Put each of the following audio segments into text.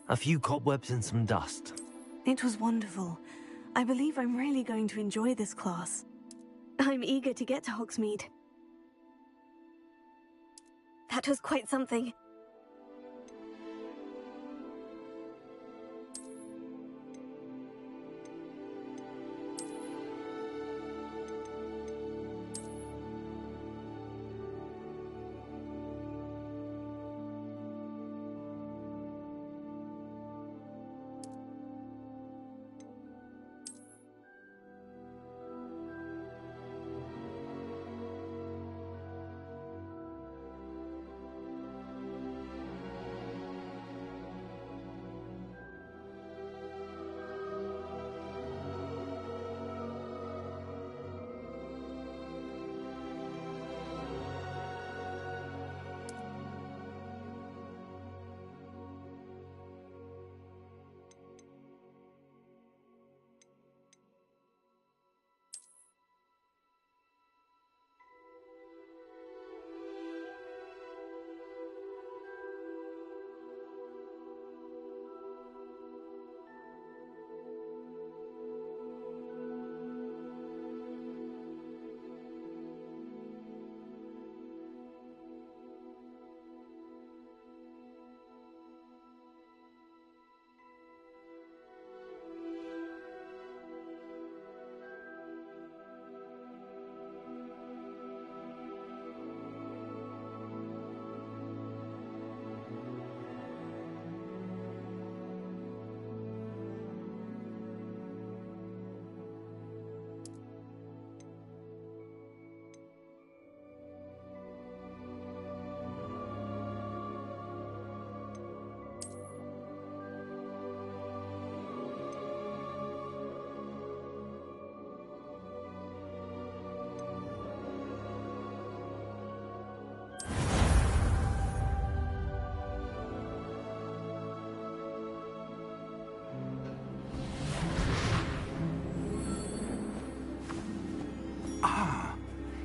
A few cobwebs and some dust. It was wonderful. I believe I'm really going to enjoy this class. I'm eager to get to Hogsmeade. That was quite something.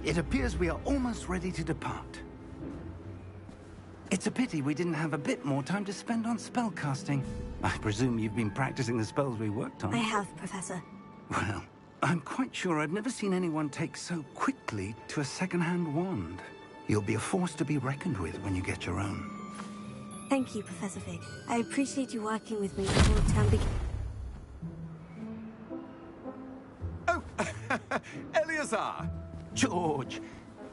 It appears we are almost ready to depart. It's a pity we didn't have a bit more time to spend on spellcasting. I presume you've been practicing the spells we worked on. I have, Professor. Well, I'm quite sure I've never seen anyone take so quickly to a second-hand wand. You'll be a force to be reckoned with when you get your own. Thank you, Professor Fig. I appreciate you working with me before term begins. Oh, Eleazar! George,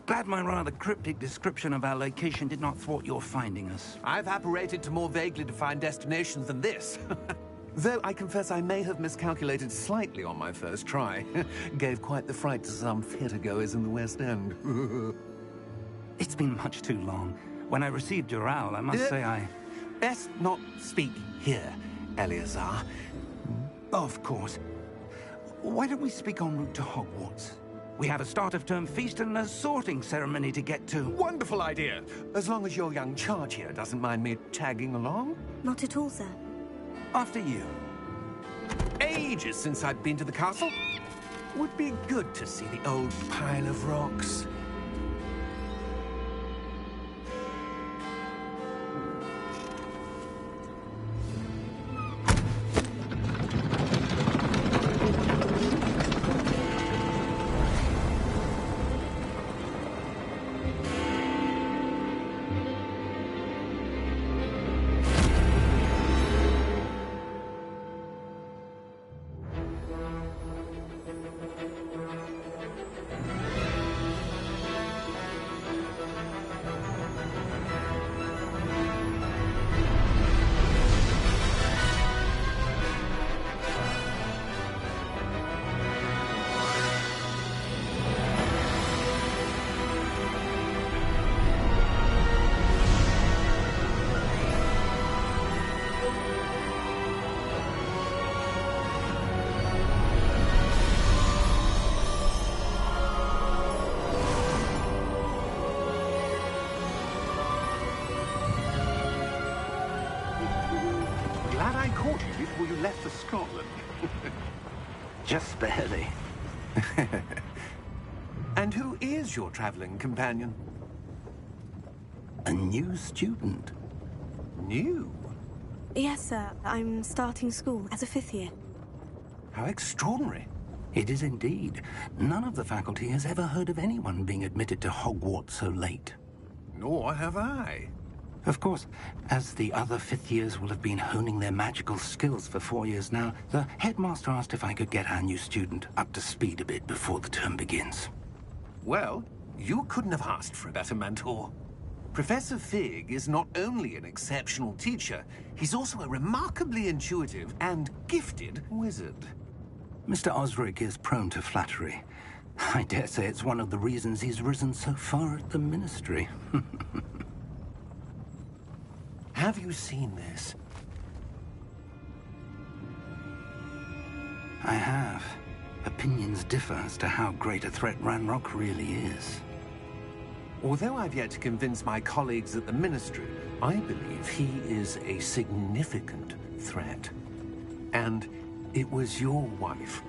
glad my rather cryptic description of our location did not thwart your finding us. I've apparated to more vaguely defined destinations than this. Though I confess I may have miscalculated slightly on my first try. Gave quite the fright to some theatre-goers in the West End. It's been much too long. When I received your owl, I must say I... Best not speak here, Eleazar. Of course. Why don't we speak en route to Hogwarts? We have a start-of-term feast and a sorting ceremony to get to. Wonderful idea! As long as your young charge here doesn't mind me tagging along. Not at all, sir. After you. Ages since I've been to the castle. Would be good to see the old pile of rocks. Glad I caught you before you left for Scotland. Just barely. And who is your traveling companion? A new student. New? Yes, sir. I'm starting school as a 5th year. How extraordinary. It is indeed. None of the faculty has ever heard of anyone being admitted to Hogwarts so late. Nor have I. Of course, as the other 5th years will have been honing their magical skills for 4 years now, the headmaster asked if I could get our new student up to speed a bit before the term begins. Well, you couldn't have asked for a better mentor. Professor Fig is not only an exceptional teacher, he's also a remarkably intuitive and gifted wizard. Mr. Osric is prone to flattery. I dare say it's one of the reasons he's risen so far at the Ministry. Have you seen this? I have. Opinions differ as to how great a threat Ranrock really is. Although I've yet to convince my colleagues at the Ministry, I believe he is a significant threat. And it was your wife,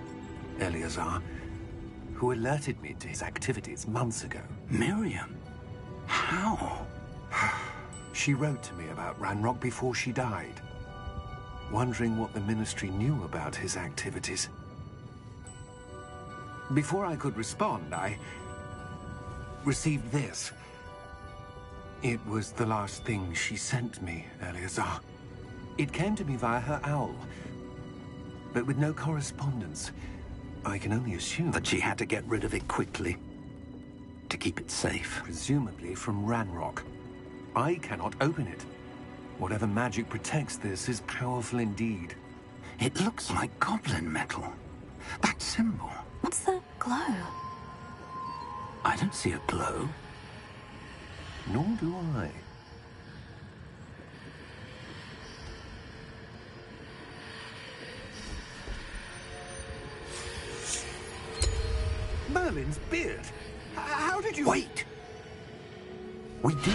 Eleazar, who alerted me to his activities months ago. Miriam? How? She wrote to me about Ranrock before she died, wondering what the Ministry knew about his activities. Before I could respond, I received this. It was the last thing she sent me, Eleazar. It came to me via her owl, but with no correspondence. I can only assume That she had to get rid of it quickly, to keep it safe. presumably from Ranrock. I cannot open it. Whatever magic protects this is powerful indeed. It looks like goblin metal. That symbol. What's the glow? I don't see a glow. Nor do I. Merlin's beard. How did you... Wait! We did.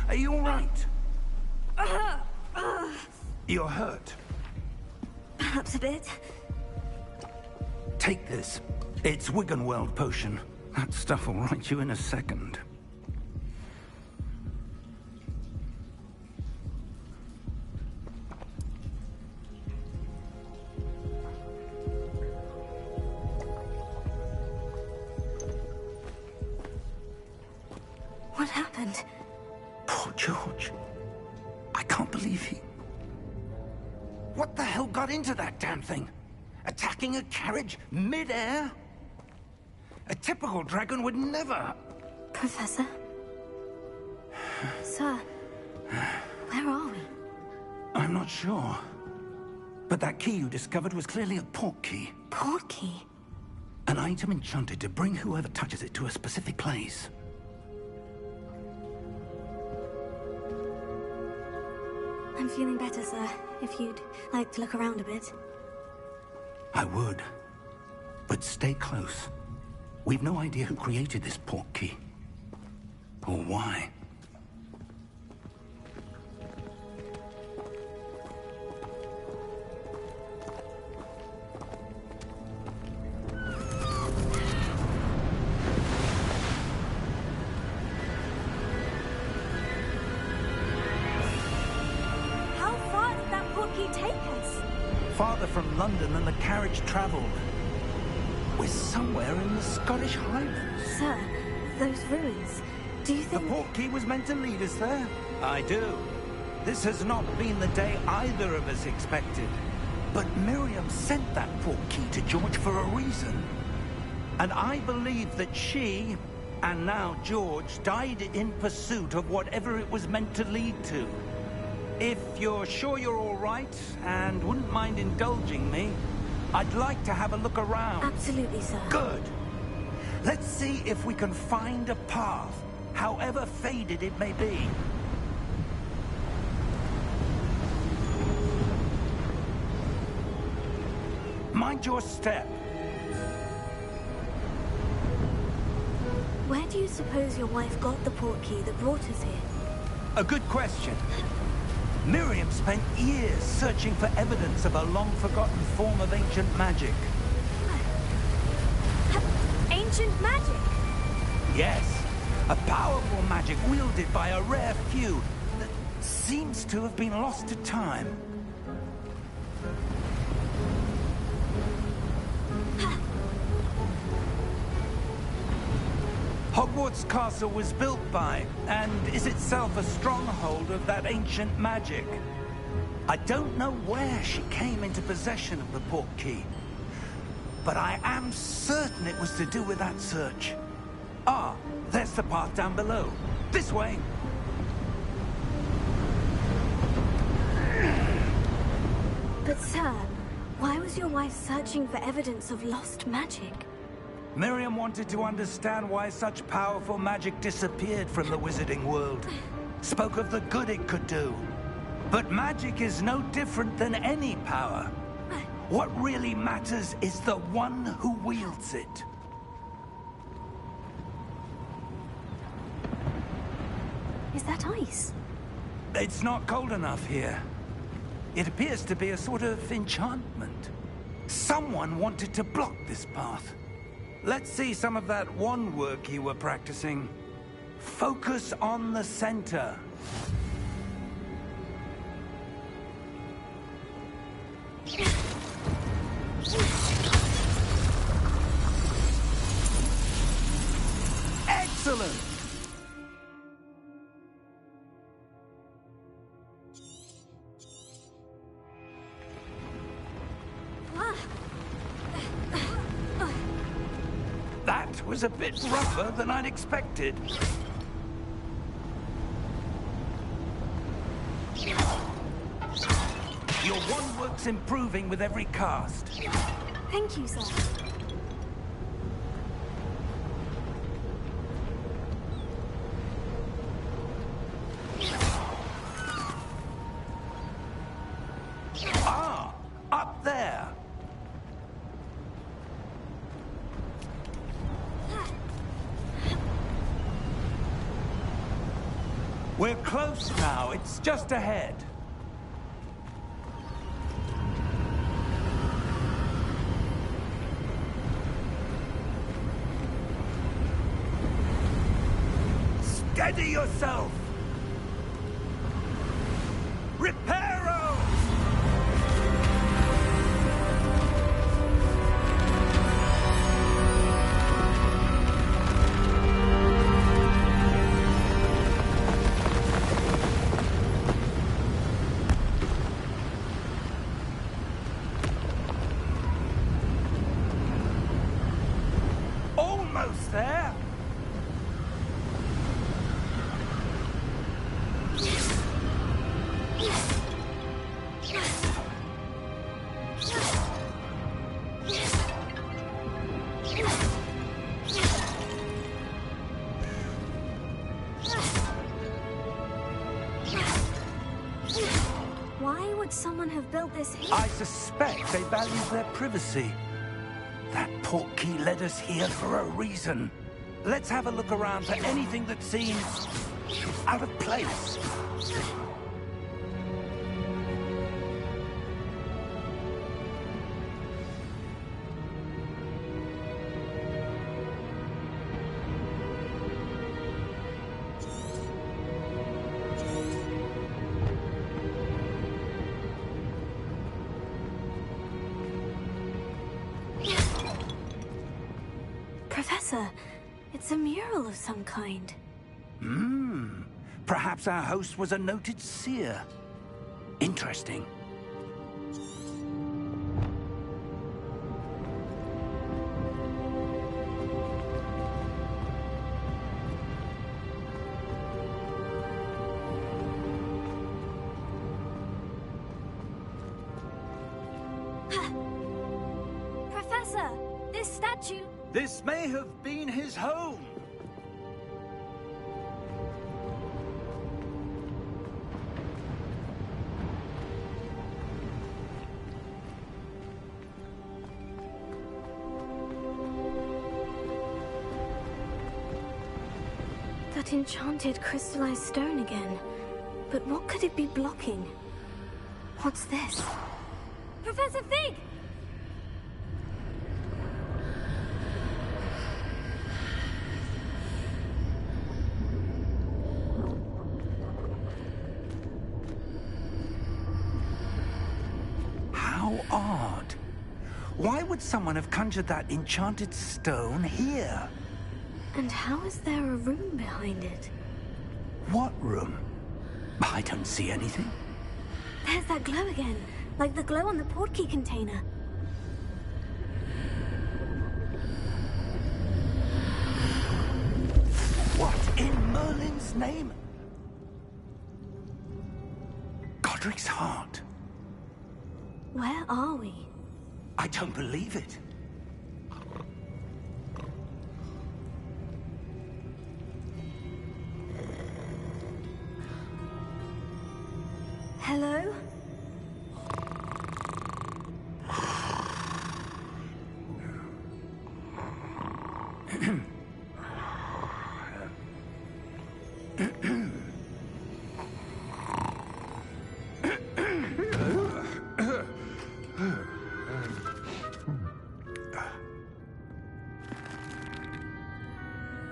Are you all right? You're hurt. Perhaps a bit. Take this. It's Wiggenweld potion. That stuff will right you in a second. What happened? Poor George. I can't believe he... What the hell got into that damn thing? Attacking a carriage mid-air? A typical dragon would never... Professor? Sir, where are we? I'm not sure. But that key you discovered was clearly a port key. Port key? An item enchanted to bring whoever touches it to a specific place. I'm feeling better, sir. If you'd like to look around a bit. I would. But stay close. We've no idea who created this port key. Or why. How far did that port key take us? Farther from London than the carriage traveled. We're somewhere in the Scottish Highlands. Sir, those ruins. Do you The think... port key was meant to lead us there? I do. This has not been the day either of us expected. But Miriam sent that portkey to George for a reason. And I believe that she, and now George, died in pursuit of whatever it was meant to lead to. If you're sure you're all right, and wouldn't mind indulging me, I'd like to have a look around. Absolutely, sir. Good. Let's see if we can find a path, however faded it may be. Mind your step. Where do you suppose your wife got the portkey that brought us here? A good question. Miriam spent years searching for evidence of a long-forgotten form of ancient magic. Ancient magic? Yes, a powerful magic wielded by a rare few that seems to have been lost to time. Hogwarts Castle was built by, and is itself a stronghold of that ancient magic. I don't know where she came into possession of the portkey, but I am certain it was to do with that search. Ah, there's the path down below. This way. But sir, why was your wife searching for evidence of lost magic? Miriam wanted to understand why such powerful magic disappeared from the wizarding world. Spoke of the good it could do. But magic is no different than any power. What really matters is the one who wields it. Is that ice? It's not cold enough here. It appears to be a sort of enchantment. Someone wanted to block this path. Let's see some of that wand work you were practicing. Focus on the center. Excellent! That was a bit rougher than I'd expected. Your wand work's improving with every cast. Thank you, sir. Ah, up there. We're close now. It's just ahead. Steady yourself! Reparo! Almost there! Why would someone have built this here? I suspect they value their privacy. That portkey led us here for a reason. Let's have a look around for anything that seems out of place. Professor, it's a mural of some kind. Perhaps our host was a noted seer. Interesting. Professor, this statue... This may have been his home. That enchanted crystallized stone again. But what could it be blocking? What's this? Professor Fig! How odd. Why would someone have conjured that enchanted stone here? And how is there a room behind it? What room? I don't see anything. There's that glow again, like the glow on the portkey container. What in Merlin's name? Godric's heart. Where are we? I don't believe it. Hello?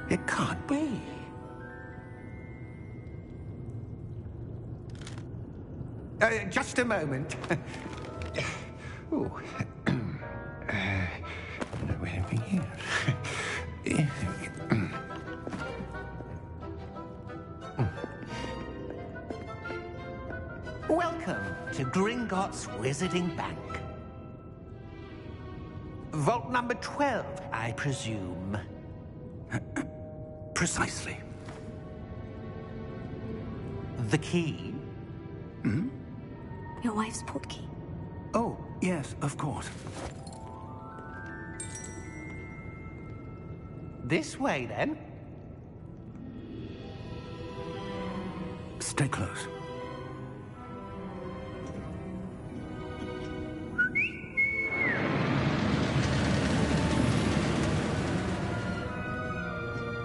It can't be. Just a moment. Oh. Where are we here? Welcome to Gringotts Wizarding Bank. Vault number 12, I presume. Precisely. The key? Your wife's portkey. Oh, yes, of course. This way, then. Stay close.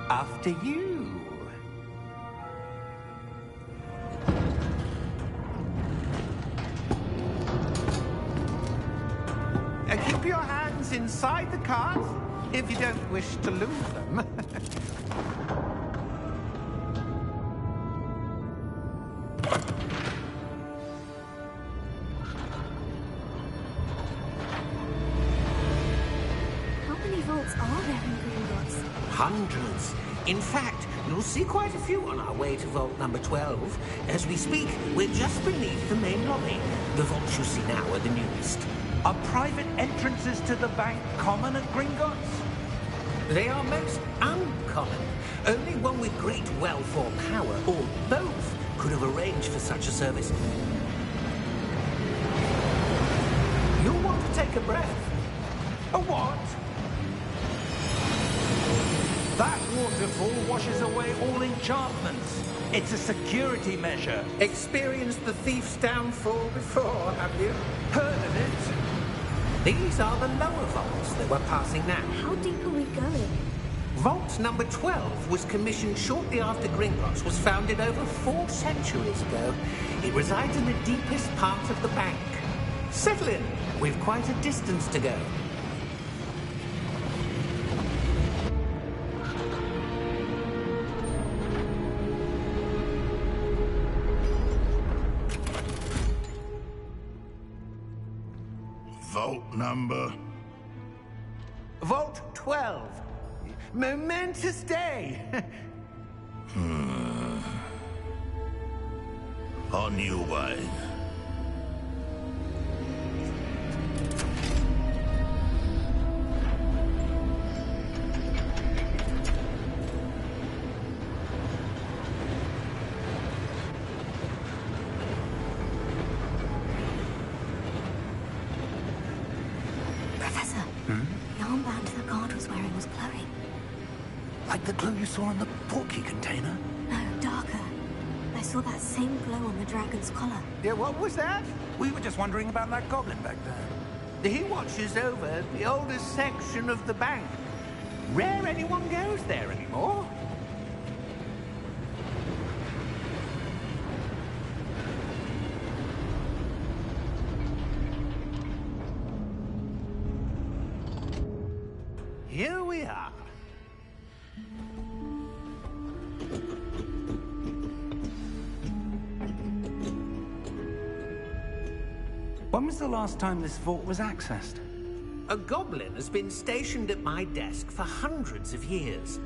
After you. Keep your hands inside the cart if you don't wish to lose them. How many vaults are there in Gringotts? Hundreds. In fact, you'll see quite a few on our way to vault number 12. As we speak, we're just beneath the main lobby. The vaults you see now are the newest. Are private entrances to the bank common at Gringotts? They are most uncommon. Only one with great wealth or power, or both, could have arranged for such a service. You'll want to take a breath. A what? That waterfall washes away all enchantments. It's a security measure. Experienced the thief's downfall before, have you? Heard of it? These are the lower vaults that we're passing now. How deep are we going? Vault number 12 was commissioned shortly after Gringotts was founded over 4 centuries ago. It resides in the deepest part of the bank. Settle in. We've quite a distance to go. Vault number? Vault 12. Momentous day. On your way. Professor, the armband the guard was wearing was glowing. Like the glow you saw in the portkey container? No, darker. I saw that same glow on the dragon's collar. Yeah, what was that? We were just wondering about that goblin back there. He watches over the oldest section of the bank. Rare anyone goes there anymore. Here we are. When was the last time this vault was accessed? A goblin has been stationed at my desk for hundreds of years.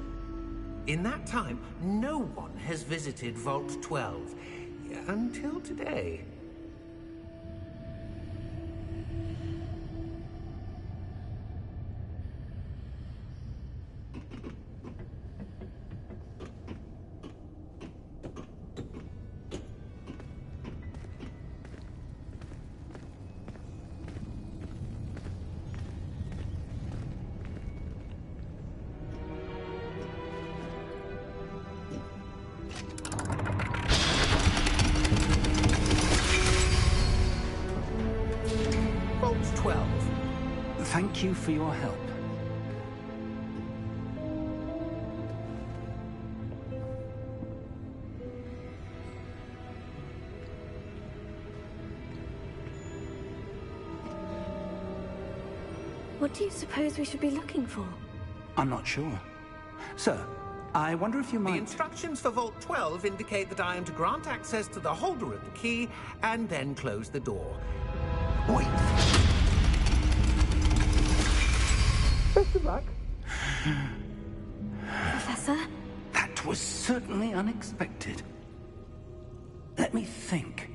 In that time, no one has visited Vault 12. Until today. Vault 12. Thank you for your help. What do you suppose we should be looking for? I'm not sure. Sir, I wonder if you The might... instructions for Vault 12 indicate that I am to grant access to the holder of the key and then close the door. Wait. Best of luck. Professor? That was certainly unexpected. Let me think.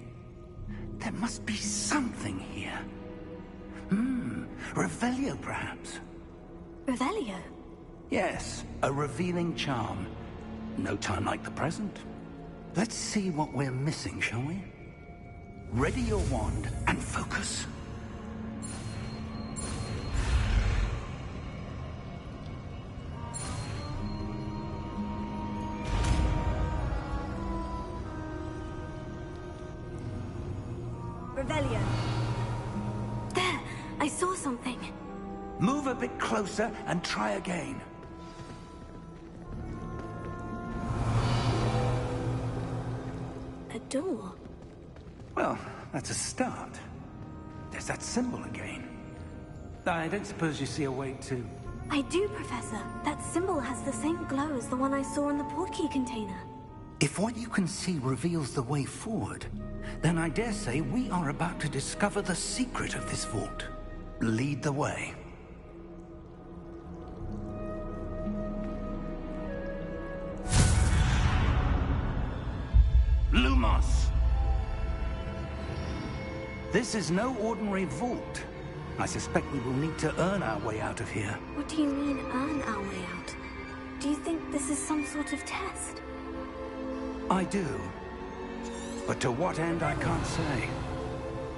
There must be something here. Revelio, perhaps. Revelio? Yes, a revealing charm. No time like the present. Let's see what we're missing, shall we? Ready your wand and focus. Revelio. There! I saw something. Move a bit closer and try again. A door. Well, that's a start. There's that symbol again. I don't suppose you see a way to... I do, Professor. That symbol has the same glow as the one I saw in the portkey container. If what you can see reveals the way forward, then I dare say we are about to discover the secret of this vault. Lead the way. Lumos! This is no ordinary vault. I suspect we will need to earn our way out of here. What do you mean, earn our way out? Do you think this is some sort of test? I do. But to what end, I can't say.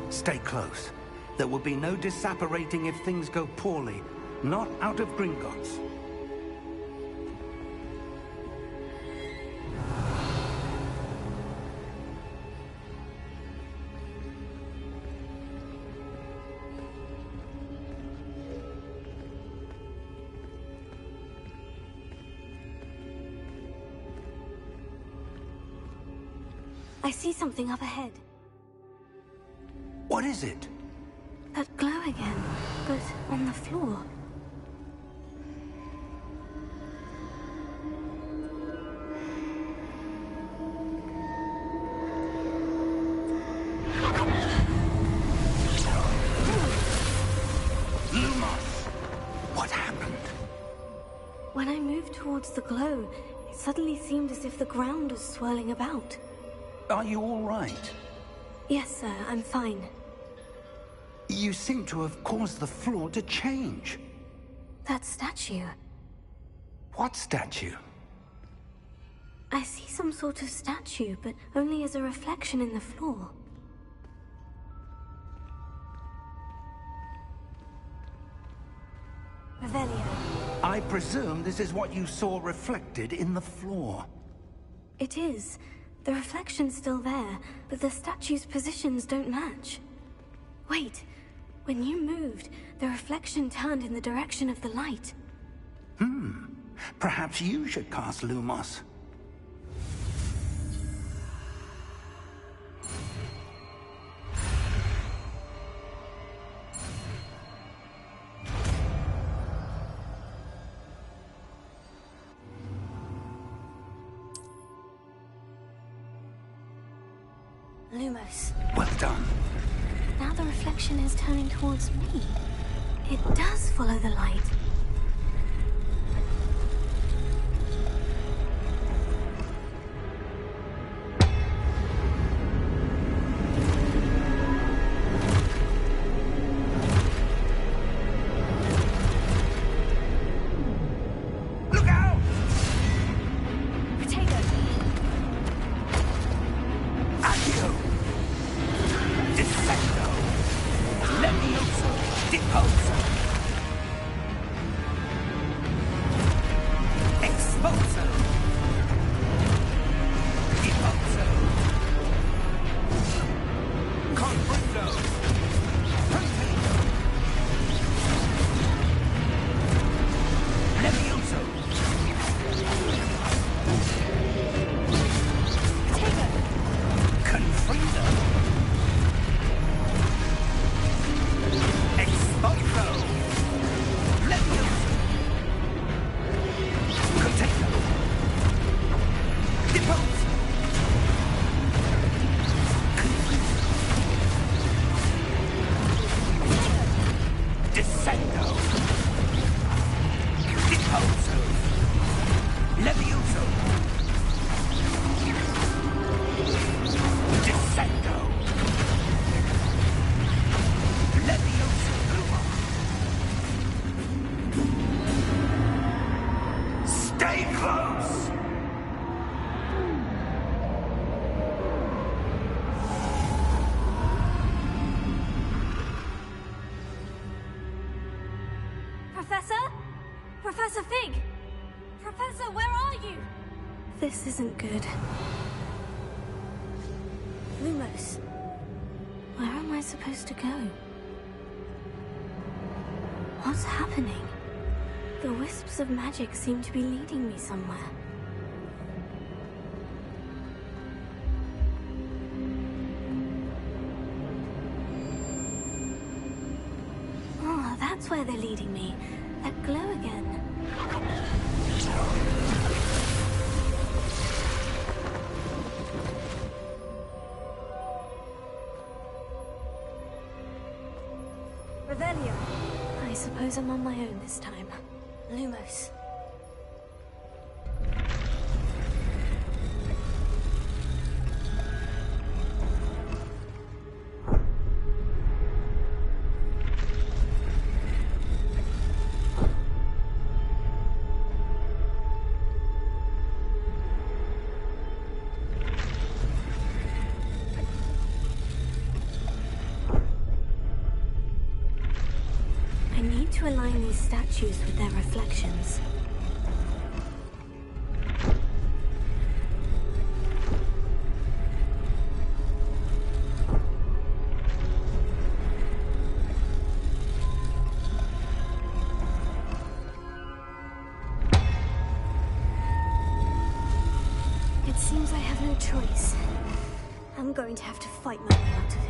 Stay close. There will be no disapparating if things go poorly. Not out of Gringotts. I see something up ahead. What is it? That glow again, but on the floor. Lumos! What happened? When I moved towards the glow, it suddenly seemed as if the ground was swirling about. Are you all right? Yes, sir, I'm fine. You seem to have caused the floor to change. That statue. What statue? I see some sort of statue, but only as a reflection in the floor. Revelio. I presume this is what you saw reflected in the floor. It is. The reflection's still there, but the statue's positions don't match. Wait. When you moved, the reflection turned in the direction of the light. Perhaps you should cast Lumos. Lumos. Well done. Now the reflection is turning towards me. It does follow the light. Look out! Potato! Accio! Defendo! Levioso! Deposo! Exposo! Deposo! Confringo! Potato! Levioso! Potato! Confringo! Exposo! Levioso! Potato! Deposo! Descendo! Deposo! Levioso! Descendo! Levioso! Stay close! Professor? Professor Fig? Professor, where are you? This isn't good. Lumos. Where am I supposed to go? What's happening? The wisps of magic seem to be leading me somewhere. Oh, that's where they're leading me. That glow again. Revelio. I suppose I'm on my own this time. Lumos. I need to align these statues with their reflections. It seems I have no choice. I'm going to have to fight my way out of here.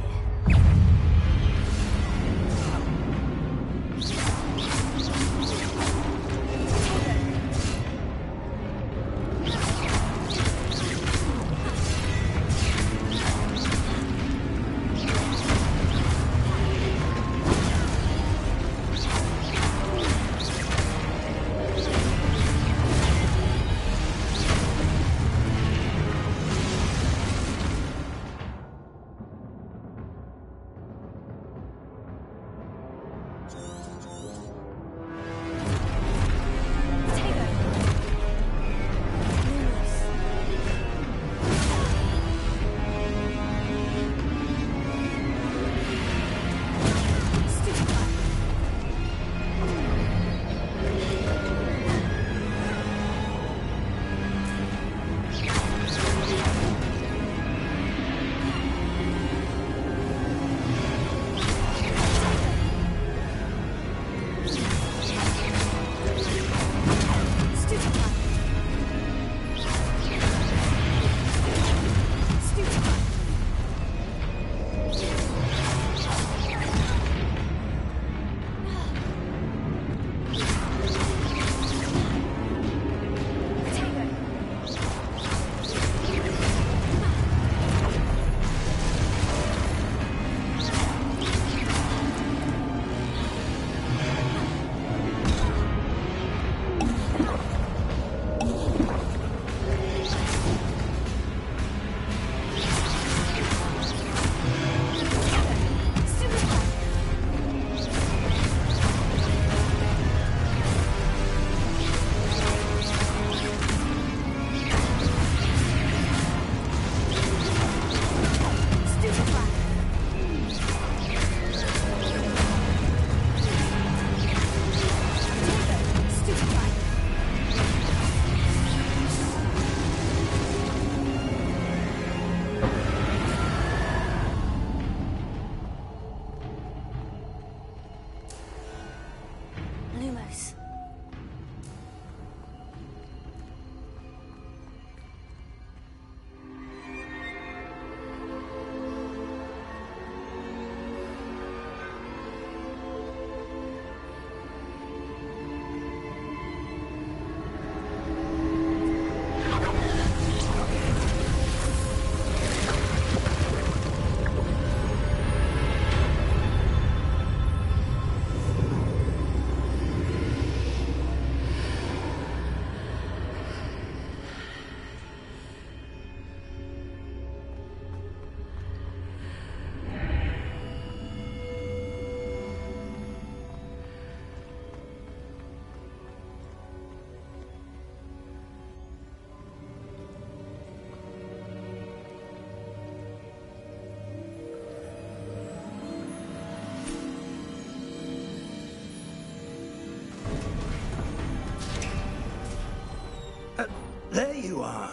you are.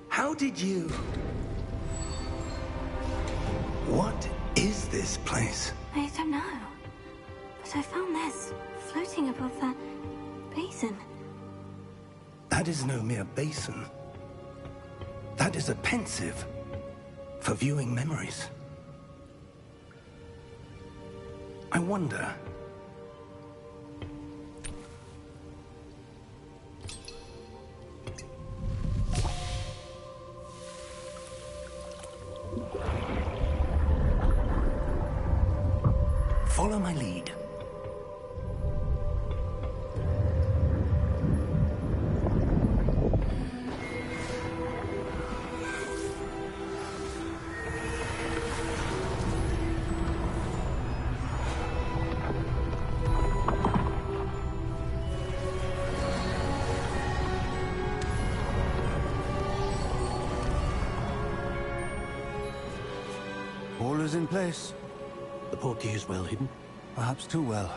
How did you... What is this place? I don't know. But I found this floating above that basin. That is no mere basin. That is a pensive for viewing memories. I wonder... Follow my lead. All is in place. The portkey is well hidden? Perhaps too well.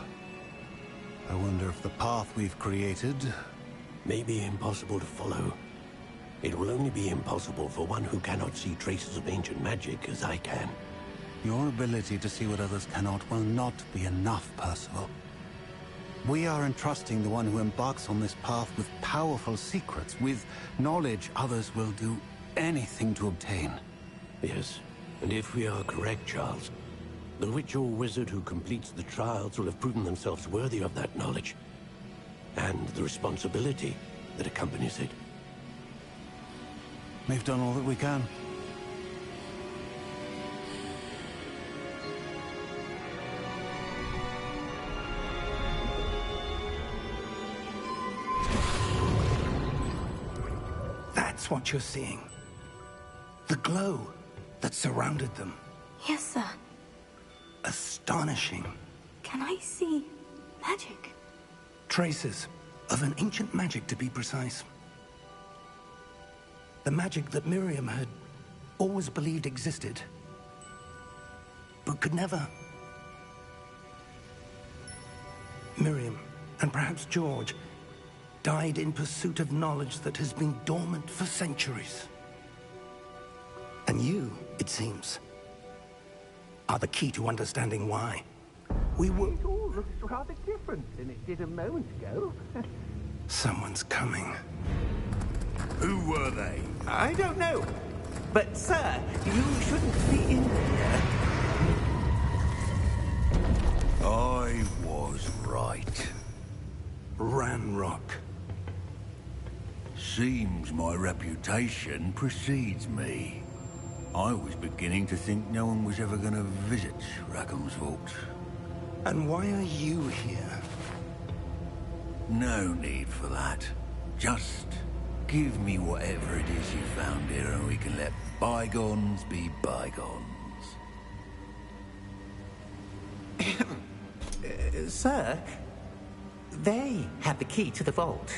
I wonder if the path we've created... May be impossible to follow. It will only be impossible for one who cannot see traces of ancient magic as I can. Your ability to see what others cannot will not be enough, Percival. We are entrusting the one who embarks on this path with powerful secrets, with knowledge others will do anything to obtain. Yes, and if we are correct, Charles, the witch or wizard who completes the trials will have proven themselves worthy of that knowledge, and the responsibility that accompanies it. We've done all that we can. That's what you're seeing. The glow that surrounded them. Yes, sir. Astonishing. Can I see magic? Traces of an ancient magic, to be precise. The magic that Miriam had always believed existed, but could never. Miriam, and perhaps George, died in pursuit of knowledge that has been dormant for centuries. And you, it seems, are the key to understanding why. We were... It all looks rather different than it did a moment ago. Someone's coming. Who were they? I don't know. But, sir, you shouldn't be in here. I was right. Ranrock. Seems my reputation precedes me. I was beginning to think no one was ever going to visit Rackham's vault. And why are you here? No need for that. Just give me whatever it is you found here and we can let bygones be bygones. Sir, they have the key to the vault.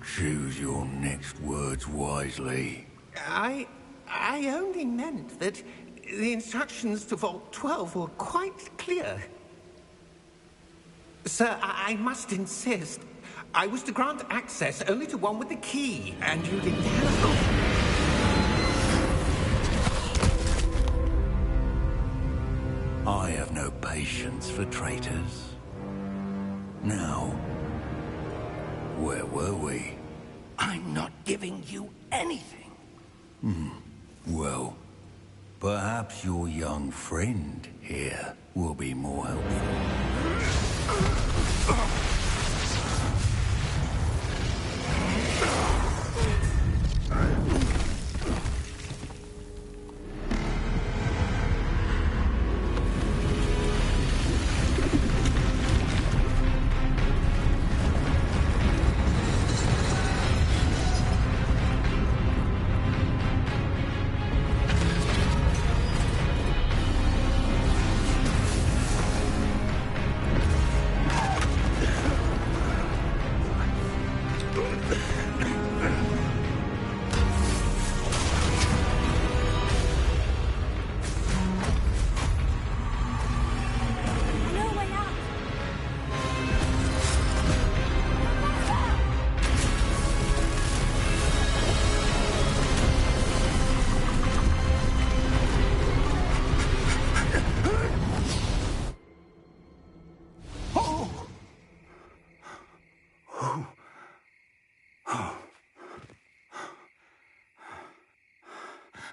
Choose your next words wisely. I only meant that the instructions to Vault 12 were quite clear. Sir, I must insist. I was to grant access only to one with the key, and you didn't have... I have no patience for traitors. Now, where were we? I'm not giving you anything. Well, perhaps your young friend here will be more helpful.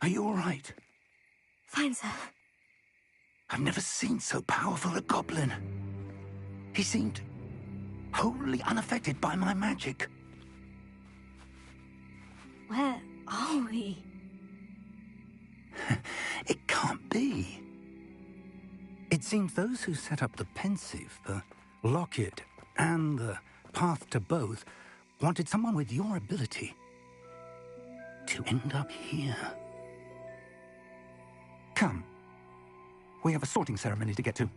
Are you all right? Fine, sir. I've never seen so powerful a goblin. He seemed wholly unaffected by my magic. Where are we? It can't be. It seems those who set up the pensive, the locket, and the path to both wanted someone with your ability to end up here. Come. We have a sorting ceremony to get to.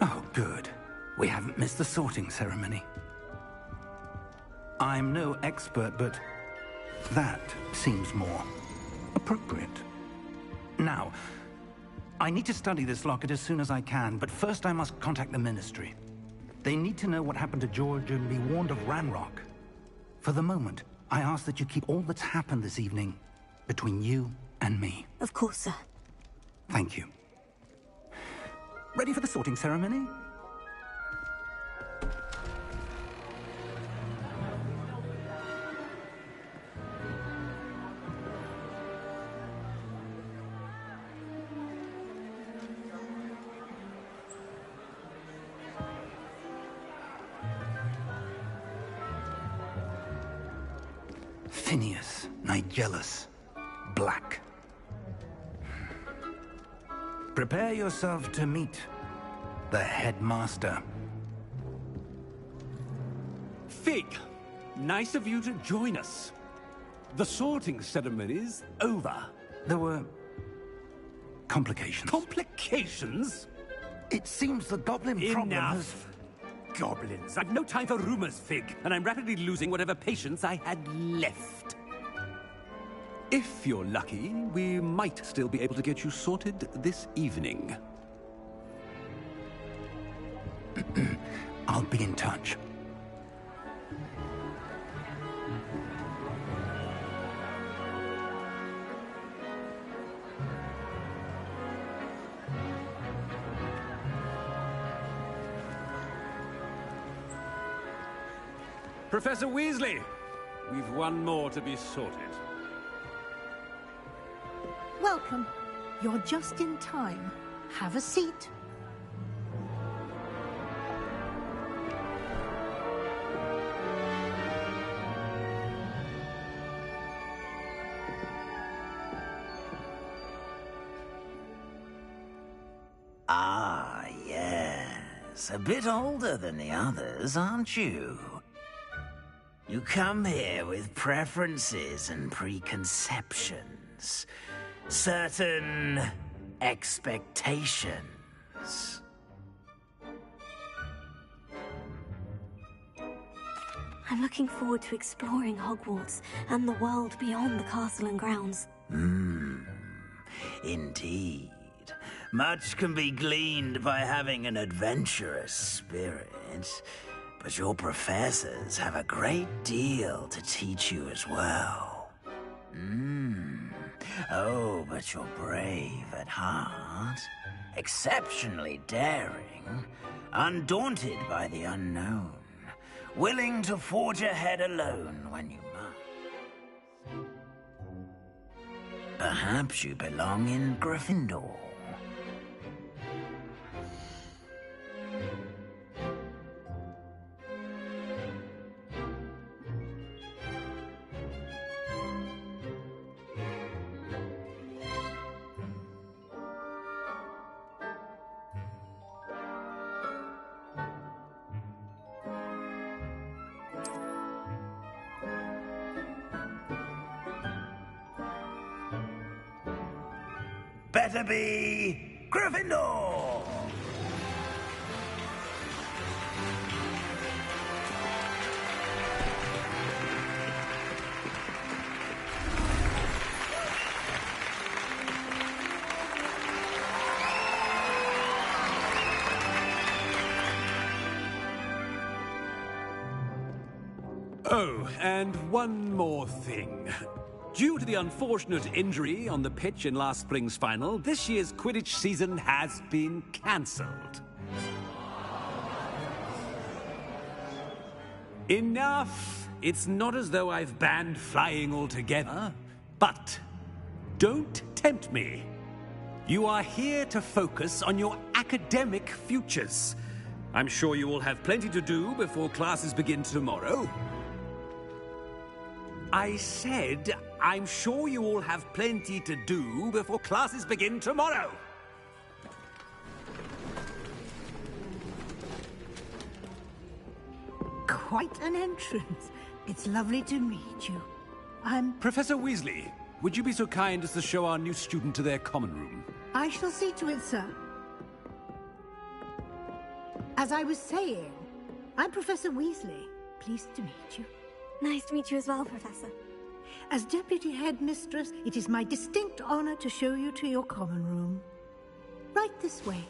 Oh, good. We haven't missed the sorting ceremony. I'm no expert, but that seems more appropriate. Now, I need to study this locket as soon as I can, but first I must contact the Ministry. They need to know what happened to George and be warned of Ranrock. For the moment, I ask that you keep all that's happened this evening between you and me. Of course, sir. Thank you. Ready for the sorting ceremony? Phineas, Nigellus, Black. Prepare yourself to meet the headmaster. Fig, nice of you to join us. The sorting ceremony's over. There were complications. Complications? It seems the goblin problem has... Enough! Goblins. I've no time for rumors, Fig, and I'm rapidly losing whatever patience I had left. If you're lucky, we might still be able to get you sorted this evening. I'll be in touch. Professor Weasley, we've one more to be sorted. Welcome. You're just in time. Have a seat. Ah, yes. A bit older than the others, aren't you? You come here with preferences and preconceptions. Certain expectations. I'm looking forward to exploring Hogwarts and the world beyond the castle and grounds. Indeed. Much can be gleaned by having an adventurous spirit, but your professors have a great deal to teach you as well. Oh, but you're brave at heart, exceptionally daring, undaunted by the unknown, willing to forge ahead alone when you must. Perhaps you belong in Gryffindor. Better be Gryffindor! Oh, and one more thing. Due to the unfortunate injury on the pitch in last spring's final, this year's Quidditch season has been cancelled. Enough! It's not as though I've banned flying altogether, but don't tempt me. You are here to focus on your academic futures. I'm sure you all have plenty to do before classes begin tomorrow. I said, I'm sure you all have plenty to do before classes begin tomorrow. Quite an entrance. It's lovely to meet you. I'm... Professor Weasley, would you be so kind as to show our new student to their common room? I shall see to it, sir. As I was saying, I'm Professor Weasley. Pleased to meet you. Nice to meet you as well, Professor. As Deputy Headmistress, it is my distinct honor to show you to your common room. Right this way.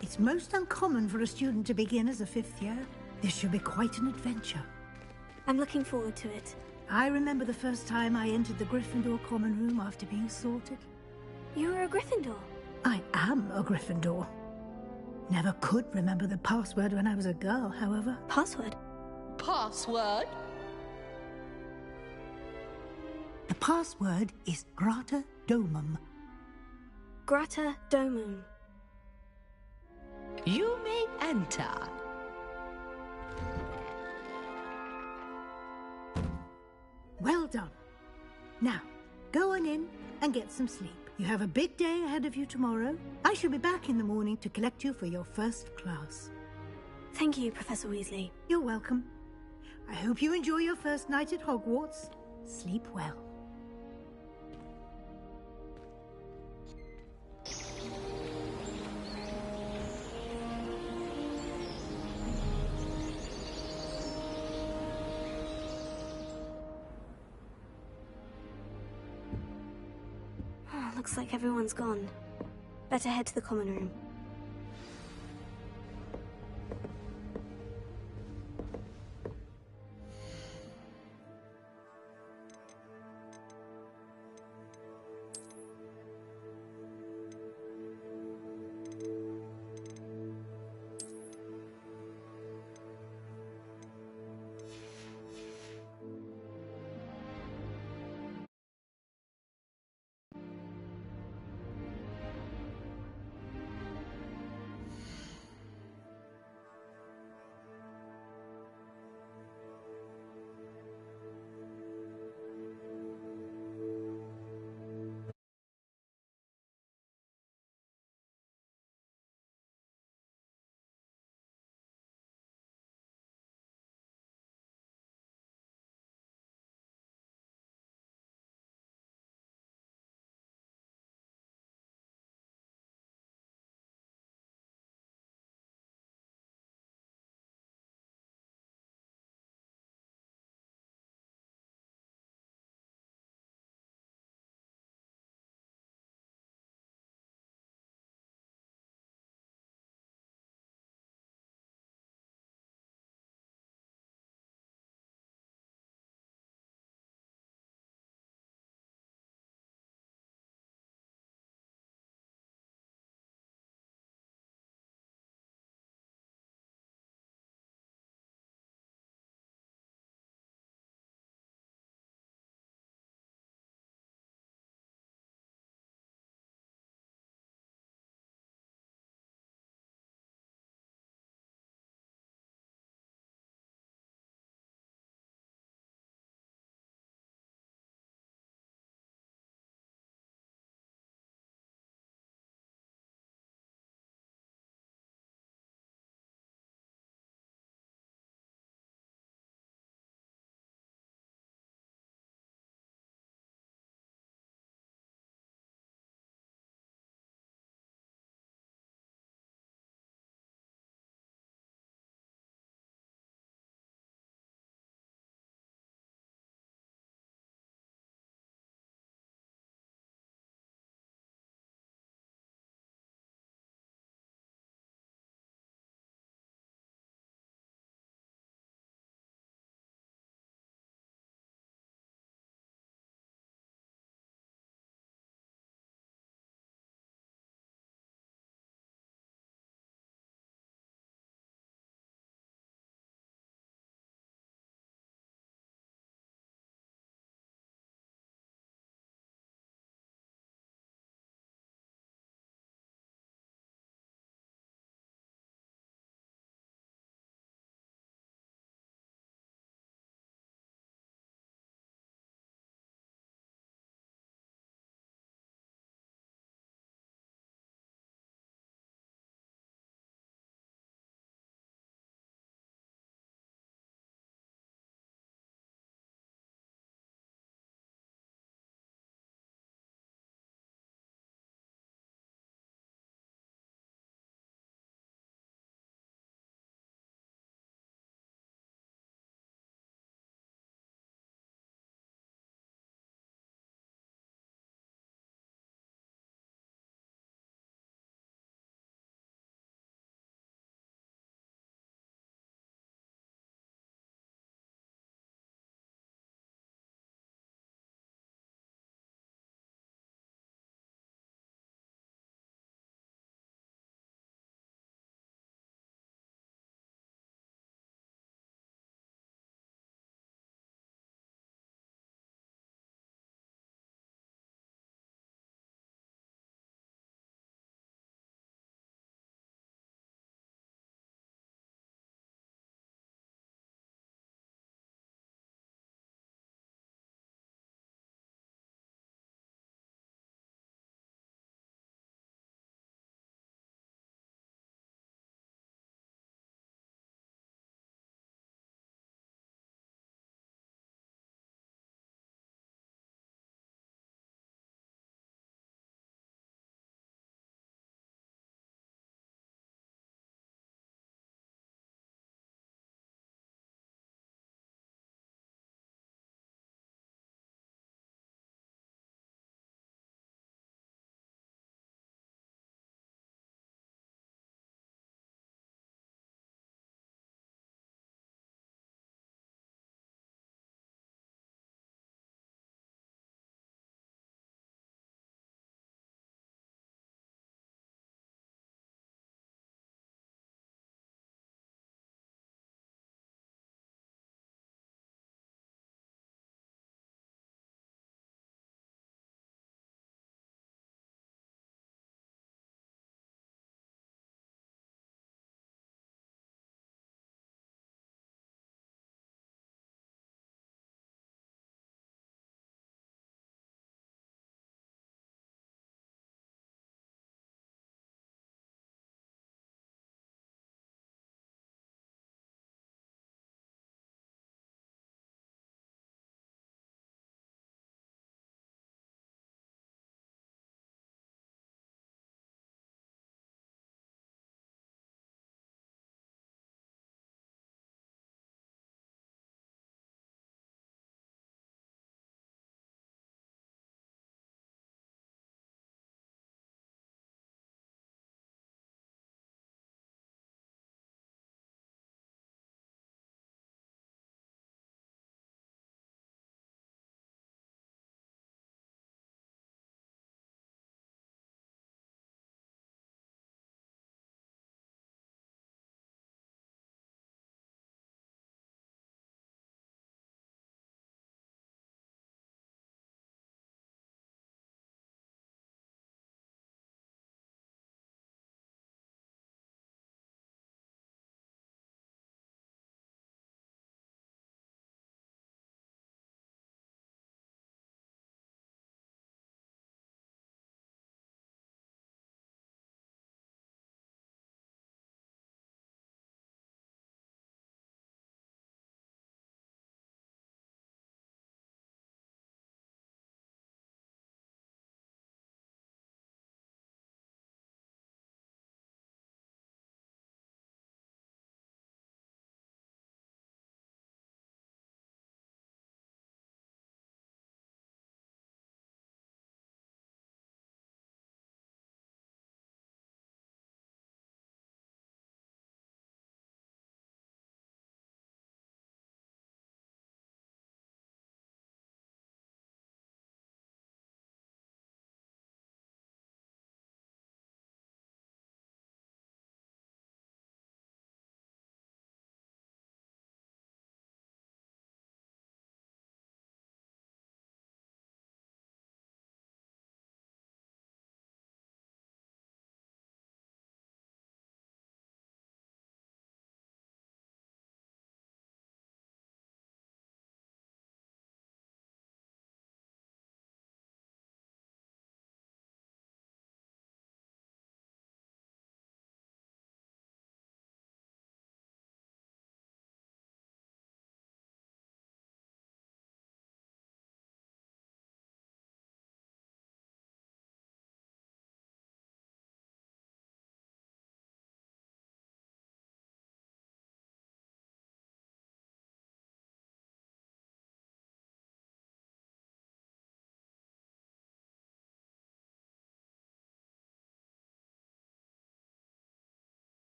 It's most uncommon for a student to begin as a fifth year. This should be quite an adventure. I'm looking forward to it. I remember the first time I entered the Gryffindor common room after being sorted. You were a Gryffindor? I am a Gryffindor. Never could remember the password when I was a girl, however. Password? Password? The password is Grata Domum. Grata Domum. You may enter. Well done. Now, go on in and get some sleep. You have a big day ahead of you tomorrow. I shall be back in the morning to collect you for your first class. Thank you, Professor Weasley. You're welcome. I hope you enjoy your first night at Hogwarts. Sleep well. Looks like everyone's gone. Better head to the common room.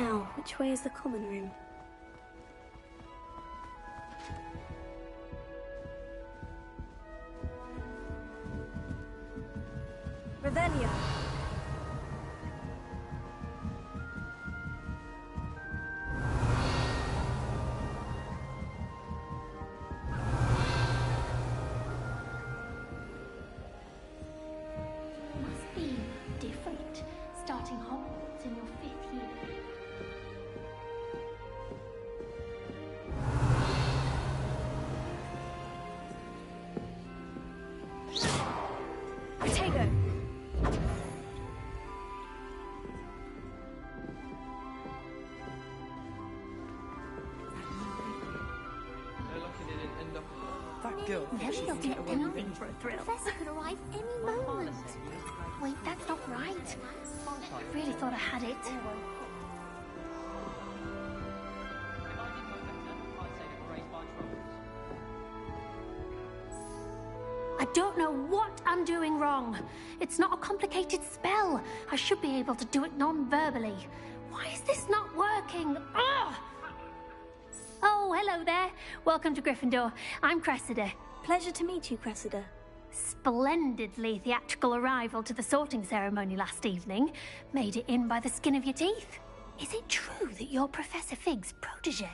Now, which way is the common room? Revelio. Must be different, starting Hogwarts in your 5th year. Protego. That girl thinks she Never can do get away with anything for a thrill. Professor could arrive any moment. Wait, that's not right. I really thought I had it. I don't know what I'm doing wrong. It's not a complicated spell. I should be able to do it non-verbally. Why is this not working? Ugh! Oh, hello there. Welcome to Gryffindor. I'm Cressida. Pleasure to meet you, Cressida. Splendidly theatrical arrival to the sorting ceremony last evening. Made it in by the skin of your teeth. Is it true that you're Professor Fig's protege?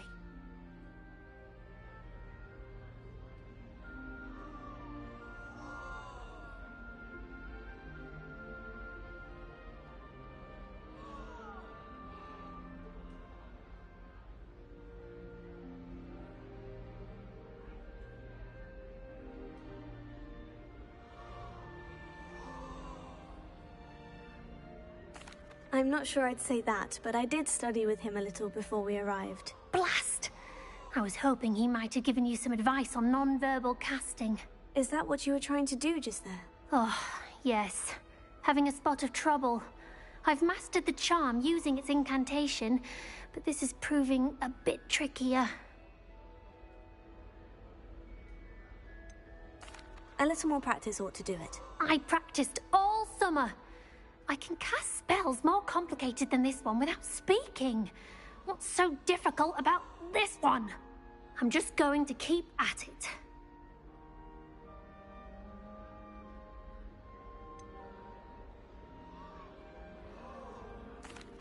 I'm not sure I'd say that, but I did study with him a little before we arrived. Blast! I was hoping he might have given you some advice on non-verbal casting. Is that what you were trying to do just there? Oh, yes. Having a spot of trouble. I've mastered the charm using its incantation, but this is proving a bit trickier. A little more practice ought to do it. I practiced all summer. I can cast spells more complicated than this one without speaking. What's so difficult about this one? I'm just going to keep at it.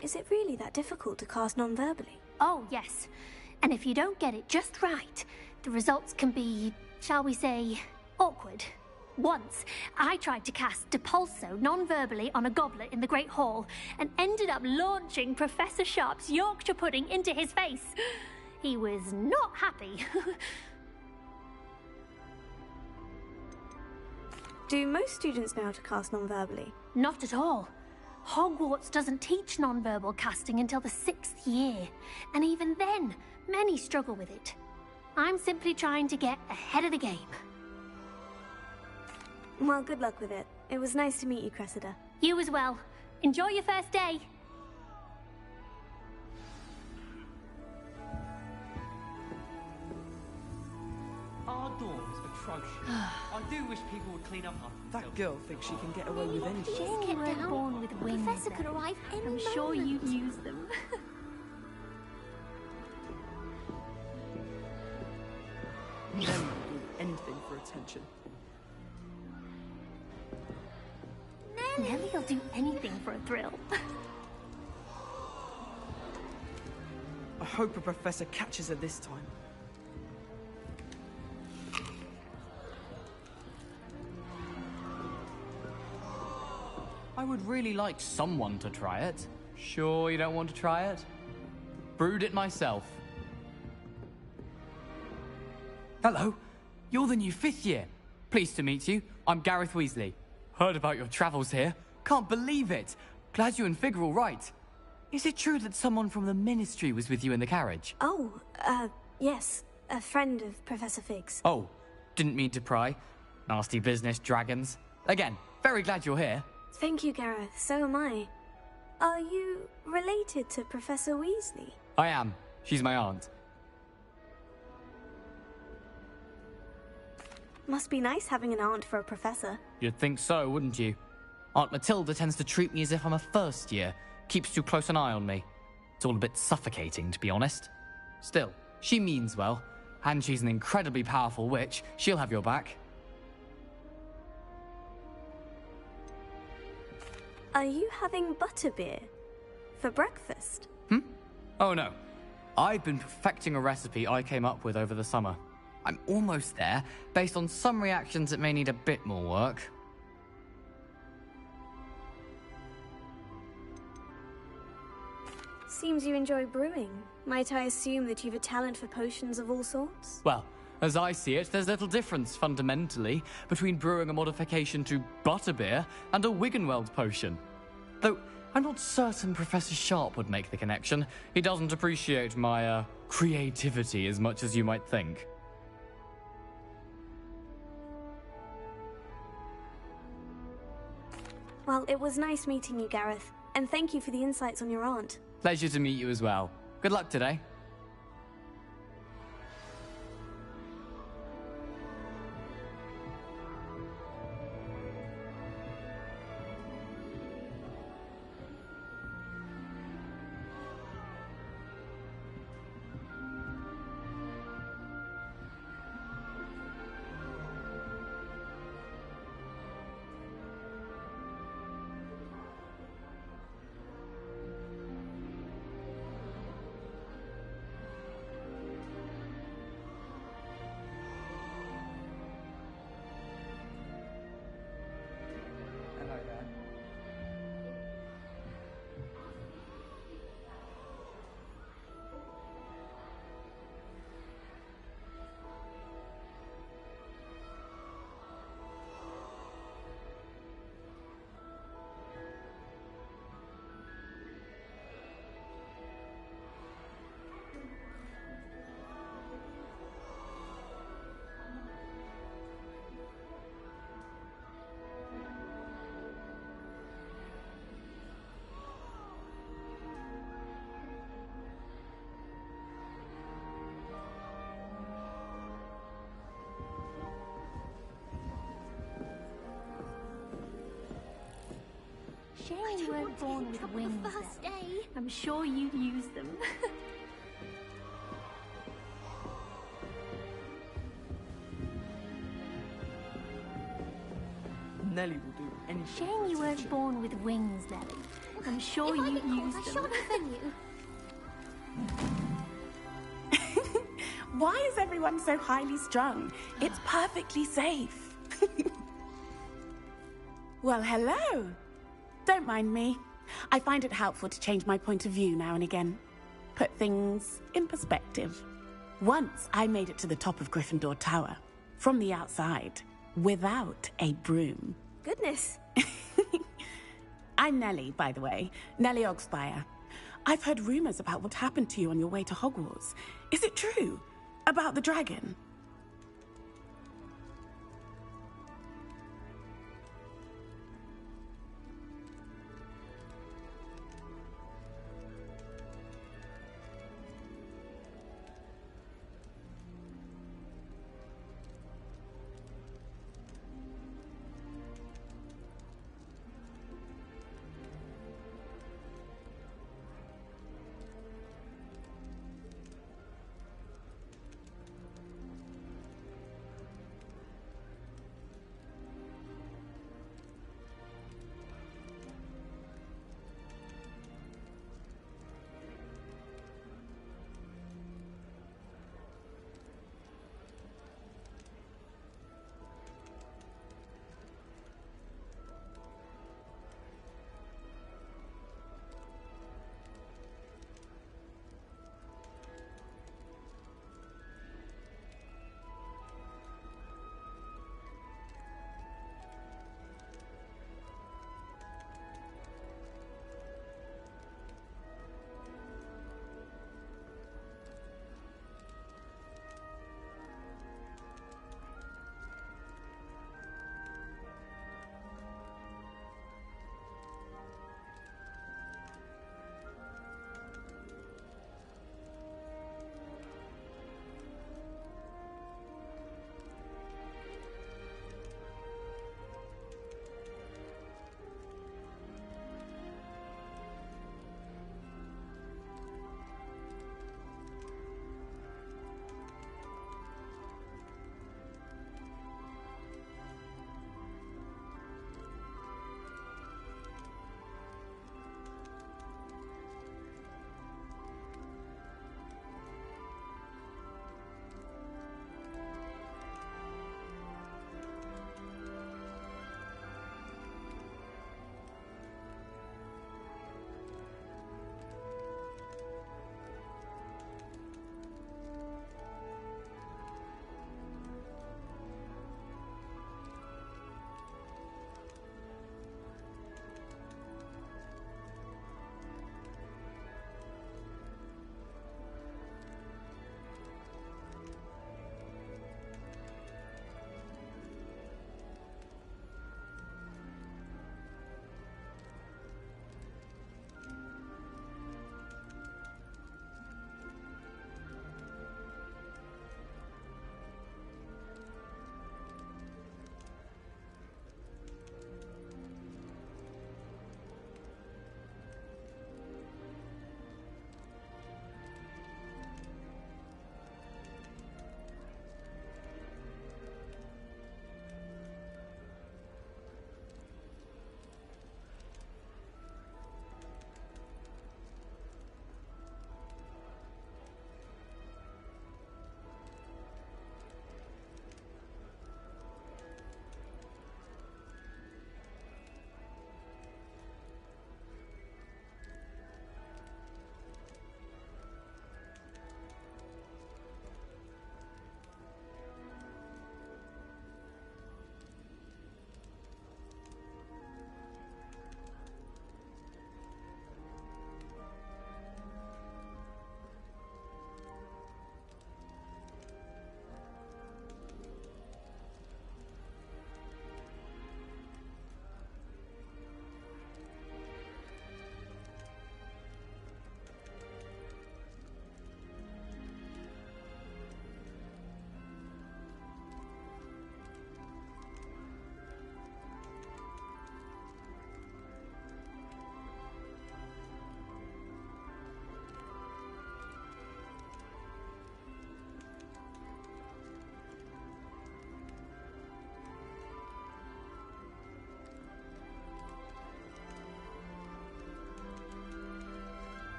Is it really that difficult to cast non-verbally? Oh, yes. And if you don't get it just right, the results can be, shall we say, awkward. Once, I tried to cast Depulso non-verbally on a goblet in the Great Hall and ended up launching Professor Sharp's Yorkshire pudding into his face. He was not happy. Do most students know how to cast non-verbally? Not at all. Hogwarts doesn't teach non-verbal casting until the 6th year, and even then, many struggle with it. I'm simply trying to get ahead of the game. Well, good luck with it. It was nice to meet you, Cressida. You as well. Enjoy your first day. Our dorm's atrocious. I do wish people would clean up after themselves. That girl thinks she can get away with anything. Just get down. Born with wings. Professor could arrive any I'm moment. sure you use them. Never do anything for attention. Nelly'll do anything for a thrill. I hope a professor catches her this time. I would really like someone to try it. Sure you don't want to try it? Brewed it myself. Hello, you're the new 5th year. Pleased to meet you. I'm Gareth Weasley. Heard about your travels here. Can't believe it. Glad you and Fig are all right. Is it true that someone from the Ministry was with you in the carriage? Oh, yes. A friend of Professor Fig's. Oh, didn't mean to pry. Nasty business, dragons. Again, very glad you're here. Thank you, Gareth. So am I. Are you related to Professor Weasley? I am. She's my aunt. Must be nice having an aunt for a professor. You'd think so, wouldn't you? Aunt Matilda tends to treat me as if I'm a first year. Keeps too close an eye on me. It's all a bit suffocating, to be honest. Still, she means well, and she's an incredibly powerful witch. She'll have your back. Are you having butterbeer for breakfast? Oh no. I've been perfecting a recipe I came up with over the summer. I'm almost there. Based on some reactions, it may need a bit more work. Seems you enjoy brewing. Might I assume that you've a talent for potions of all sorts? Well, as I see it, there's little difference, fundamentally, between brewing a modification to butterbeer and a Wiggenweld potion. Though, I'm not certain Professor Sharp would make the connection. He doesn't appreciate my, creativity as much as you might think. Well, it was nice meeting you, Gareth. And thank you for the insights on your aunt. Pleasure to meet you as well. Good luck today. Shame you weren't born with wings, first then. day. I'm sure you'd use them. Nelly will do anything. Shame you weren't born with wings, Nelly. I'm sure If I'd you'd been called, use I them. should have been you. Why is everyone so highly strung? It's perfectly safe. Well, hello. Don't mind me. I find it helpful to change my point of view now and again. Put things in perspective. Once I made it to the top of Gryffindor Tower, from the outside, without a broom. Goodness. I'm Nelly, by the way. Nelly Ogspire. I've heard rumors about what happened to you on your way to Hogwarts. Is it true? About the dragon?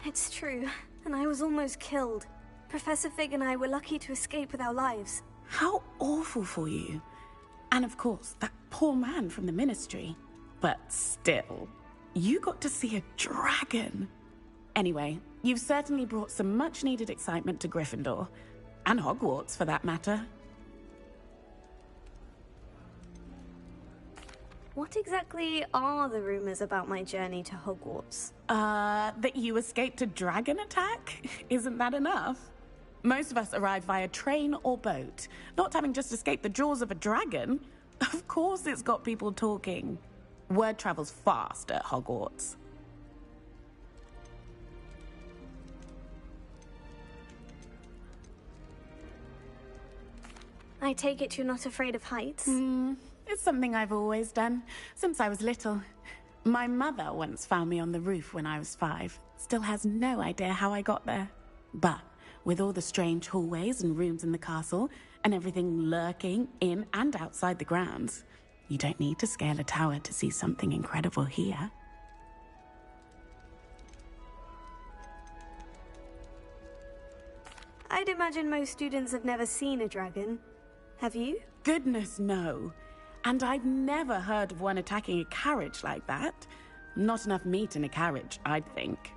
It's true, and I was almost killed. Professor Fig and I were lucky to escape with our lives. How awful for you. And of course, that poor man from the Ministry. But still, you got to see a dragon. Anyway, you've certainly brought some much-needed excitement to Gryffindor. And Hogwarts, for that matter. What exactly are the rumors about my journey to Hogwarts? That you escaped a dragon attack? Isn't that enough? Most of us arrive via train or boat, not having just escaped the jaws of a dragon. Of course it's got people talking. Word travels fast at Hogwarts. I take it you're not afraid of heights? It's something I've always done, since I was little. My mother once found me on the roof when I was 5. Still has no idea how I got there. But with all the strange hallways and rooms in the castle, and everything lurking in and outside the grounds, you don't need to scale a tower to see something incredible here. I'd imagine most students have never seen a dragon. Have you? Goodness, no. And I've never heard of one attacking a carriage like that. Not enough meat in a carriage, I'd think.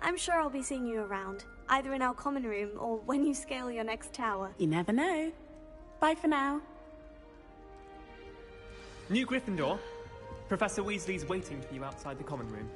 I'm sure I'll be seeing you around, either in our common room or when you scale your next tower. You never know. Bye for now. New Gryffindor. Professor Weasley's waiting for you outside the common room.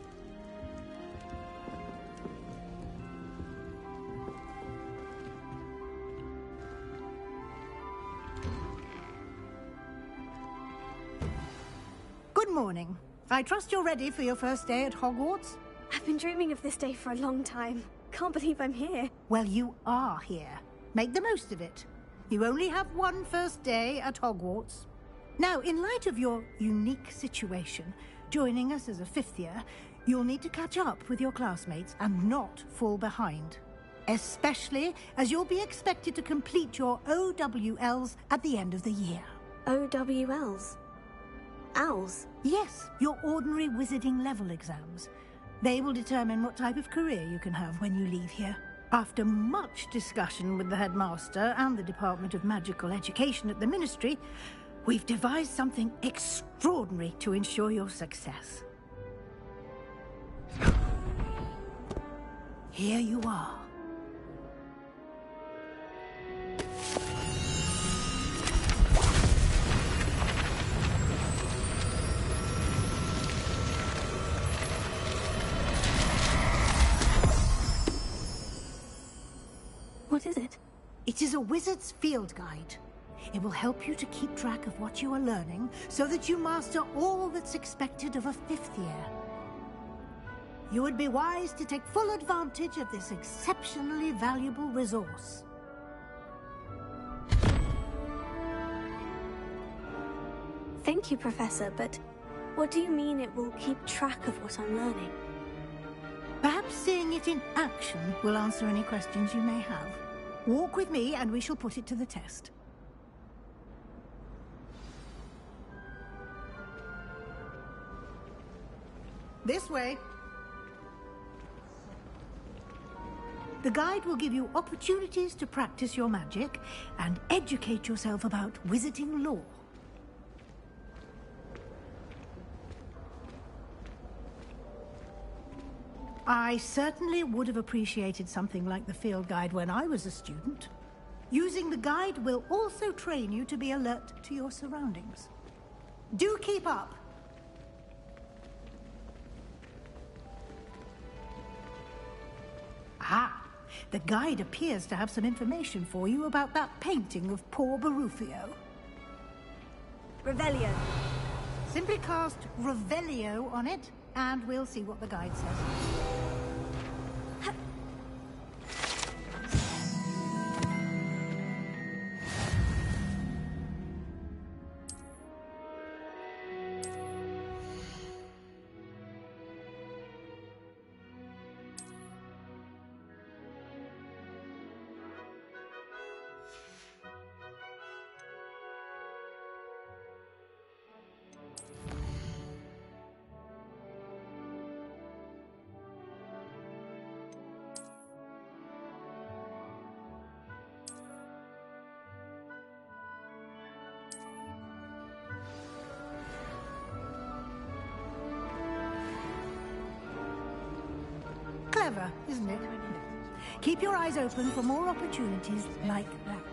Good morning. I trust you're ready for your first day at Hogwarts? I've been dreaming of this day for a long time. Can't believe I'm here. Well, you are here. Make the most of it. You only have one first day at Hogwarts. Now, in light of your unique situation, joining us as a 5th year, you'll need to catch up with your classmates and not fall behind. Especially as you'll be expected to complete your OWLs at the end of the year. OWLs? Owls? Yes, your ordinary wizarding level exams. They will determine what type of career you can have when you leave here. After much discussion with the headmaster and the Department of Magical Education at the Ministry, we've devised something extraordinary to ensure your success. Here you are. What is it? It is a wizard's field guide. It will help you to keep track of what you are learning so that you master all that's expected of a 5th year. You would be wise to take full advantage of this exceptionally valuable resource. Thank you, Professor, but what do you mean it will keep track of what I'm learning? Perhaps seeing it in action will answer any questions you may have. Walk with me and we shall put it to the test. This way. The guide will give you opportunities to practice your magic and educate yourself about wizarding lore. I certainly would have appreciated something like the field guide when I was a student. Using the guide will also train you to be alert to your surroundings. Do keep up. Ah, the guide appears to have some information for you about that painting of poor Barufio. Revelio. Simply cast Revelio on it, and we'll see what the guide says. clever, isn't it? Keep your eyes open for more opportunities like that.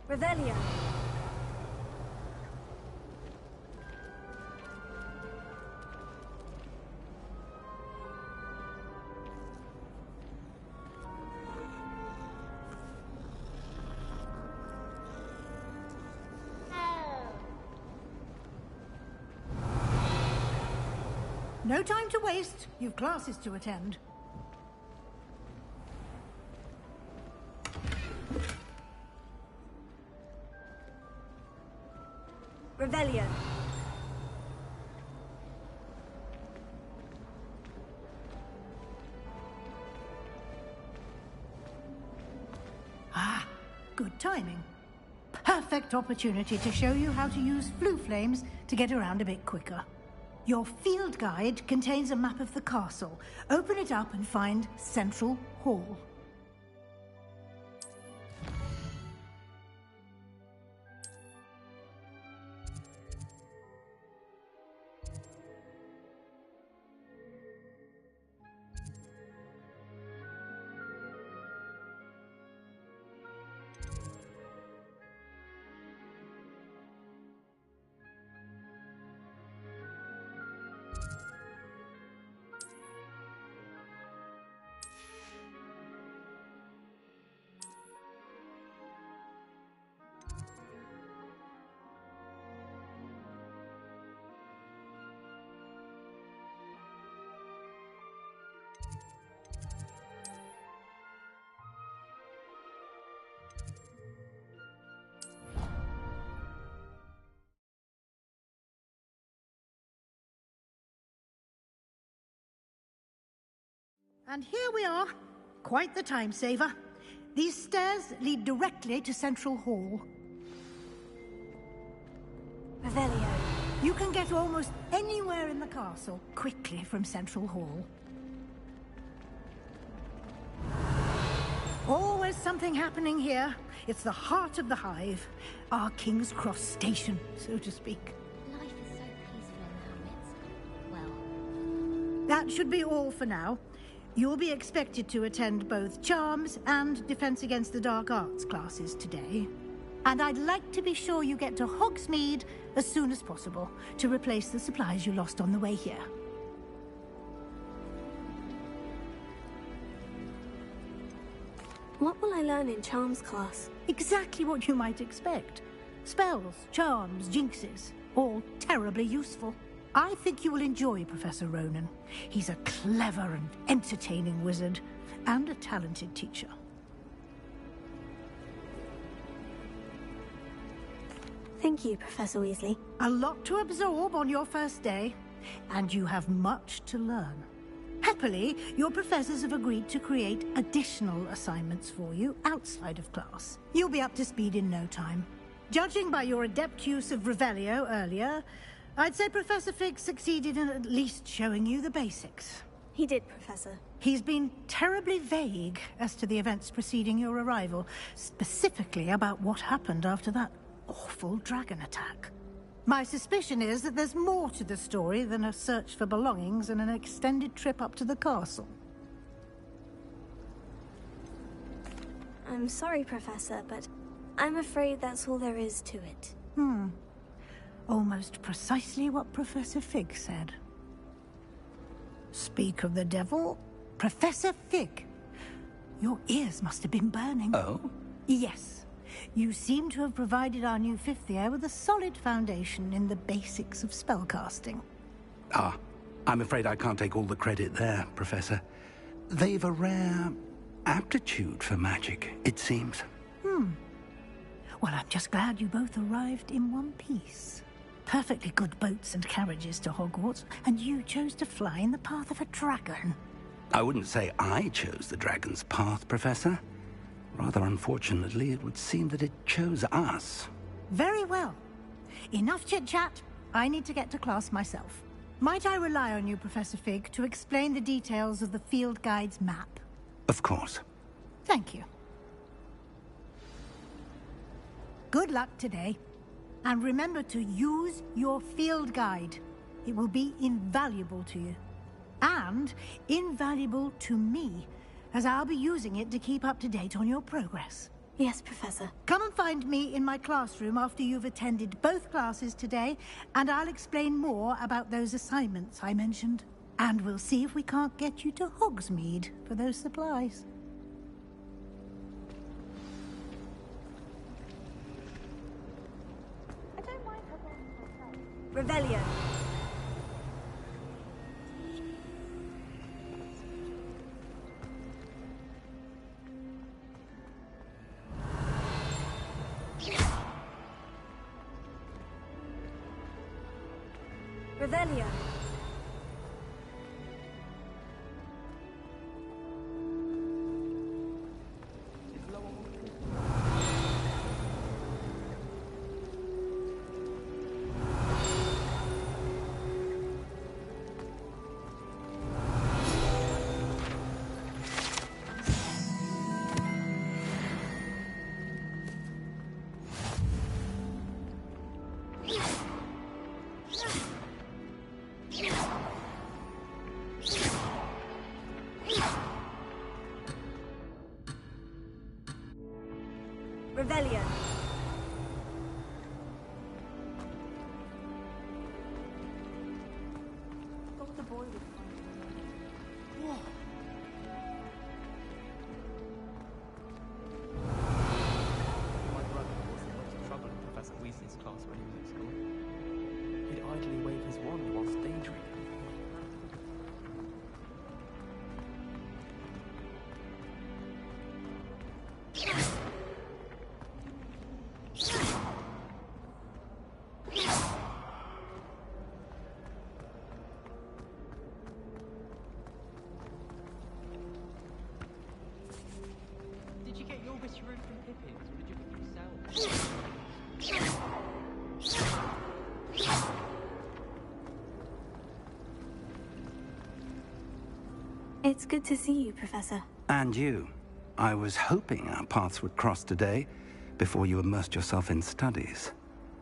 Revelio. No time to waste. You've classes to attend. Revelio. Ah, good timing. Perfect opportunity to show you how to use flue flames to get around a bit quicker. Your field guide contains a map of the castle. Open it up and find Central Hall. And here we are. Quite the time saver. These stairs lead directly to Central Hall. Revelio. You can get almost anywhere in the castle quickly from Central Hall. Always something happening here. It's the heart of the Hive. Our King's Cross station, so to speak. Life is so peaceful in the Hermits. Well, That should be all for now. You'll be expected to attend both Charms and Defense Against the Dark Arts classes today. And I'd like to be sure you get to Hogsmeade as soon as possible to replace the supplies you lost on the way here. What will I learn in Charms class? Exactly what you might expect. Spells, charms, jinxes, all terribly useful. I think you will enjoy Professor Ronan. He's a clever and entertaining wizard, and a talented teacher. Thank you, Professor Weasley. A lot to absorb on your first day, and you have much to learn. Happily, your professors have agreed to create additional assignments for you outside of class. You'll be up to speed in no time. Judging by your adept use of Revelio earlier, I'd say Professor Fig succeeded in at least showing you the basics. He did, Professor. He's been terribly vague as to the events preceding your arrival, specifically about what happened after that awful dragon attack. My suspicion is that there's more to the story than a search for belongings and an extended trip up to the castle. I'm sorry, Professor, but I'm afraid that's all there is to it. Almost precisely what Professor Fig said. Speak of the devil, Professor Fig. Your ears must have been burning. Oh? Yes. You seem to have provided our new fifth year with a solid foundation in the basics of spellcasting. Ah, I'm afraid I can't take all the credit there, Professor. They've a rare aptitude for magic, it seems. Well, I'm just glad you both arrived in one piece. Perfectly good boats and carriages to Hogwarts, and you chose to fly in the path of a dragon. I wouldn't say I chose the dragon's path, Professor. Rather unfortunately, it would seem that it chose us. Very well. Enough chit-chat. I need to get to class myself. Might I rely on you, Professor Fig, to explain the details of the field guide's map? Of course. Thank you. Good luck today. And remember to use your field guide. It will be invaluable to you. And invaluable to me, as I'll be using it to keep up to date on your progress. Yes, Professor. Come and find me in my classroom after you've attended both classes today, and I'll explain more about those assignments I mentioned. And we'll see if we can't get you to Hogsmeade for those supplies. Revelio. Revelio. Revelio. Thought the boy would find it. Whoa. My brother was in lots of trouble in Professor Weasley's class when he was at school. He'd idly wave his wand whilst daydreaming. Did you get your whiskeroo from Pippin's, or did you pick it yourself? It's good to see you, Professor. And you. I was hoping our paths would cross today, before you immersed yourself in studies.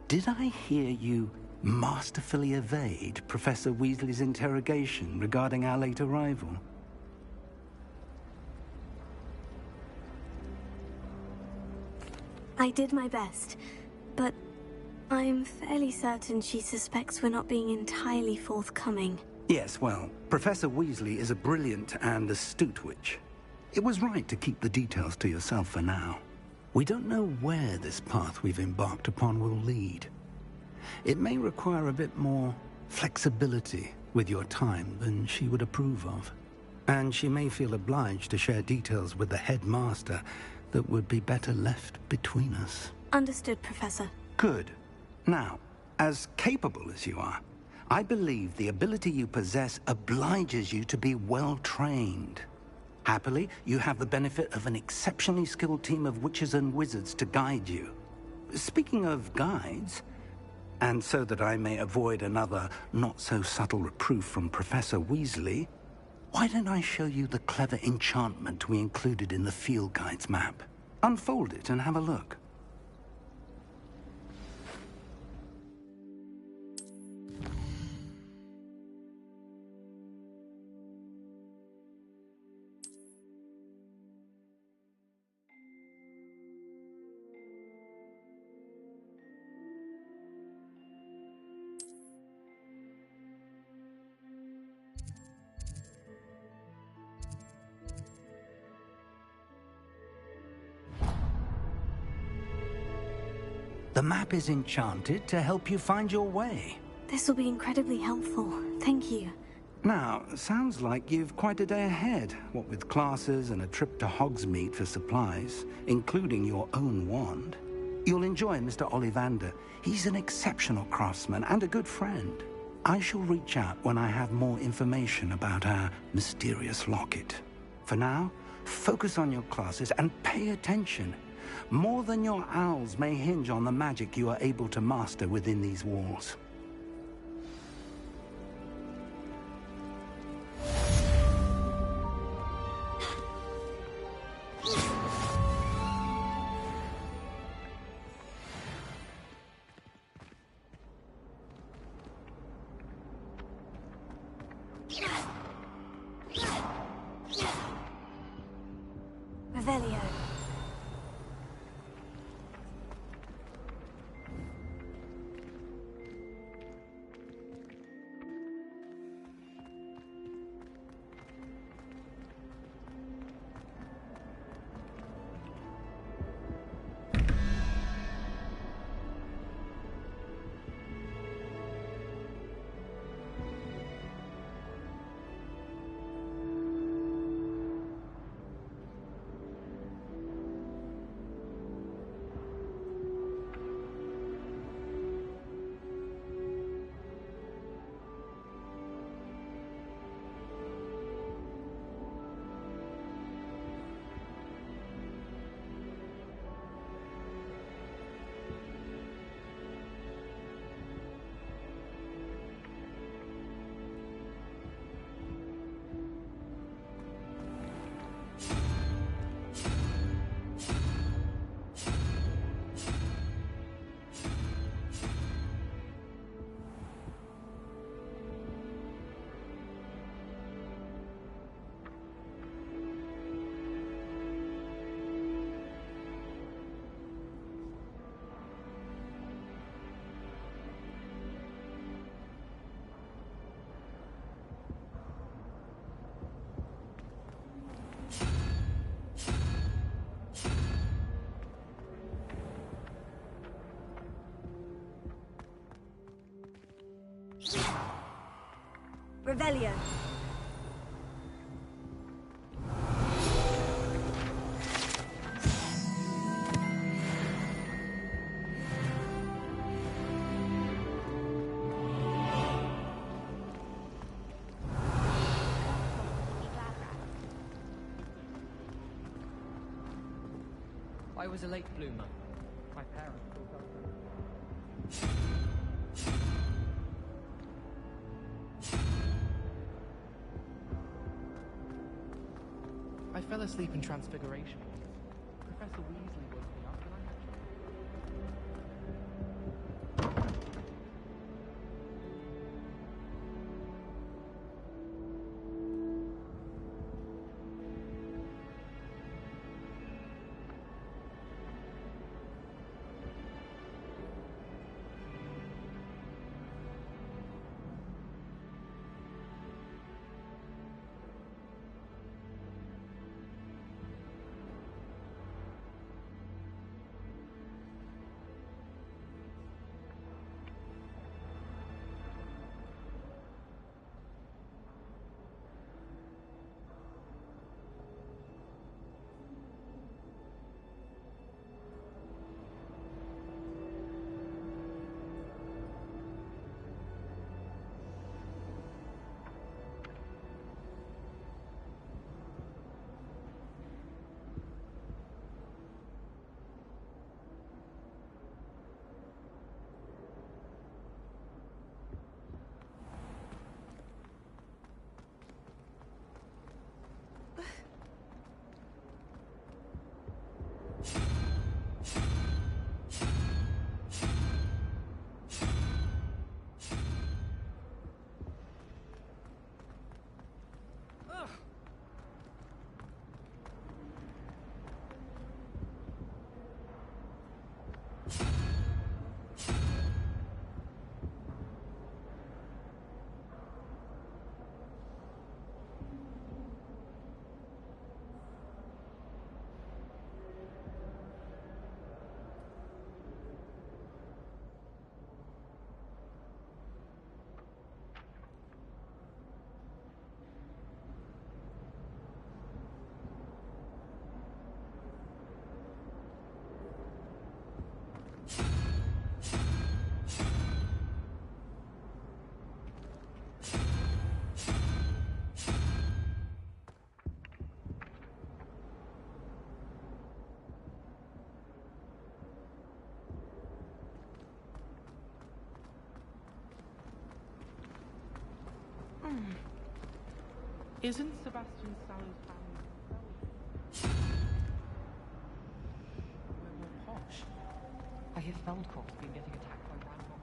Did I hear you masterfully evade Professor Weasley's interrogation regarding our late arrival? I did my best, but I'm fairly certain she suspects we're not being entirely forthcoming. Yes, well, Professor Weasley is a brilliant and astute witch. It was right to keep the details to yourself for now. We don't know where this path we've embarked upon will lead. It may require a bit more flexibility with your time than she would approve of. And she may feel obliged to share details with the headmaster that would be better left between us. Understood, Professor. Good. Now, as capable as you are, I believe the ability you possess obliges you to be well-trained. Happily, you have the benefit of an exceptionally skilled team of witches and wizards to guide you. Speaking of guides, and so that I may avoid another not-so-subtle reproof from Professor Weasley, why don't I show you the clever enchantment we included in the field guide's map? Unfold it and have a look. The map is enchanted to help you find your way. This will be incredibly helpful. Thank you. Now, sounds like you've quite a day ahead, what with classes and a trip to Hogsmeade for supplies, including your own wand. You'll enjoy Mr. Ollivander. He's an exceptional craftsman and a good friend. I shall reach out when I have more information about our mysterious locket. For now, focus on your classes and pay attention. More than your owls may hinge on the magic you are able to master within these walls. Revelio. I was a late bloomer. My parents brought up. I fell asleep in Transfiguration. Professor Weasley woke me up and I had Isn't Sebastian Sallow's family we're more posh? I hear Feldkopf's been getting attacked by Randolph.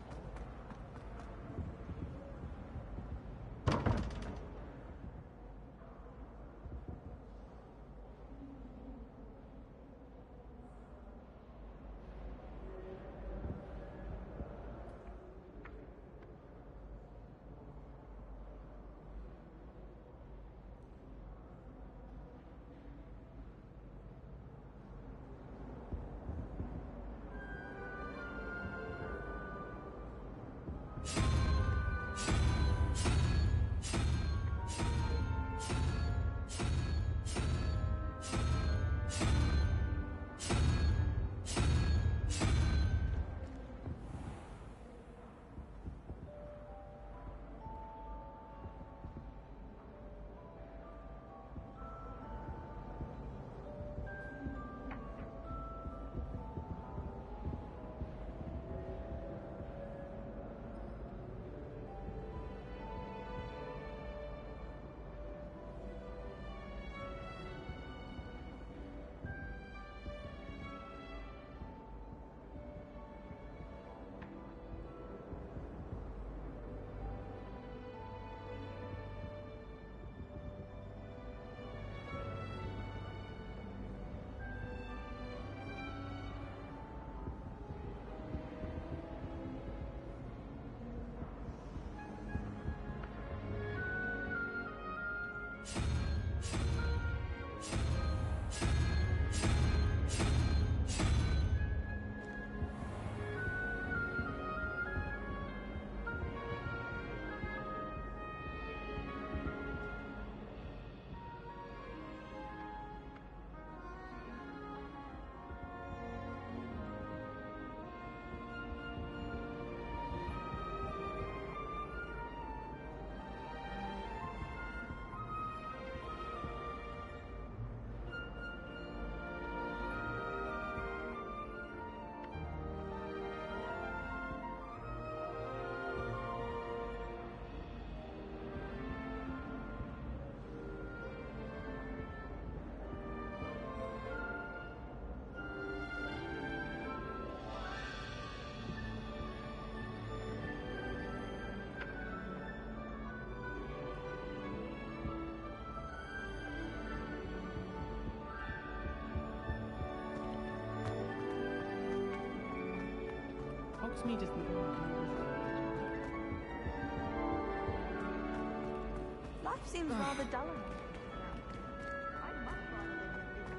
Hogsmeade is the Life seems rather dull enough. I'd much rather live in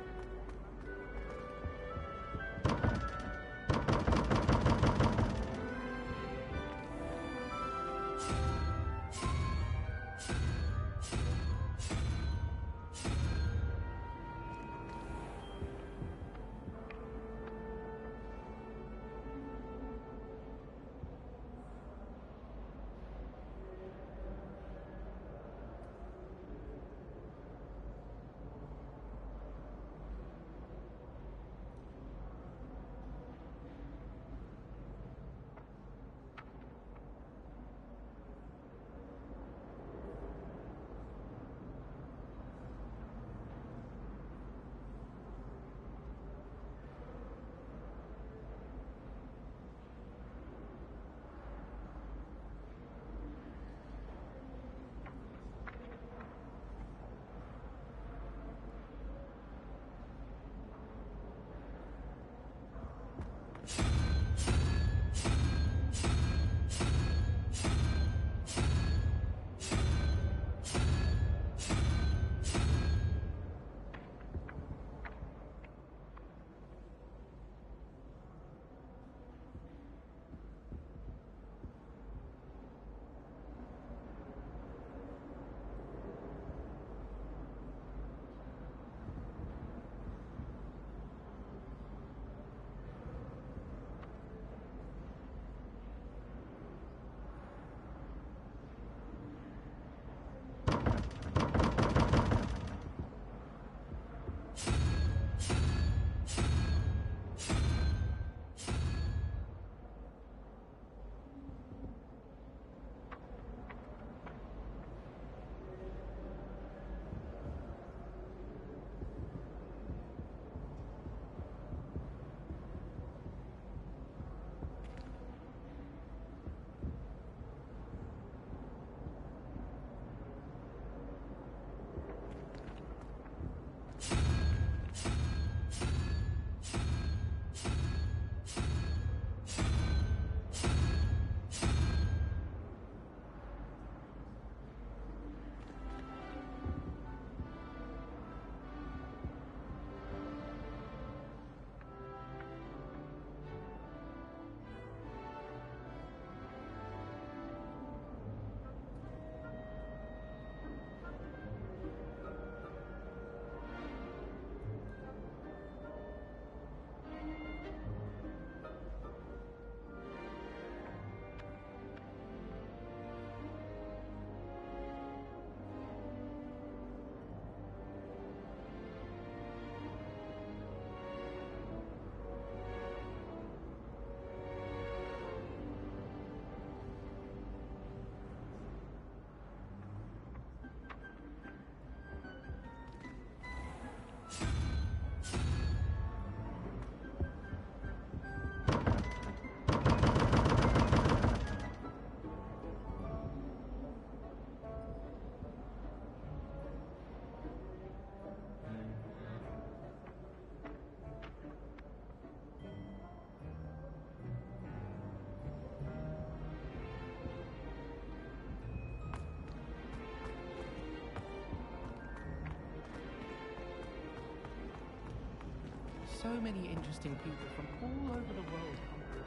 so many interesting people from all over the world come here.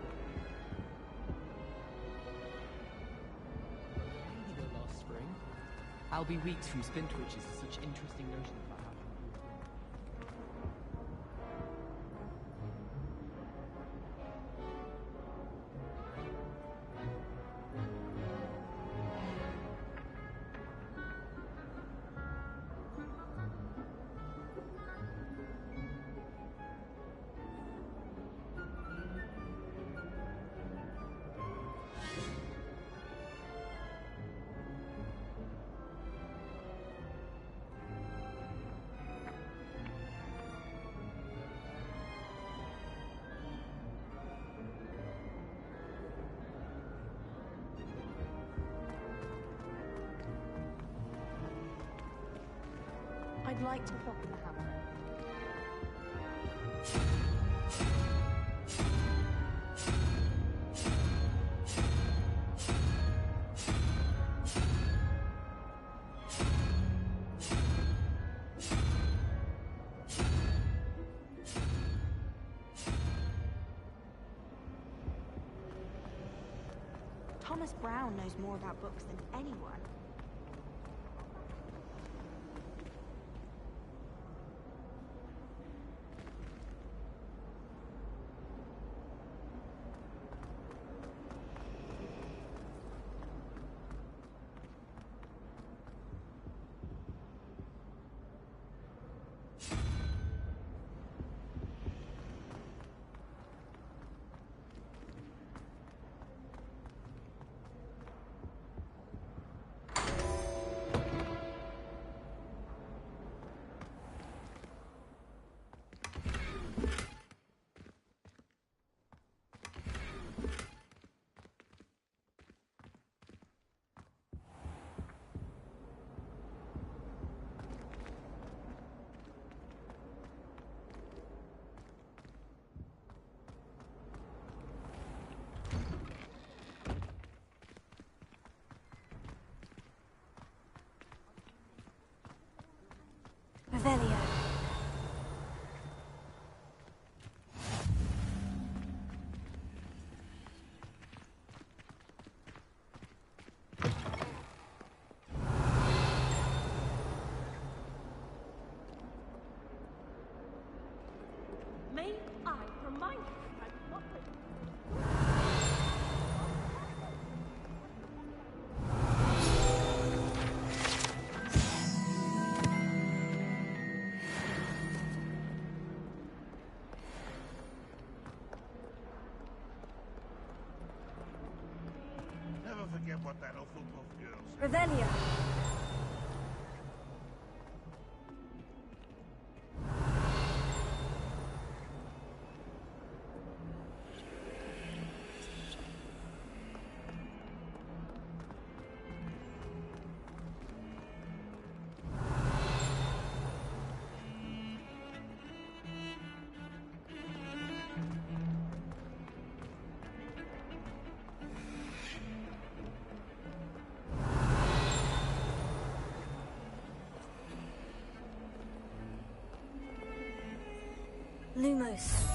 Maybe the last spring. I'll be weeks from Spintwitches to such interesting notions about how to improve things. I'd like to plot the hammer. Thomas Brown knows more about books than anyone. Revelio. May I remind you that what Never forget what that Hufflepuff girl said. Revelio. Lumos.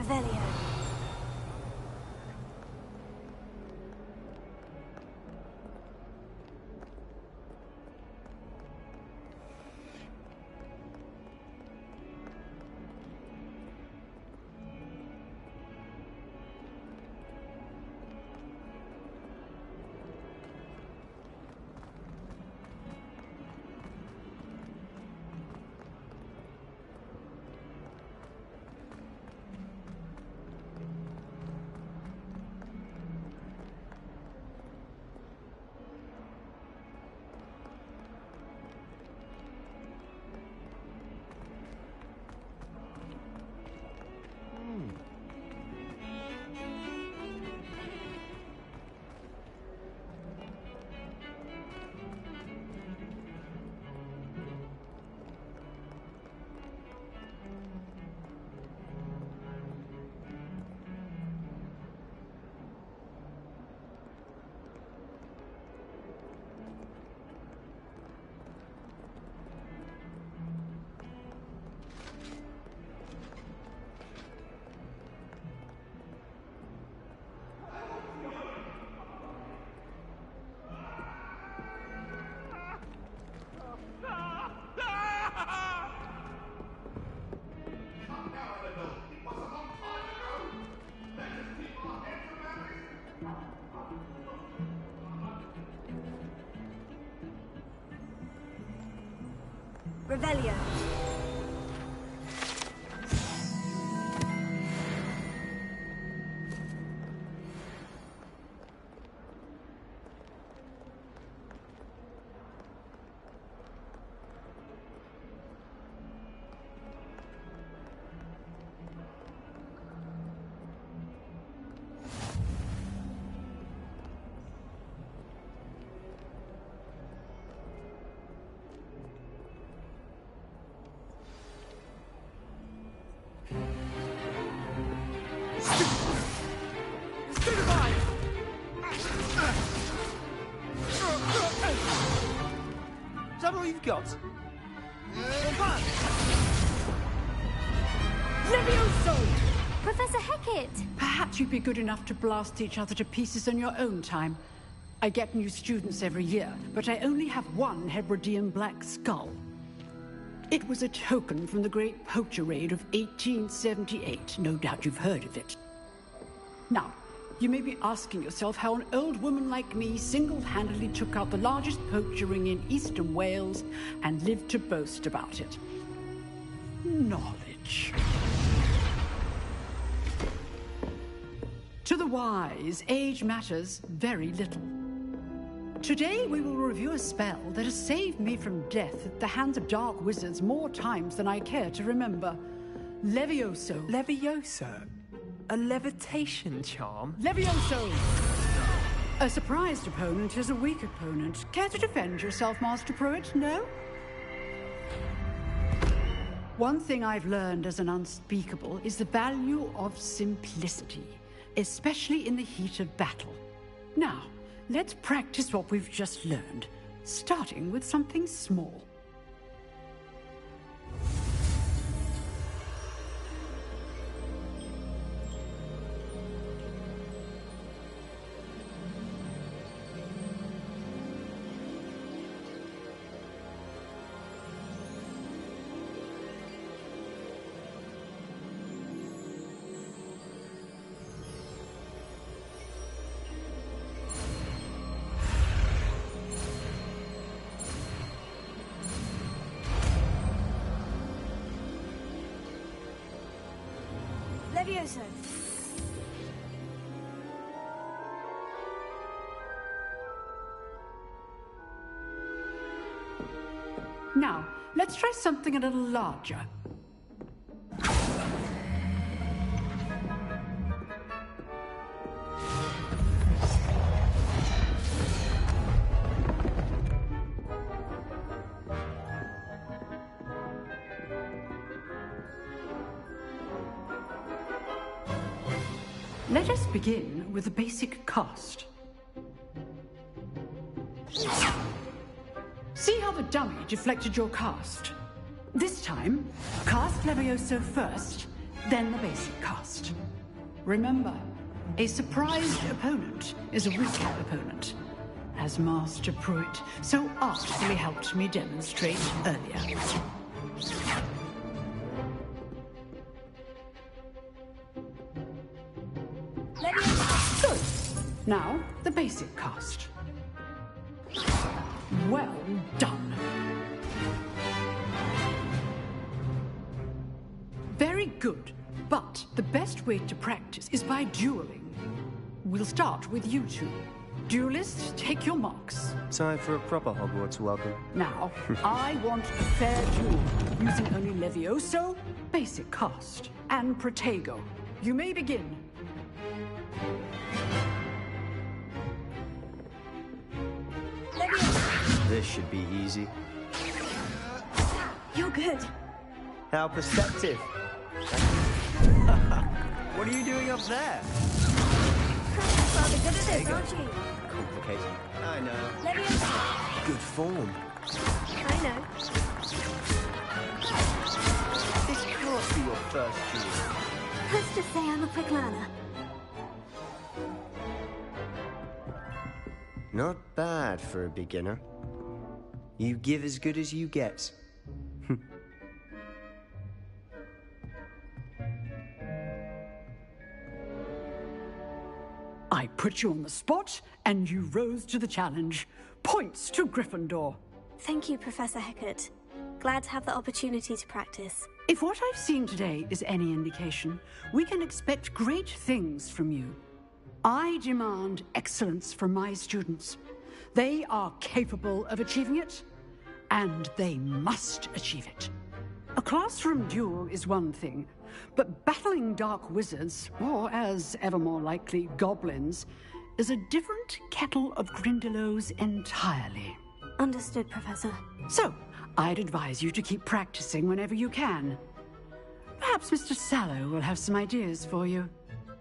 Revelio. Revelio. that all you've got? Levioso! Professor Hecat! Perhaps you'd be good enough to blast each other to pieces on your own time. I get new students every year, but I only have one Hebridean black skull. It was a token from the Great Poacher Raid of 1878. No doubt you've heard of it. Now, you may be asking yourself how an old woman like me single-handedly took out the largest poacher ring in eastern Wales and lived to boast about it. Knowledge. To the wise, age matters very little. Today we will review a spell that has saved me from death at the hands of dark wizards more times than I care to remember. Levioso. Levioso? A levitation charm? Levioso! A surprised opponent is a weak opponent. Care to defend yourself, Master Pruitt? No? One thing I've learned as an unspeakable is the value of simplicity, especially in the heat of battle. Now, let's practice what we've just learned, starting with something small. Levioso. Now, let's try something a little larger. Let us begin with the basic cast. See how the dummy deflected your cast? This time, cast Levioso first, then the basic cast. Remember, a surprised opponent is a weaker opponent, as Master Pruitt so artfully helped me demonstrate earlier. Good. Now, the basic cast. Well done. Very good. But the best way to practice is by dueling. We'll start with you two. Duelists, take your marks. Time for a proper Hogwarts welcome. Now, I want a fair duel, using only Levioso, basic cast, and Protego. You may begin. This should be easy. You're good. How perceptive. What are you doing up there? Rather good at this, aren't you? Complicated. I know. Levioso. Good form. I know. This can't be your first duel. Let's just say I'm a quick learner. Not bad for a beginner. You give as good as you get. I put you on the spot, and you rose to the challenge. Points to Gryffindor. Thank you, Professor Hecat. Glad to have the opportunity to practice. If what I've seen today is any indication, we can expect great things from you. I demand excellence from my students. They are capable of achieving it, and they must achieve it. A classroom duel is one thing, but battling dark wizards, or as ever more likely, goblins, is a different kettle of Grindylows entirely. Understood, Professor. So, I'd advise you to keep practicing whenever you can. Perhaps Mr. Sallow will have some ideas for you.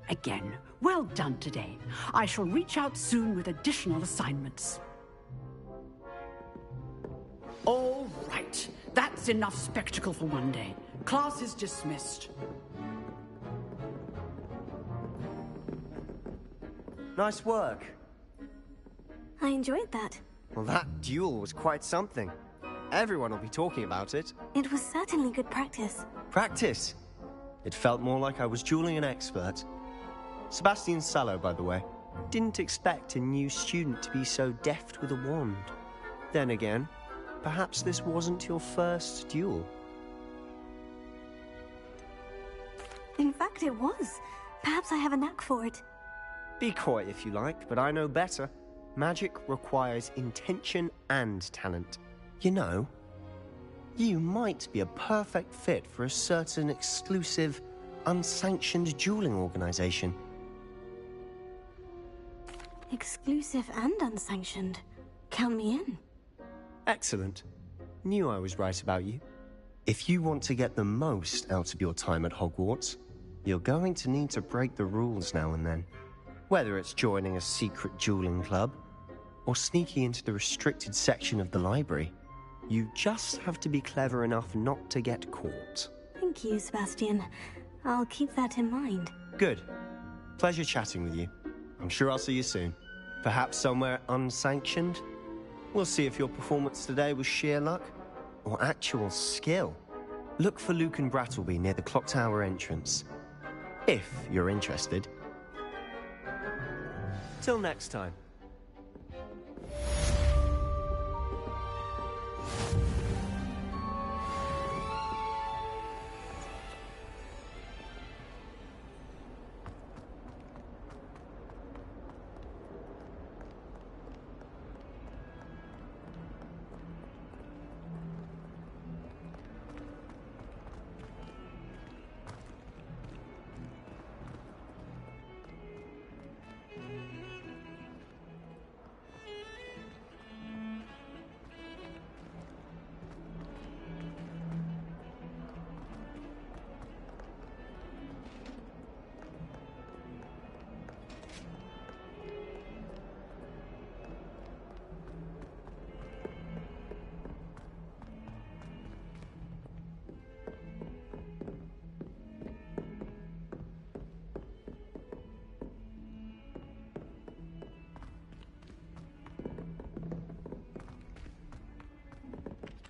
Again, well done today. I shall reach out soon with additional assignments. All right. That's enough spectacle for one day. Class is dismissed. Nice work. I enjoyed that. Well, that duel was quite something. Everyone will be talking about it. It was certainly good practice. Practice? It felt more like I was dueling an expert. Sebastian Sallow, by the way. Didn't expect a new student to be so deft with a wand. Then again, perhaps this wasn't your first duel. In fact, it was. Perhaps I have a knack for it. Be coy if you like, but I know better. Magic requires intention and talent. You know, you might be a perfect fit for a certain exclusive, unsanctioned dueling organization. Exclusive and unsanctioned. Count me in. Excellent. Knew I was right about you. If you want to get the most out of your time at Hogwarts, you're going to need to break the rules now and then. Whether it's joining a secret dueling club, or sneaking into the restricted section of the library, you just have to be clever enough not to get caught. Thank you, Sebastian. I'll keep that in mind. Good. Pleasure chatting with you. I'm sure I'll see you soon. Perhaps somewhere unsanctioned? We'll see if your performance today was sheer luck or actual skill. Look for Luke and Brattleby near the clock tower entrance. If you're interested. Till next time.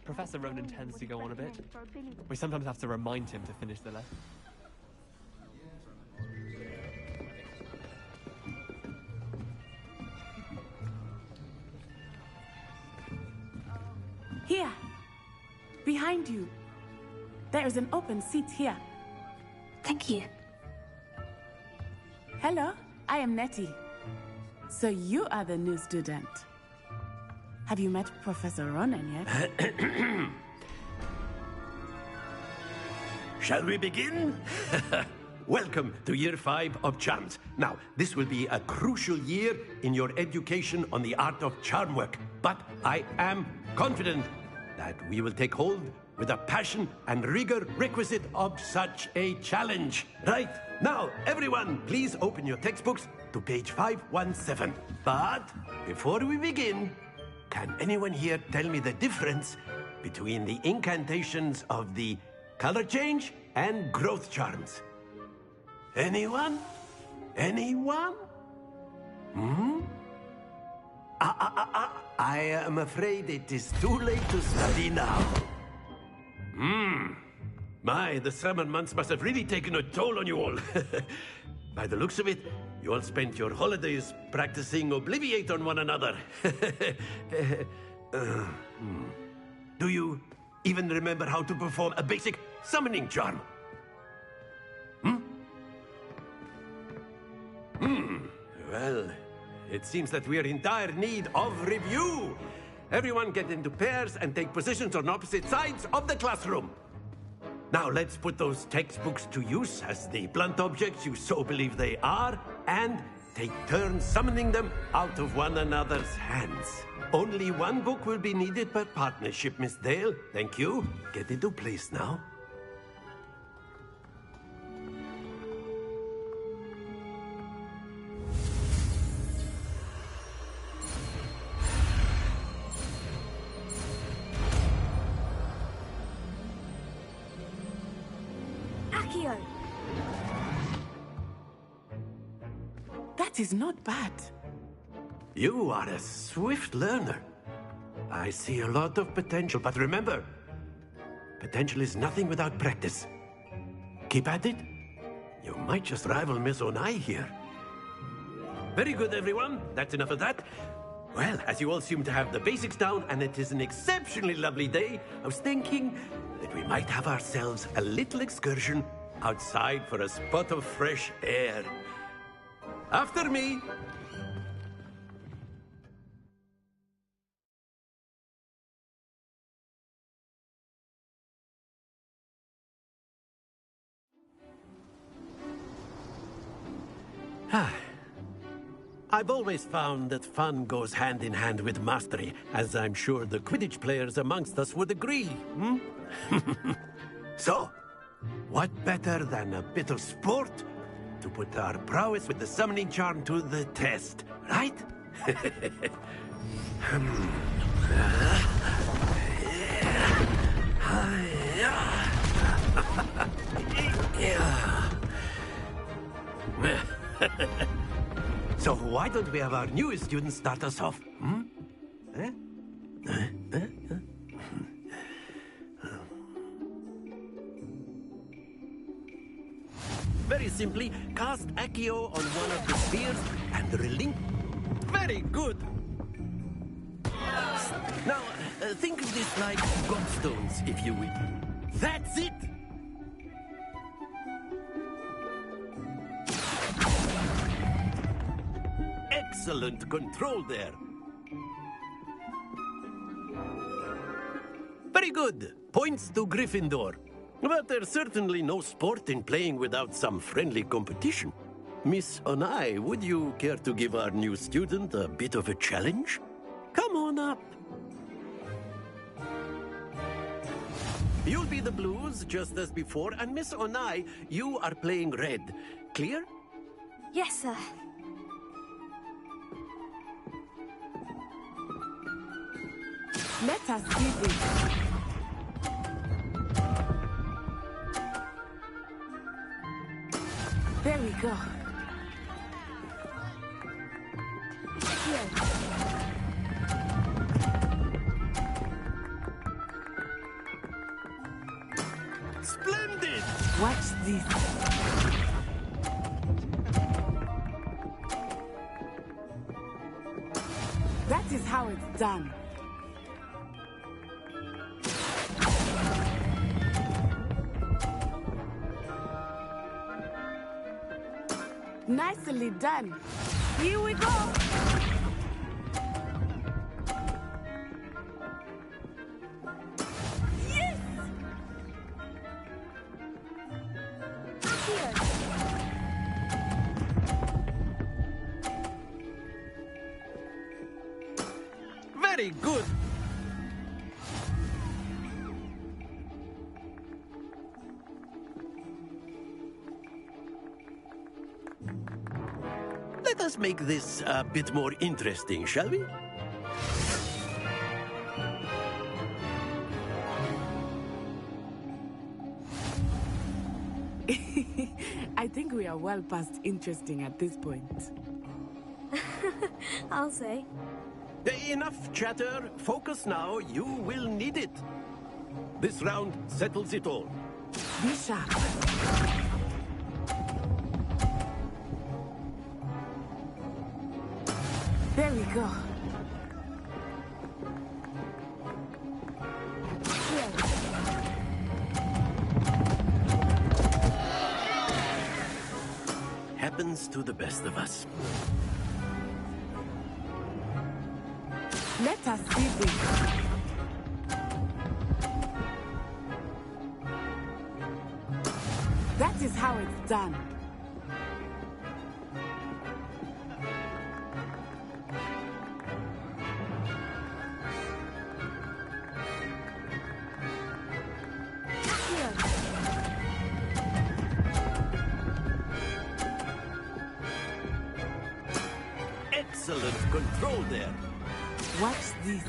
Professor Ronan tends to go on a bit. We sometimes have to remind him to finish the lesson. Here. Behind you. There is an open seat here. Thank you. Hello, I am Nettie. So you are the new student. Have you met Professor Ronan yet? Shall we begin? Welcome to Year 5 of Charms. Now, this will be a crucial year in your education on the art of charm work. But I am confident that we will take hold with the passion and rigor requisite of such a challenge. Right, now, everyone, please open your textbooks to page 517. But before we begin, can anyone here tell me the difference between the incantations of the color change and growth charms? Anyone? Anyone? I am afraid it is too late to study now. My, the summer months must have really taken a toll on you all. By the looks of it, you all spent your holidays practicing Obliviate on one another. Do you even remember how to perform a basic summoning charm? Well, it seems that we are in dire need of review. Everyone get into pairs and take positions on opposite sides of the classroom. Now let's put those textbooks to use as the blunt objects you so believe they are, and take turns summoning them out of one another's hands. Only one book will be needed per partnership, Miss Dale. Thank you. Get into place now. Accio! That is not bad. You are a swift learner. I see a lot of potential, but remember, potential is nothing without practice. Keep at it. You might just rival Miss Onai here. Very good, everyone. That's enough of that. Well, as you all seem to have the basics down, and it is an exceptionally lovely day, I was thinking that we might have ourselves a little excursion outside for a spot of fresh air. After me. I've always found that fun goes hand in hand with mastery, as I'm sure the Quidditch players amongst us would agree. So, what better than a bit of sport to put our prowess with the summoning charm to the test, right? So why don't we have our newest student start us off? Very simply, cast Accio on one of the spheres and relinquish. Very good! Now, think of this like gobstones, if you will. That's it! Excellent control there. Very good. Points to Gryffindor. But there's certainly no sport in playing without some friendly competition. Miss Onai, would you care to give our new student a bit of a challenge? Come on up. You'll be the blues, just as before, and Miss Onai, you are playing red. Clear? Yes, sir. Let us do this. There we go. Here. Splendid! Watch this. That is how it's done. Nicely done. Here we go. Yes! Here. Very good. Let us make this a bit more interesting, shall we? I think we are well past interesting at this point. I'll say. Enough chatter. Focus now. You will need it. This round settles it all. Be sharp. There we go. Happens to the best of us. Let us see this. That is how it's done. Excellent control there. Watch this.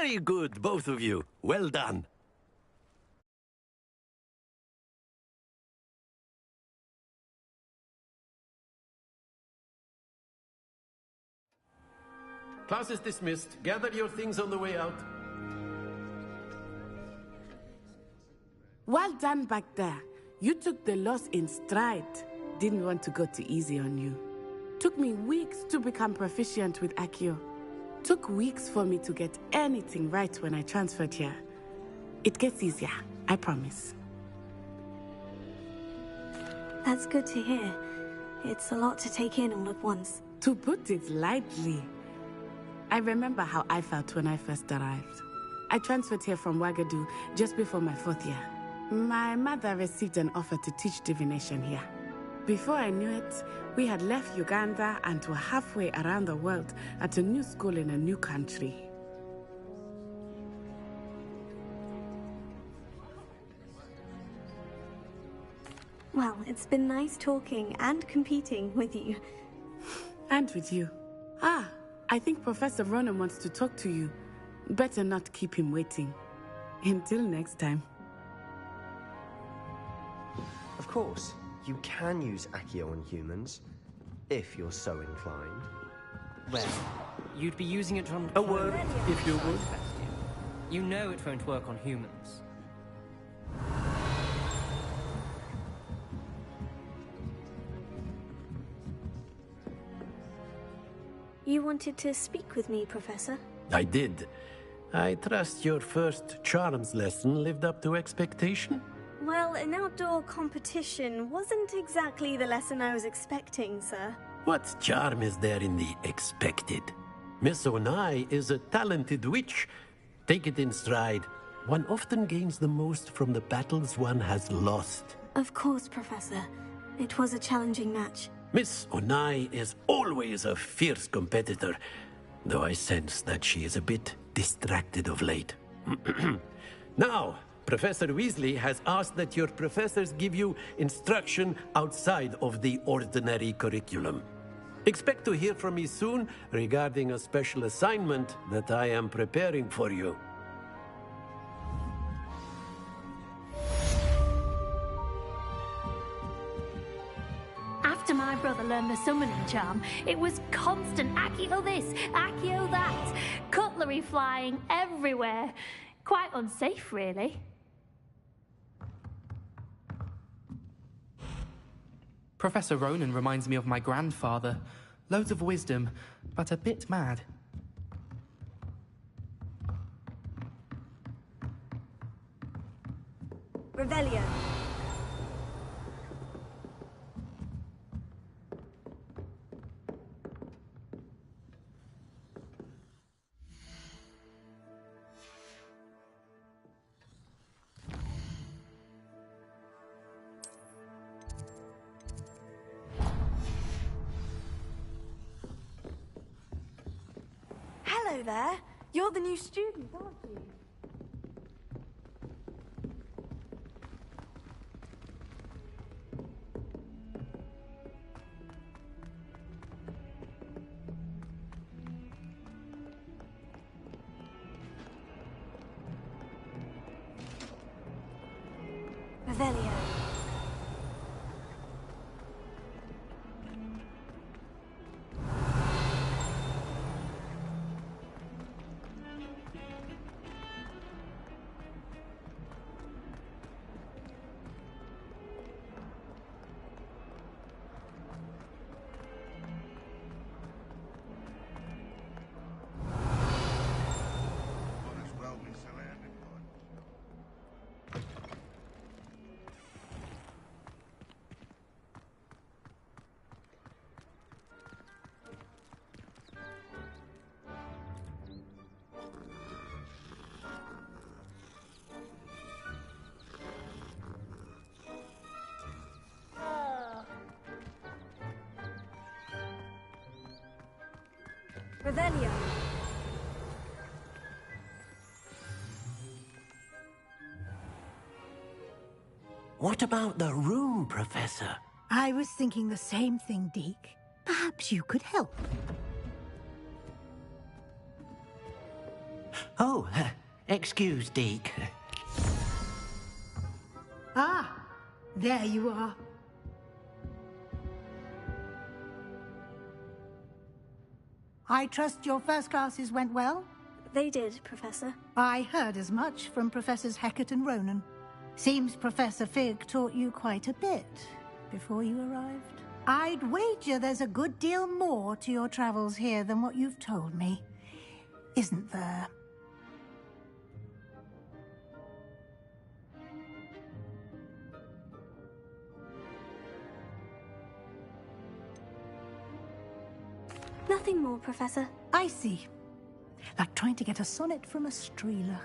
Very good, both of you. Well done. Class is dismissed. Gather your things on the way out. Well done back there. You took the loss in stride. Didn't want to go too easy on you. Took me weeks to become proficient with Accio. Took weeks for me to get anything right when I transferred here. It gets easier, I promise. That's good to hear. It's a lot to take in all at once. To put it lightly, I remember how I felt when I first arrived. I transferred here from Wagadu just before my 4th year. My mother received an offer to teach divination here. Before I knew it, we had left Uganda and were halfway around the world at a new school in a new country. Well, it's been nice talking and competing with you. And with you. Ah, I think Professor Ronan wants to talk to you. Better not keep him waiting. Until next time. Of course, you can use Accio on humans, if you're so inclined. Well, you'd be using it on... A word, if you would. You know it won't work on humans. You wanted to speak with me, Professor? I did. I trust your first charms lesson lived up to expectation? Well, an outdoor competition wasn't exactly the lesson I was expecting, sir. What charm is there in the expected? Miss Onai is a talented witch. Take it in stride. One often gains the most from the battles one has lost. Of course, Professor. It was a challenging match. Miss Onai is always a fierce competitor, though I sense that she is a bit distracted of late. Now, Professor Weasley has asked that your professors give you instruction outside of the ordinary curriculum. Expect to hear from me soon regarding a special assignment that I am preparing for you. After my brother learned the summoning charm, it was constant Accio this, Accio that, cutlery flying everywhere. Quite unsafe, really. Professor Ronan reminds me of my grandfather. Loads of wisdom, but a bit mad. Revelio. Hello there. You're the new student, aren't you? Revelio. Revelio. What about the room, Professor? I was thinking the same thing, Deke. Perhaps you could help. Oh, excuse, Deke. Ah, there you are. I trust your first classes went well? They did, Professor. I heard as much from Professors Hecat and Ronan. Seems Professor Fig taught you quite a bit before you arrived. I'd wager there's a good deal more to your travels here than what you've told me. Isn't there? Nothing more, Professor. I see. Like trying to get a sonnet from a streeler.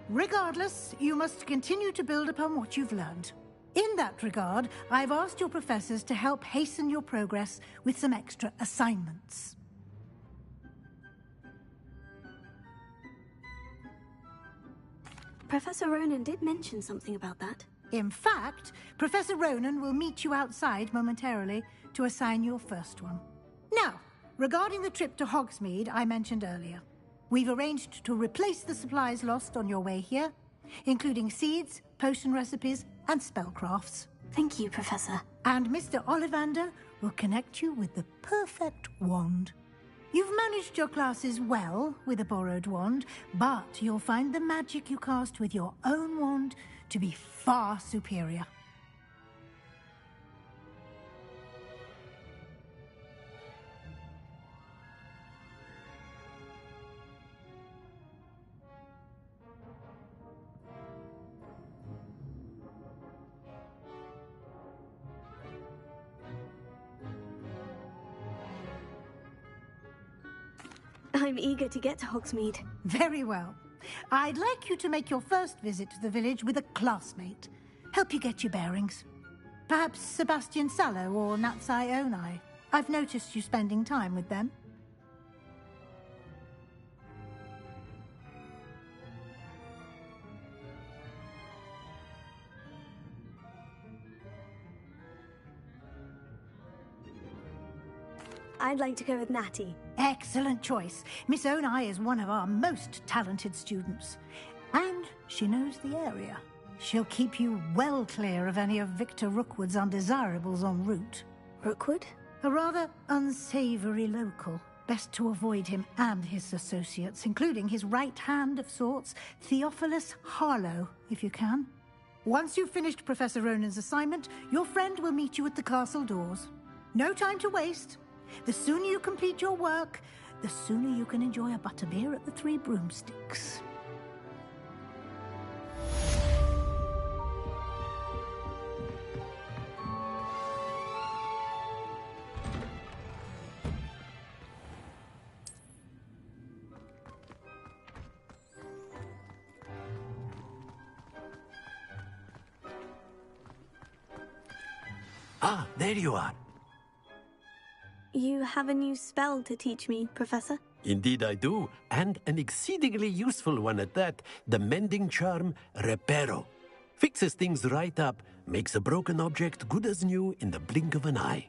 Regardless, you must continue to build upon what you've learned. In that regard, I've asked your professors to help hasten your progress with some extra assignments. Professor Ronan did mention something about that. In fact, Professor Ronan will meet you outside momentarily to assign your first one. Now, regarding the trip to Hogsmeade I mentioned earlier, we've arranged to replace the supplies lost on your way here, including seeds, potion recipes, and spellcrafts. Thank you, Professor. And Mr. Ollivander will connect you with the perfect wand. You've managed your classes well with a borrowed wand, but you'll find the magic you cast with your own wand to be far superior. I'm eager to get to Hogsmeade. Very well. I'd like you to make your first visit to the village with a classmate. Help you get your bearings. Perhaps Sebastian Sallow or Natsai Onai. I've noticed you spending time with them. I'd like to go with Natty. Excellent choice. Miss Onai is one of our most talented students. And she knows the area. She'll keep you well clear of any of Victor Rookwood's undesirables en route. Rookwood? A rather unsavory local. Best to avoid him and his associates, including his right hand of sorts, Theophilus Harlow, if you can. Once you've finished Professor Ronan's assignment, your friend will meet you at the castle doors. No time to waste. The sooner you complete your work, the sooner you can enjoy a butterbeer at the Three Broomsticks. Ah, there you are. You have a new spell to teach me, Professor? Indeed I do, and an exceedingly useful one at that. The mending charm, Reparo. Fixes things right up, makes a broken object good as new in the blink of an eye.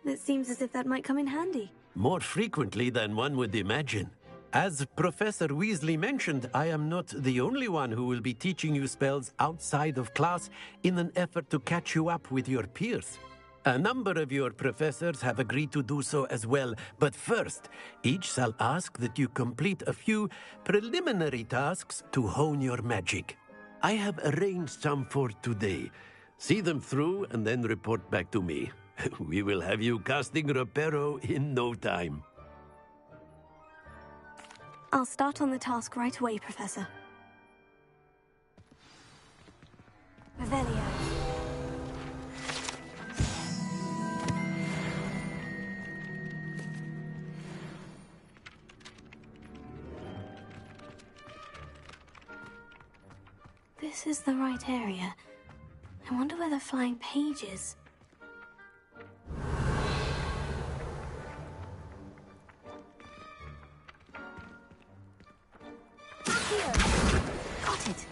It seems as if that might come in handy. More frequently than one would imagine. As Professor Weasley mentioned, I am not the only one who will be teaching you spells outside of class in an effort to catch you up with your peers. A number of your professors have agreed to do so as well, but first, each shall ask that you complete a few preliminary tasks to hone your magic. I have arranged some for today. See them through and then report back to me. We will have you casting Reparo in no time. I'll start on the task right away, Professor. Revelio. This is the right area. I wonder where the flying page is. Here! Got it!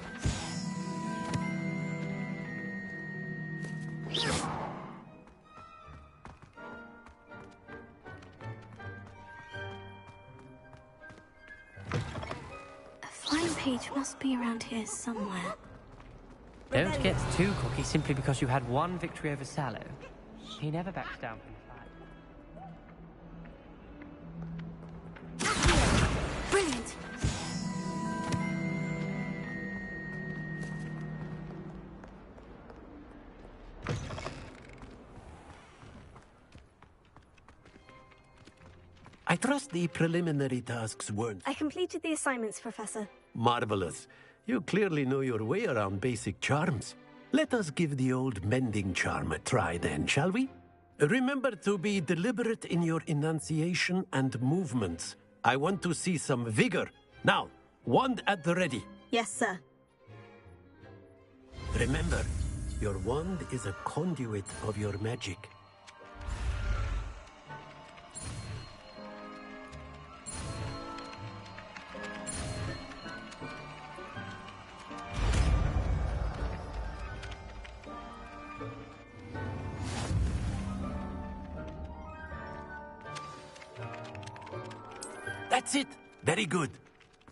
A flying page must be around here somewhere. Don't get too cocky simply because you had one victory over Sallow. He never backs down from the fight. Brilliant! I trust the preliminary tasks weren't I completed the assignments, Professor. marvelous. You clearly know your way around basic charms. Let us give the old mending charm a try then, shall we? Remember to be deliberate in your enunciation and movements. I want to see some vigor. Now, wand at the ready. Yes, sir. Remember, your wand is a conduit of your magic. That's it. Very good.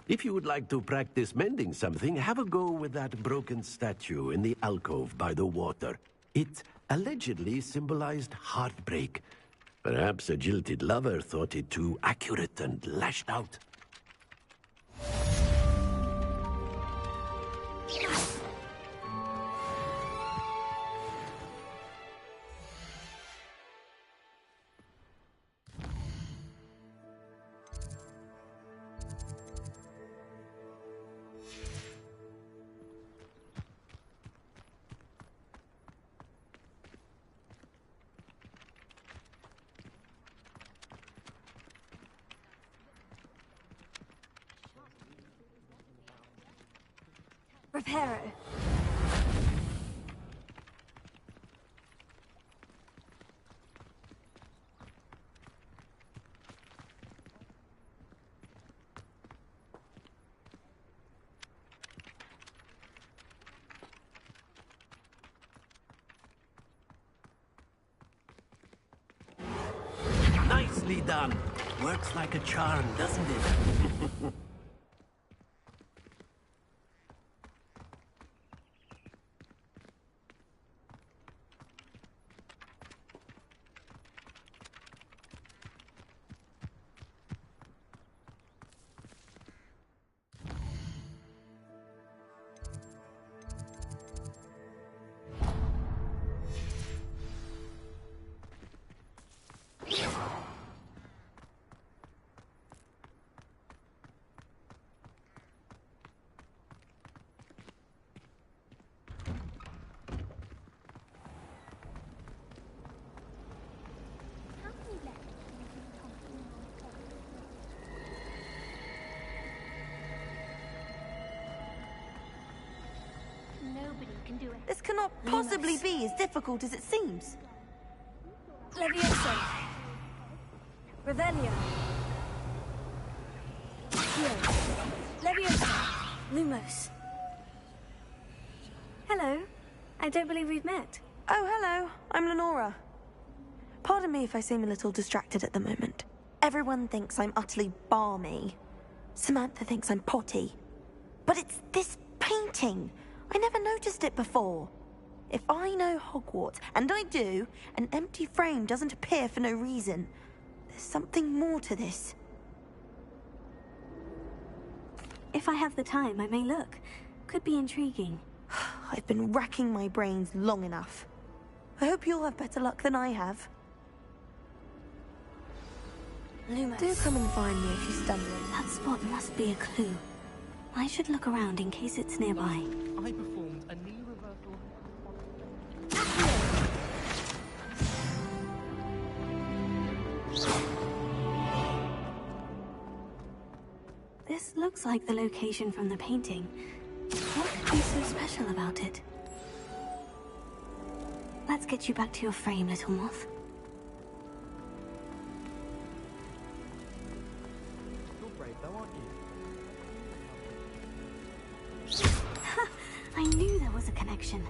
If you would like to practice mending something, have a go with that broken statue in the alcove by the water. It allegedly symbolized heartbreak. Perhaps a jilted lover thought it too accurate and lashed out. Reparo. Nicely done. Works like a charm, doesn't it? Nobody can do it. This cannot possibly be as difficult as it seems. Leviosa. Revelio. Leviosa. Lumos. Hello. I don't believe we've met. Oh, hello. I'm Lenora. Pardon me if I seem a little distracted at the moment. Everyone thinks I'm utterly balmy. Samantha thinks I'm potty. But it's this painting. I never noticed it before. If I know Hogwarts, and I do, an empty frame doesn't appear for no reason. There's something more to this. If I have the time, I may look. Could be intriguing. I've been racking my brains long enough. I hope you'll have better luck than I have. Lumos. Do come and find me if you stumble. That spot must be a clue. I should look around in case it's nearby. I performed a knee reversal. This looks like the location from the painting. What could be so special about it? Let's get you back to your frame, little moth. You're brave though, aren't you? I knew there was a connection.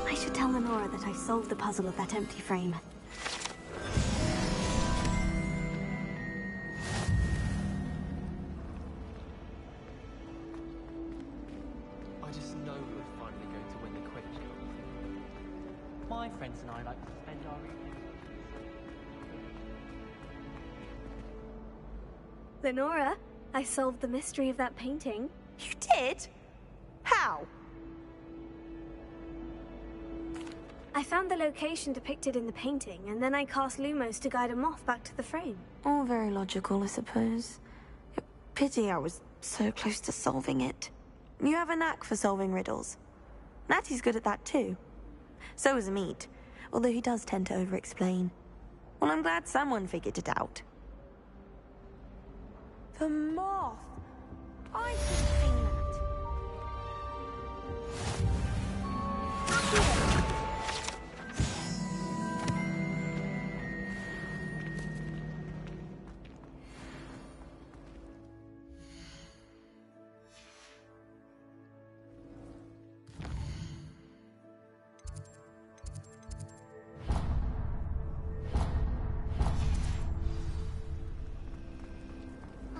I should tell Lenora that I solved the puzzle of that empty frame. my friends and I like to spend our evenings. Lenora, I solved the mystery of that painting. You did? How? I found the location depicted in the painting, and then I cast Lumos to guide a moth back to the frame. All very logical, I suppose. Pity I was so close to solving it. You have a knack for solving riddles. Natty's good at that too. So is Amit, although he does tend to over-explain. Well, I'm glad someone figured it out. The moth! I should have seen that.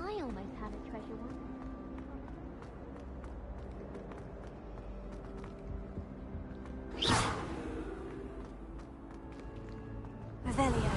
I almost had a treasure once. Revelio.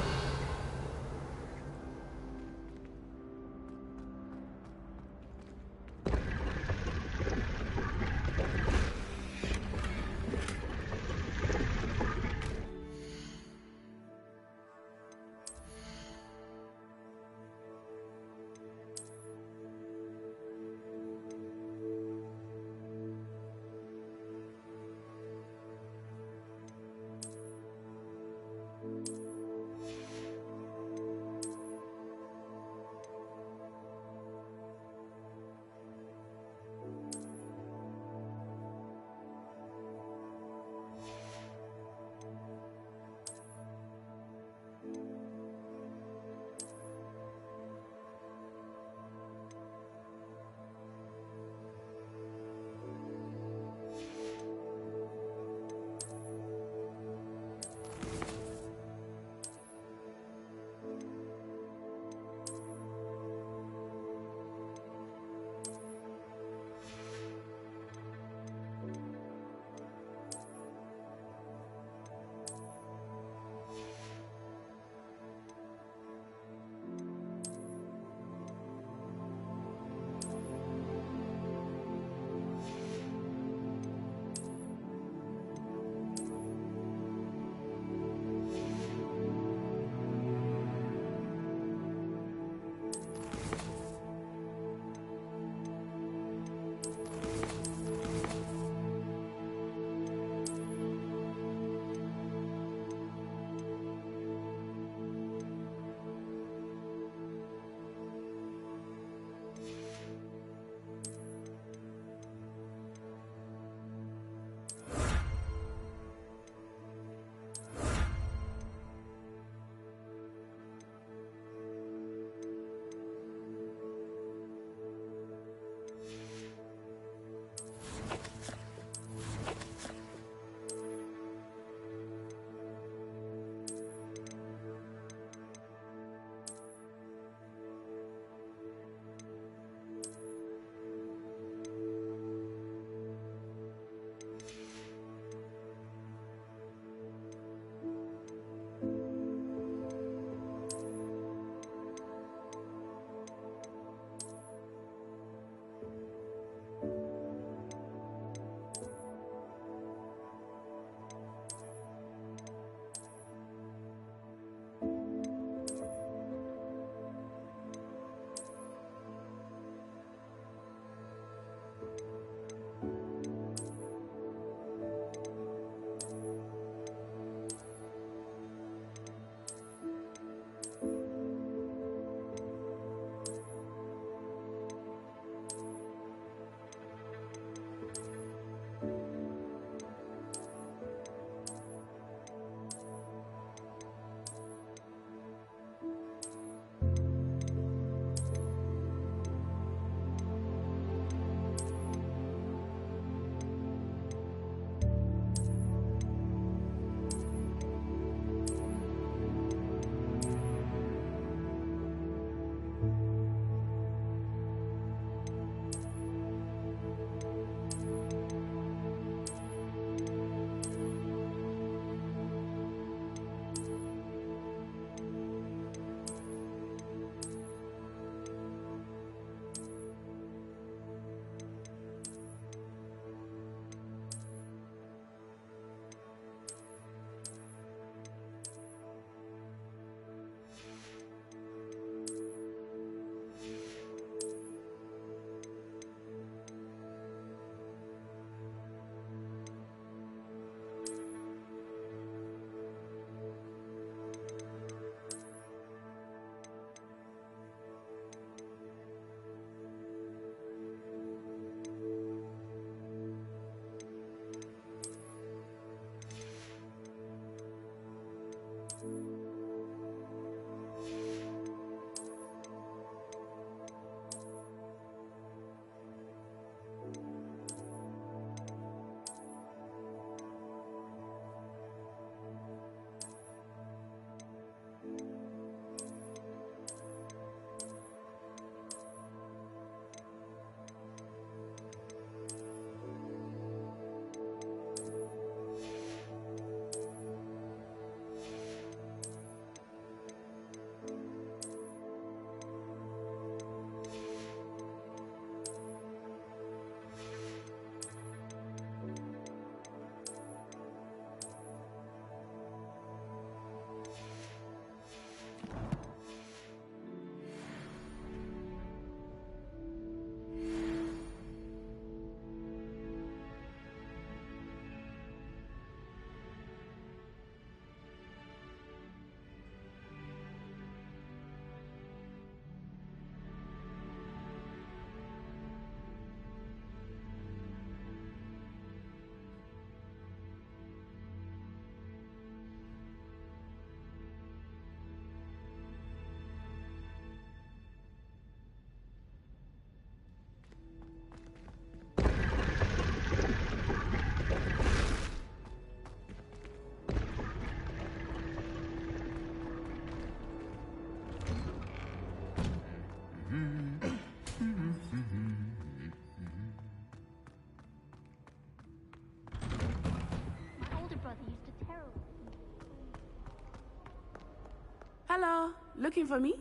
Hello, looking for me?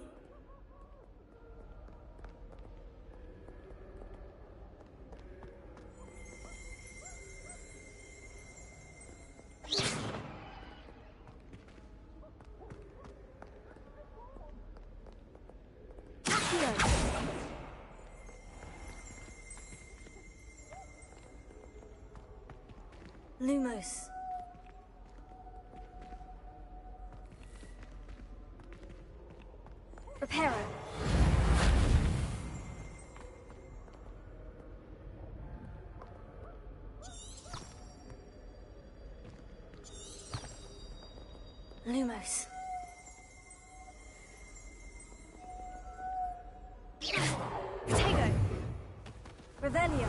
Lumos. Reparo. Lumos. Tego. Revelio.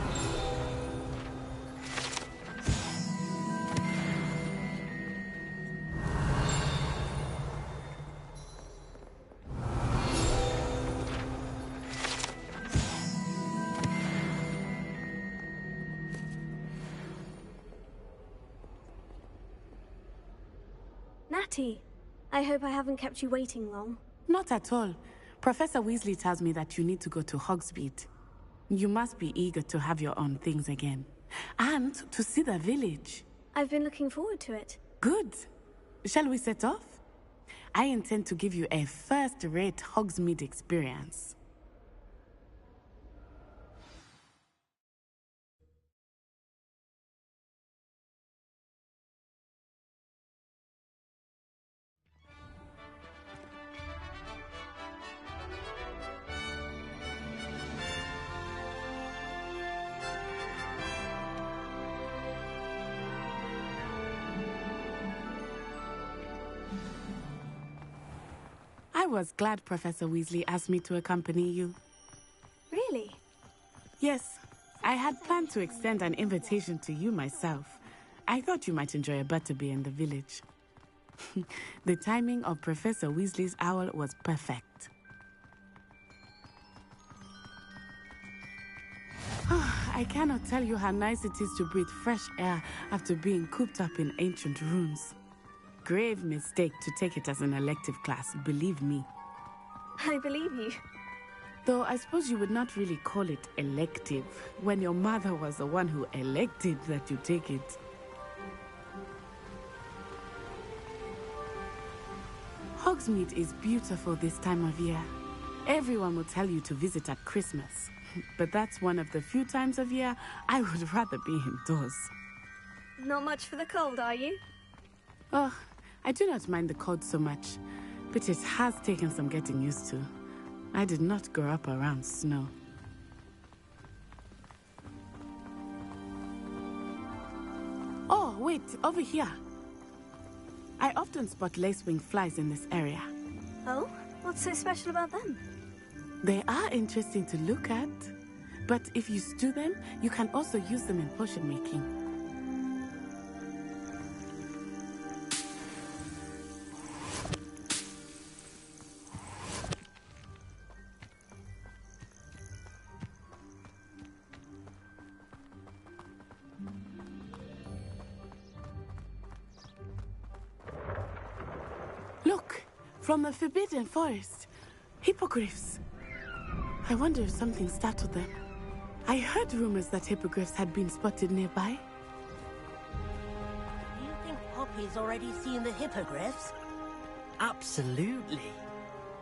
Natty, I hope I haven't kept you waiting long. Not at all. Professor Weasley tells me that you need to go to Hogsmeade. You must be eager to have your own things again. And to see the village. I've been looking forward to it. Good. Shall we set off? I intend to give you a first-rate Hogsmeade experience. I was glad Professor Weasley asked me to accompany you. Really? Yes. I had planned to extend an invitation to you myself. I thought you might enjoy a butterbeer in the village. The timing of Professor Weasley's owl was perfect. I cannot tell you how nice it is to breathe fresh air after being cooped up in ancient rooms. Grave mistake to take it as an elective class, believe me. I believe you. Though I suppose you would not really call it elective when your mother was the one who elected that you take it. Hogsmeade is beautiful this time of year. Everyone will tell you to visit at Christmas. But that's one of the few times of year I would rather be indoors. Not much for the cold, are you? Oh, I do not mind the cold so much, but it has taken some getting used to. I did not grow up around snow. Oh, wait, over here. I often spot lacewing flies in this area. Oh? What's so special about them? They are interesting to look at, but if you stew them, you can also use them in potion making. Look, from the Forbidden Forest. Hippogriffs. I wonder if something startled them. I heard rumors that hippogriffs had been spotted nearby. Do you think Poppy's already seen the hippogriffs? Absolutely.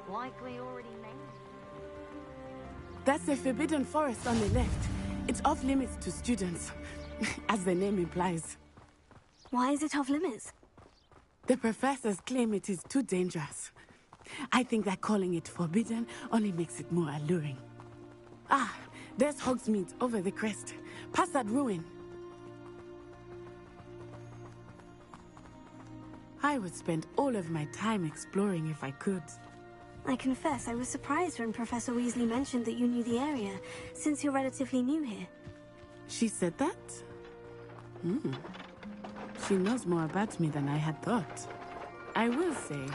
Likely already named. That's the Forbidden Forest on the left. It's off limits to students, as the name implies. Why is it off limits? The professors claim it is too dangerous. I think that calling it forbidden only makes it more alluring. Ah, there's Hogsmeade over the crest. Past that ruin. I would spend all of my time exploring if I could. I confess I was surprised when Professor Weasley mentioned that you knew the area, since you're relatively new here. She said that? She knows more about me than I had thought. I will say,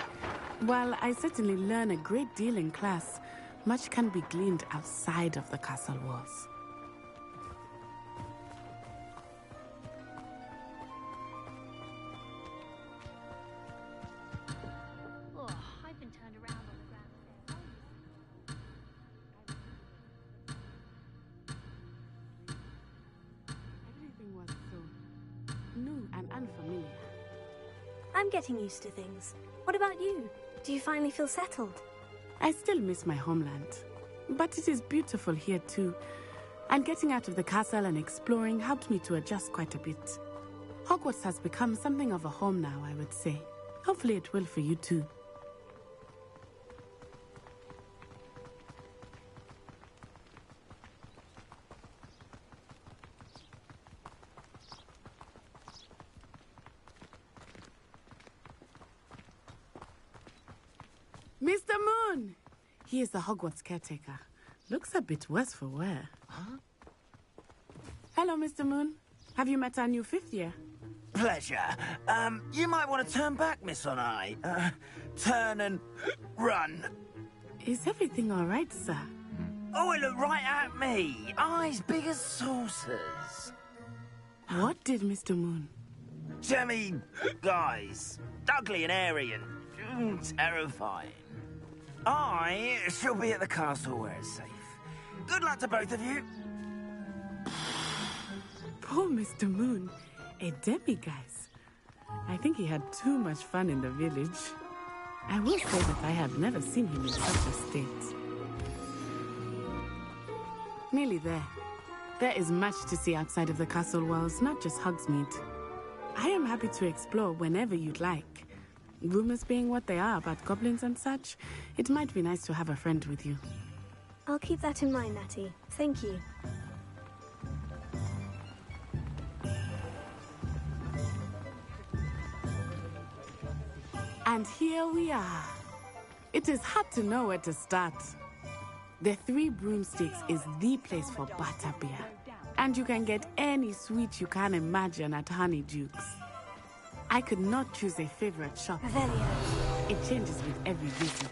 while I certainly learn a great deal in class, much can be gleaned outside of the castle walls. Oh, I've been turned new and unfamiliar. I'm getting used to things. What about you? Do you finally feel settled? I still miss my homeland, but it is beautiful here too. And getting out of the castle and exploring helped me to adjust quite a bit. Hogwarts has become something of a home now, I would say. Hopefully it will for you too. Mr. Moon! He is the Hogwarts caretaker. Looks a bit worse for wear. Huh? Hello, Mr. Moon. Have you met our new 5th year? Pleasure. You might want to turn back, Miss Onai. Turn and run. Is everything all right, sir? Oh, it looked right at me. Eyes big as saucers. What did Mr. Moon? Jemmy guys. Ugly and airy and terrifying. I shall be at the castle where it's safe. Good luck to both of you. Poor Mr. Moon. A demiguise. I think he had too much fun in the village. I will say that I have never seen him in such a state. Nearly there. There is much to see outside of the castle walls, not just Hogsmeade. I am happy to explore whenever you'd like. Rumors being what they are about goblins and such, it might be nice to have a friend with you. I'll keep that in mind, Natty. Thank you. And here we are. It is hard to know where to start. The Three Broomsticks is the place for butterbeer. And you can get any sweet you can imagine at Honeydukes. I could not choose a favorite shop. It changes with every visit.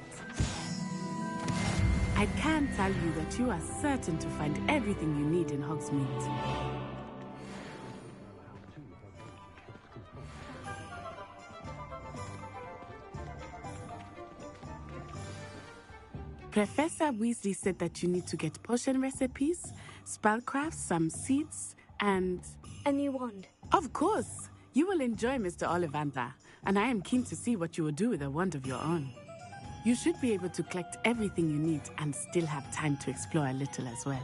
I can tell you that you are certain to find everything you need in Hogsmeade. Professor Weasley said that you need to get potion recipes, spellcrafts, some seeds, and... a new wand. Of course! You will enjoy Mr. Ollivander, and I am keen to see what you will do with a wand of your own. You should be able to collect everything you need and still have time to explore a little as well.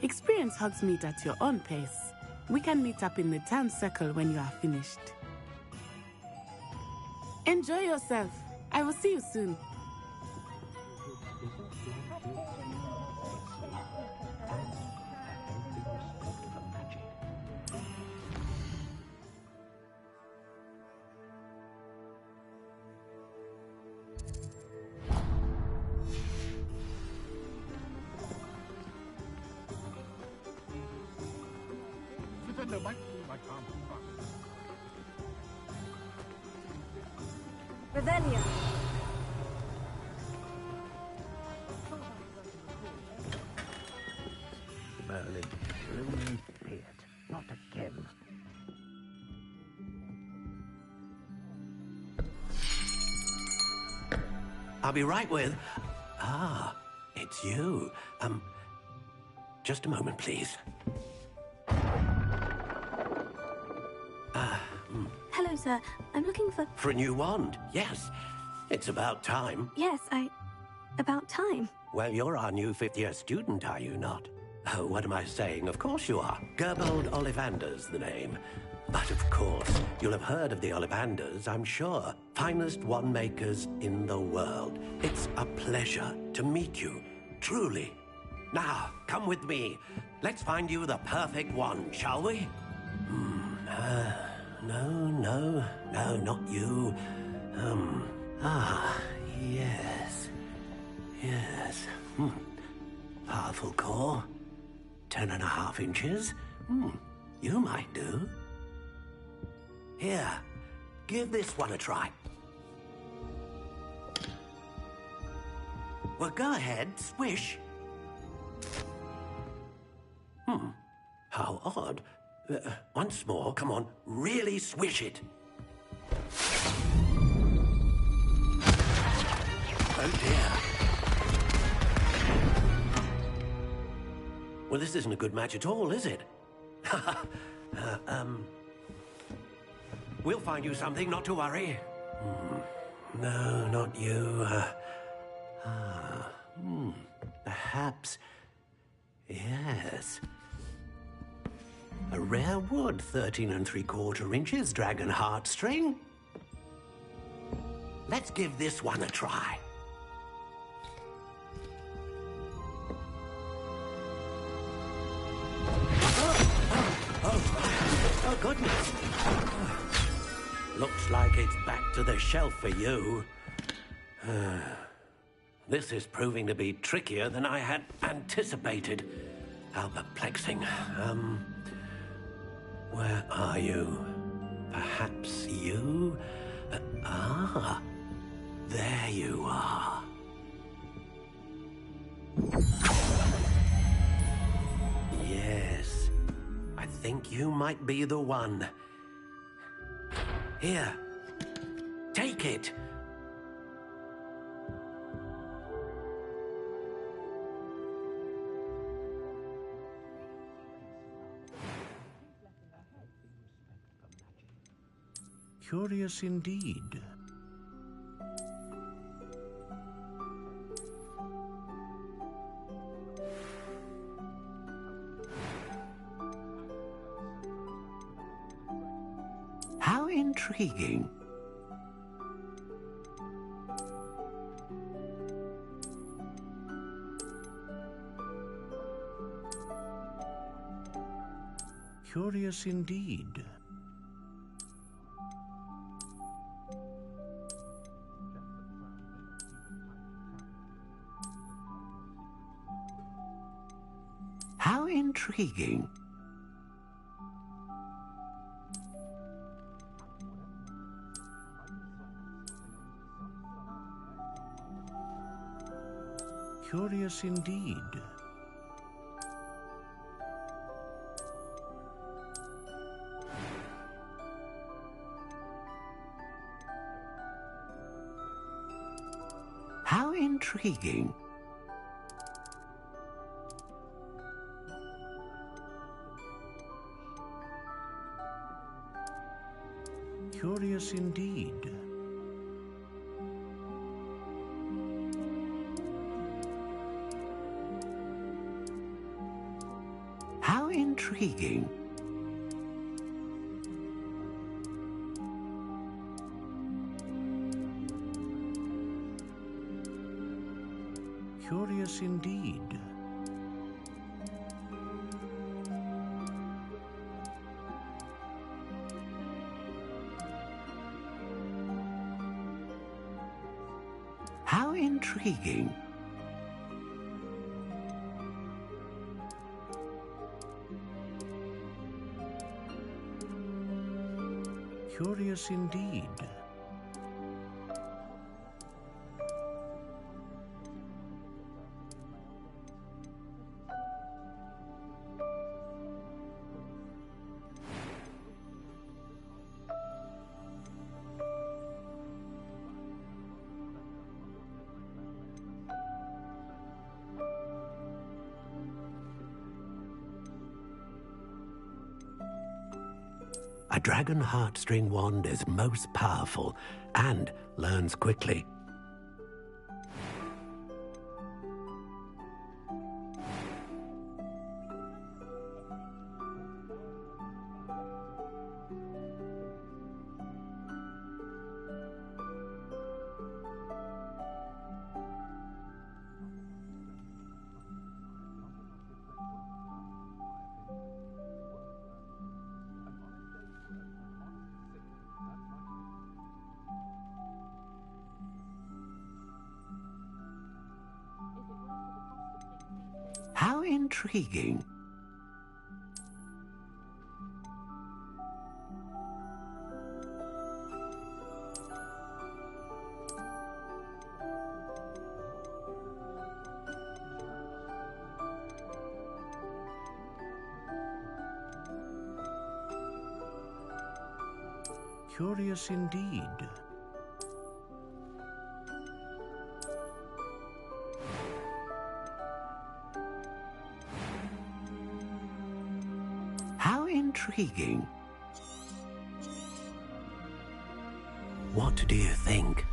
Experience Hogsmeade at your own pace. We can meet up in the town circle when you are finished. Enjoy yourself. I will see you soon. Revelio. Merlin, blooming feared. Not again. I'll be right with... Ah, it's you. Just a moment, please. Hello, sir. I'm looking for... For a new wand, yes. It's about time. Yes, about time. Well, you're our new 5th-year student, are you not? Oh, what am I saying? Of course you are. Gerbold Ollivander's the name. But of course, you'll have heard of the Ollivanders, I'm sure. Finest wand makers in the world. It's a pleasure to meet you, truly. Now, come with me. Let's find you the perfect wand, shall we? No, not you. Yes. Powerful core. 10.5 inches. You might do. Here, give this one a try. Well, go ahead, swish. How odd. Once more, come on, really swish it. Oh dear. Well, this isn't a good match at all, is it? We'll find you something, not to worry. No, not you. Perhaps... Yes. A rare wood, 13 3/4 inches, dragon heartstring. Let's give this one a try. Oh, goodness. Looks like it's back to the shelf for you. This is proving to be trickier than I had anticipated. How perplexing. Where are you? Perhaps you? There you are. Yes, I think you might be the one. Here, take it. Curious indeed. How intriguing. Curious indeed. How intriguing. Curious indeed. How intriguing. Curious indeed. How intriguing. Curious indeed. How intriguing. Curious indeed. A dragon heartstring wand is most powerful and learns quickly. How intriguing. Curious indeed. How intriguing. What do you think?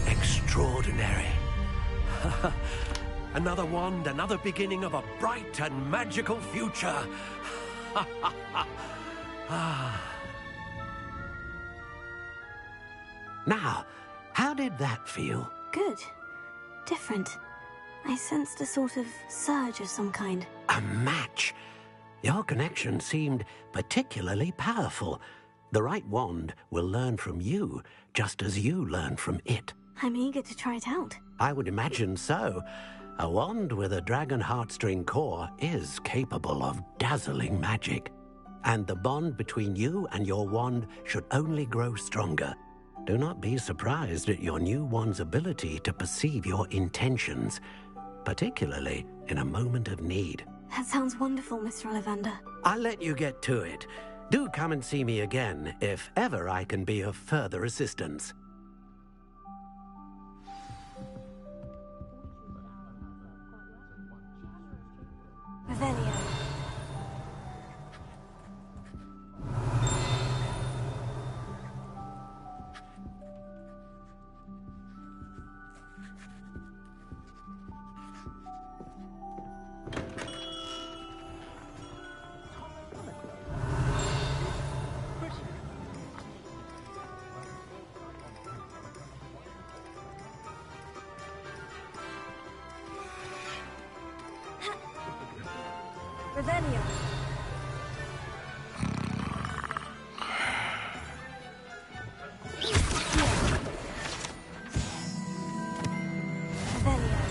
Extraordinary. Another wand, another beginning of a bright and magical future. Now, how did that feel? Good. Different. I sensed a sort of surge of some kind. A match. Your connection seemed particularly powerful. The right wand will learn from you, just as you learn from it. I'm eager to try it out. I would imagine so. A wand with a dragon heartstring core is capable of dazzling magic. And the bond between you and your wand should only grow stronger. Do not be surprised at your new wand's ability to perceive your intentions, particularly in a moment of need. That sounds wonderful, Mr. Ollivander. I'll let you get to it. Do come and see me again if ever I can be of further assistance. Revelio. Revelio. Revelio.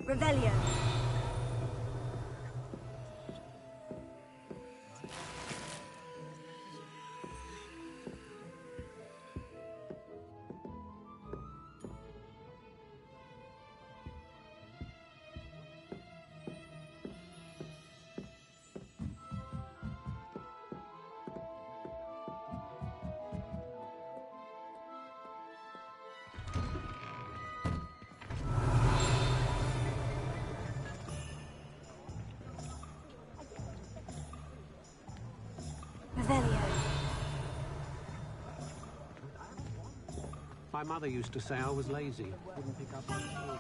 Revelio. Revelio. My mother used to say I was lazy. Wouldn't pick up on the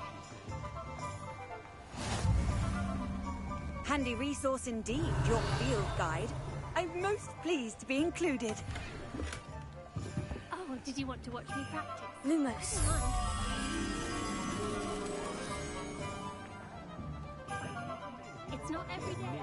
Handy resource indeed, your field guide. I'm most pleased to be included. Oh, did you want to watch me practice? Lumos. It's not every day.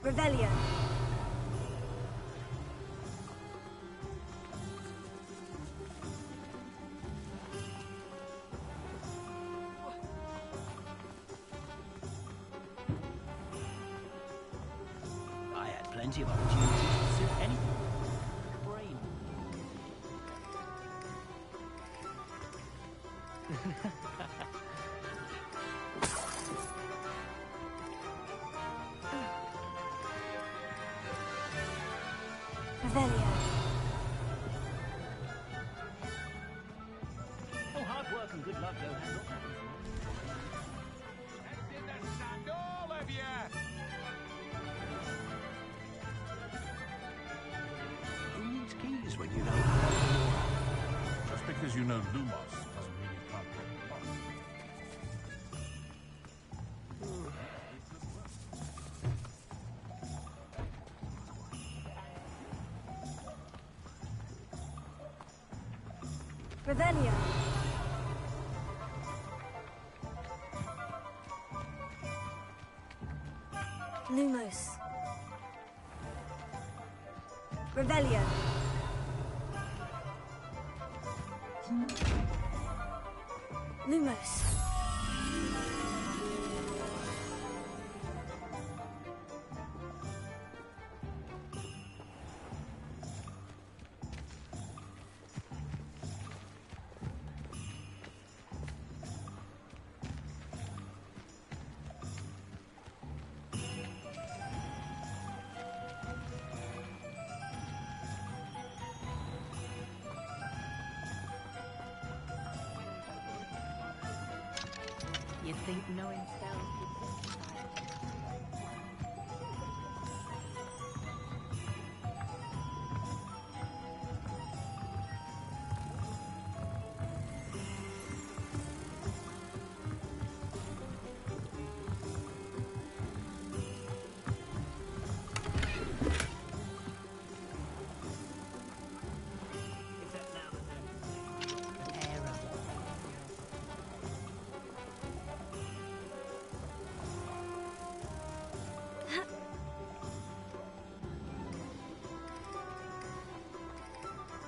Revelio. I had plenty of opportunities to suit anything. Brain. Revelio. Oh, hard work and good luck go hand in hand. All of you! Who needs keys when you know? Just because you know Lumos doesn't mean you can't get lost. Revelio. Lumos. Revelio. Lumos. You'd think knowing spells would simplify it.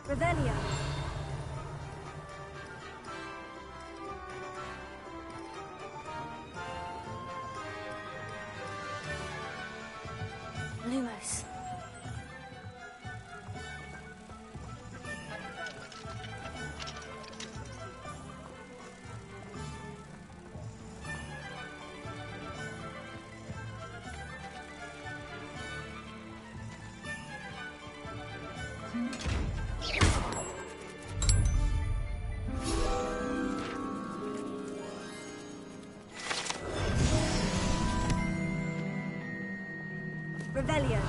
Revelio. Lumos. Revelio.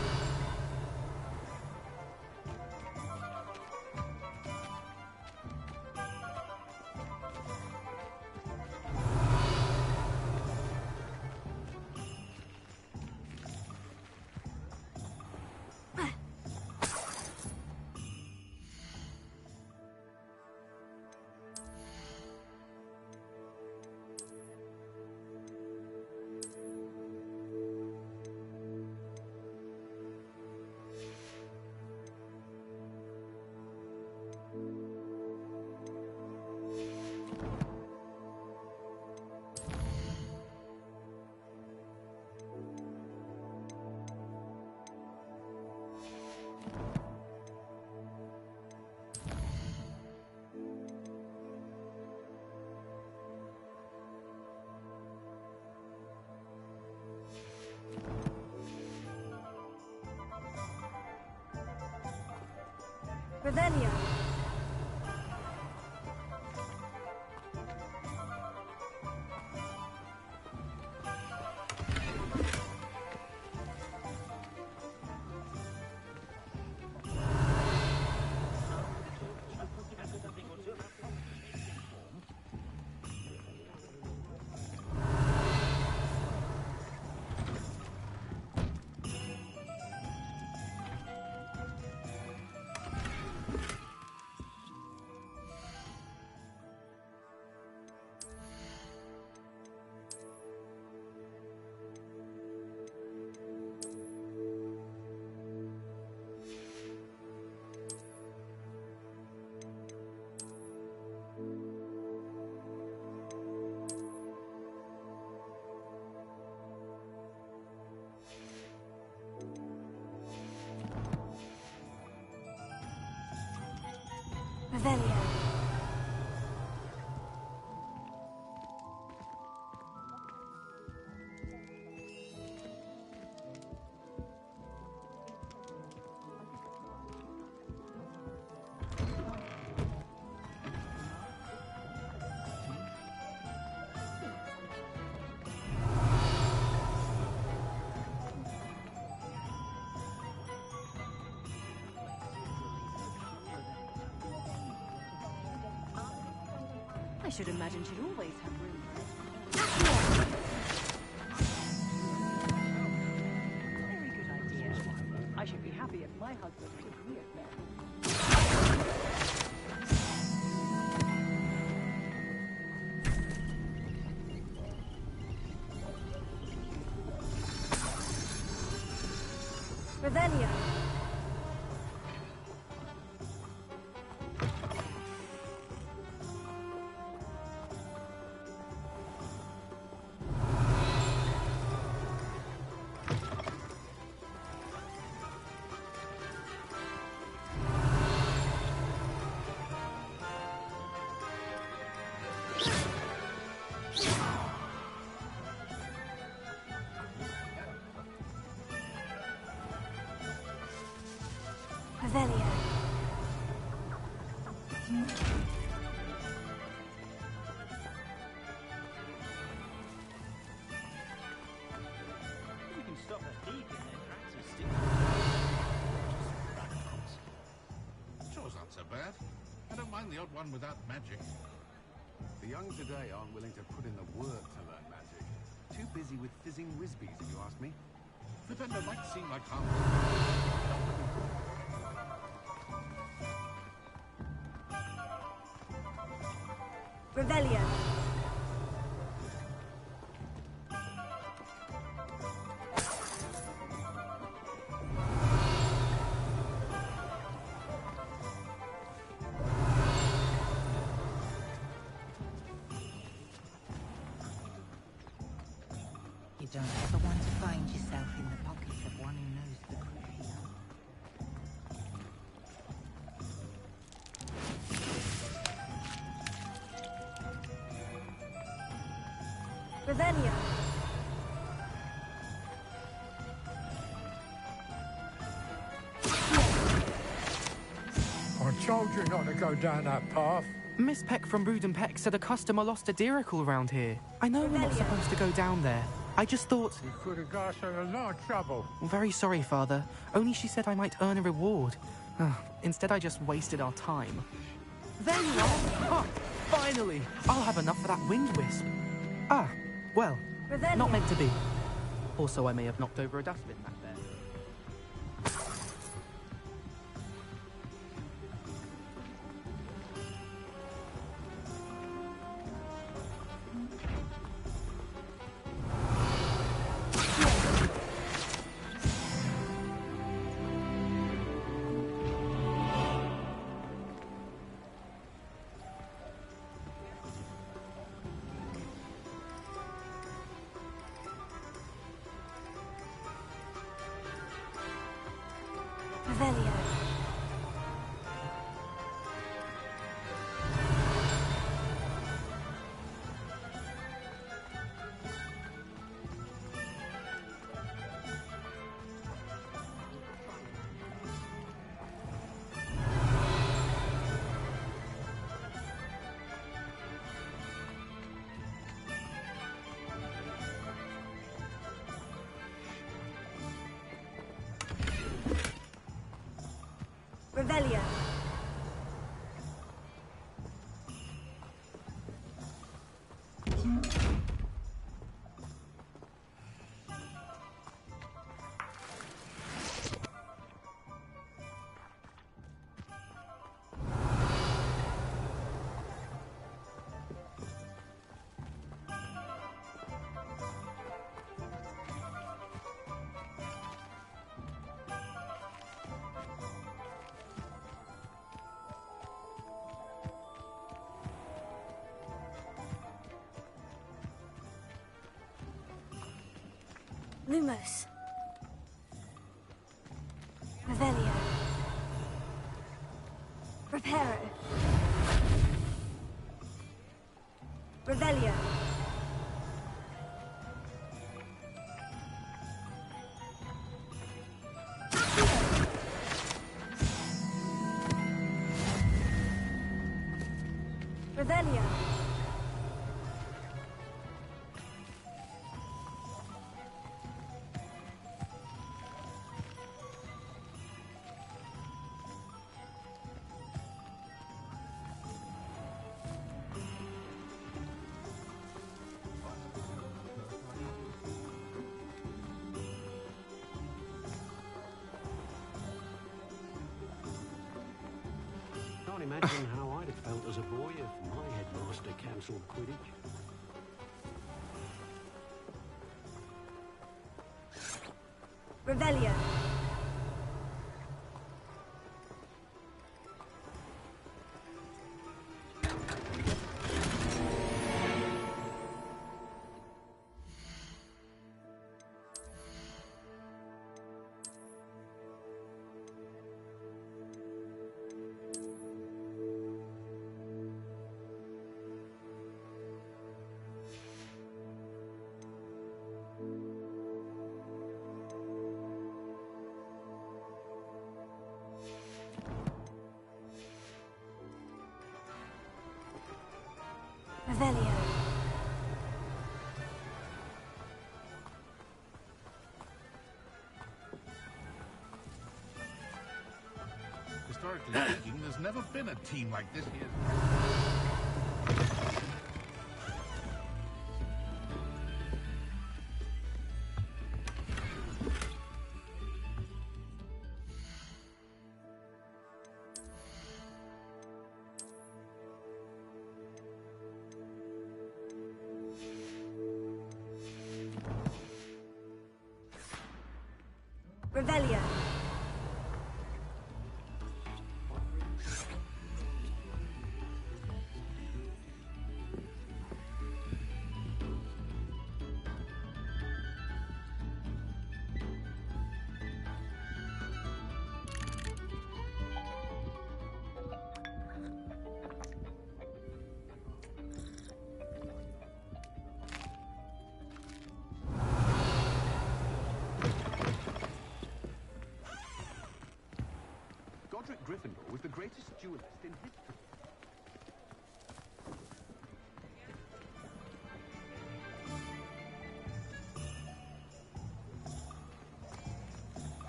Revelio. Revelio. I should imagine she'd always have room. Very good idea. I should be happy if my husband took me at that. Revelio. Revelio. You can stop a thief in their tracks and stick Sure's not so bad. I don't mind the odd one without magic. The young today aren't willing to put in the work to learn magic. Too busy with fizzing whizbees, if you ask me. The vendor might seem like harm. Revelio. You don't ever want to find yourself in the pocket of one who knows the crayon. Revelio. I told you not to go down that path. Miss Peck from Brood and Peck said a customer lost a deeracle around here. I know we're not supposed to go down there. I just thought... You could have got us in a lot of trouble. Very sorry, Father. Only she said I might earn a reward. Instead, I just wasted our time. There you are! Ah, finally! I'll have enough for that wind wisp. Ah, well, not meant to be. Also, I may have knocked over a dustbin back there. Revelio. Revelio. Lumos. Revelio. Reparo. Revelio. Revelio. Can't imagine how I'd have felt as a boy if my headmaster cancelled Quidditch. Revelio. Revelio. Historically speaking, there's never been a team like this here. Revelio. Godric Gryffindor was the greatest duelist in history.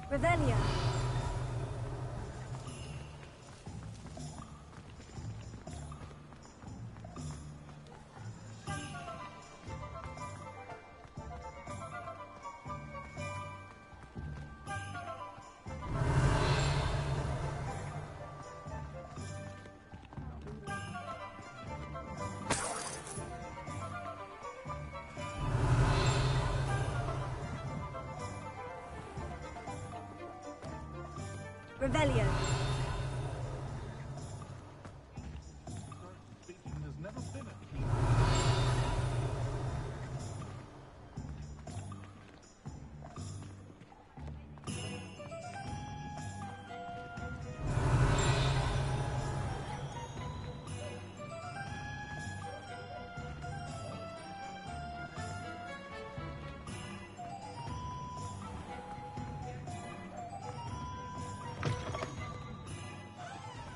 Revelio. Revelio. Speaking, there's never been a team.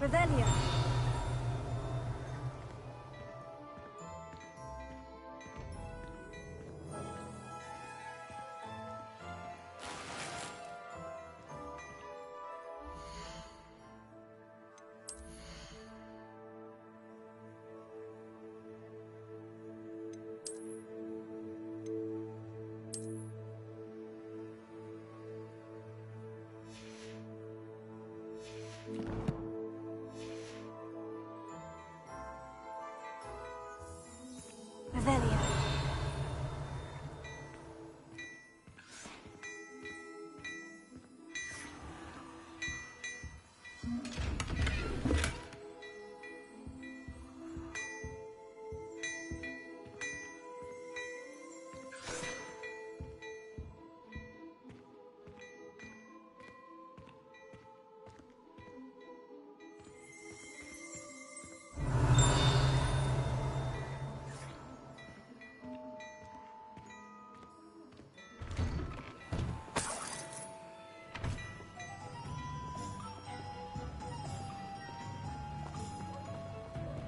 Revelio.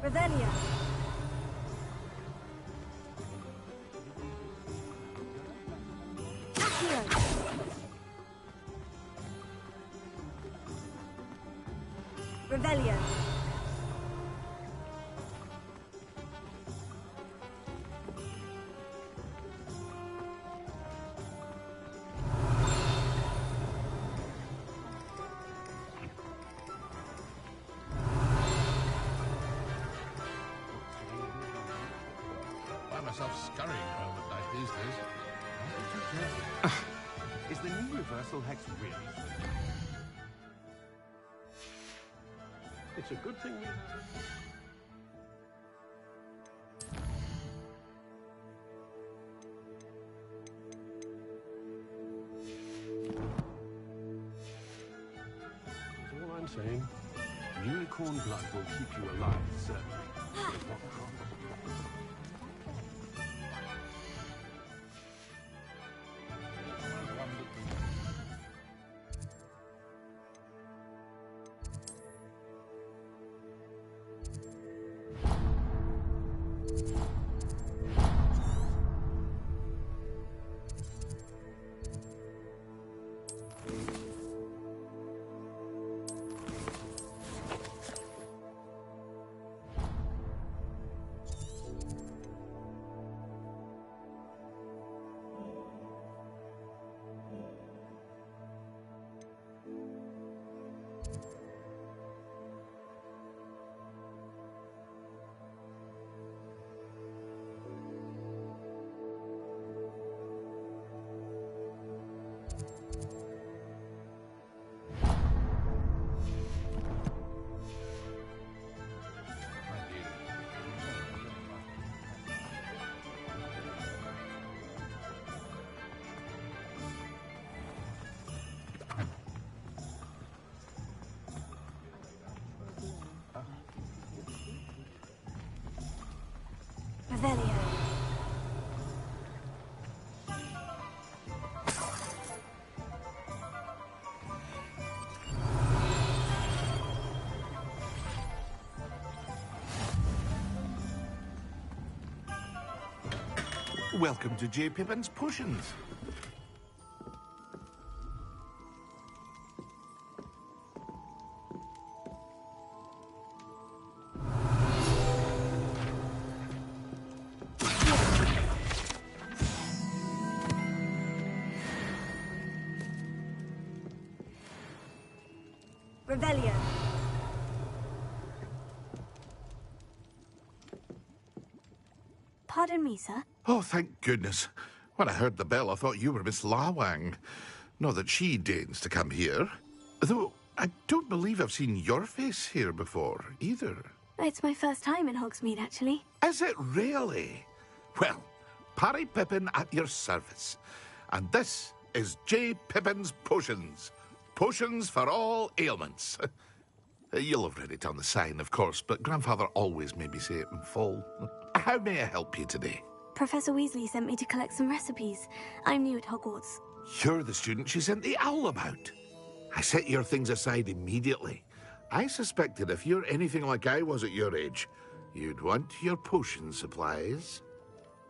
Revelio. Accio. Revelio. Find myself scurrying home at night these days. Is the new reversal hex really? It's a good thing we have it. That's all I'm saying. Unicorn blood will keep you alive, certainly. But not probably. Revelio. Welcome to J. Pippin's Potions. Revelio. Pardon me, sir. Oh, thank goodness. When I heard the bell, I thought you were Miss Lawang. Not that she deigns to come here. Though, I don't believe I've seen your face here before, either. It's my first time in Hogsmeade, actually. Is it really? Well, Parry Pippin at your service. And this is J. Pippin's Potions. Potions for all ailments. You'll have read it on the sign, of course, but Grandfather always made me say it in full. How may I help you today? Professor Weasley sent me to collect some recipes. I'm new at Hogwarts. You're the student she sent the owl about. I set your things aside immediately. I suspected if you're anything like I was at your age, you'd want your potion supplies.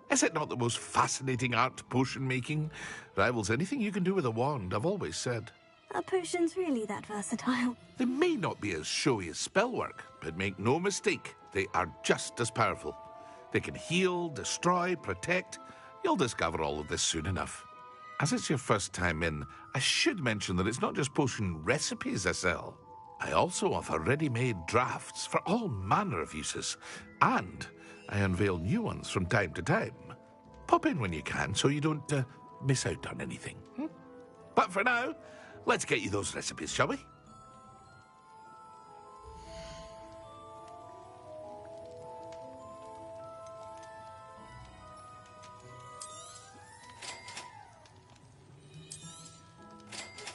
Is it not the most fascinating art, potion making? Rivals anything you can do with a wand, I've always said. Are potions really that versatile? They may not be as showy as spellwork, but make no mistake, they are just as powerful. They can heal, destroy, protect. You'll discover all of this soon enough. As it's your first time in, I should mention that it's not just potion recipes I sell. I also offer ready-made drafts for all manner of uses, and I unveil new ones from time to time. Pop in when you can so you don't miss out on anything. But for now, let's get you those recipes, shall we?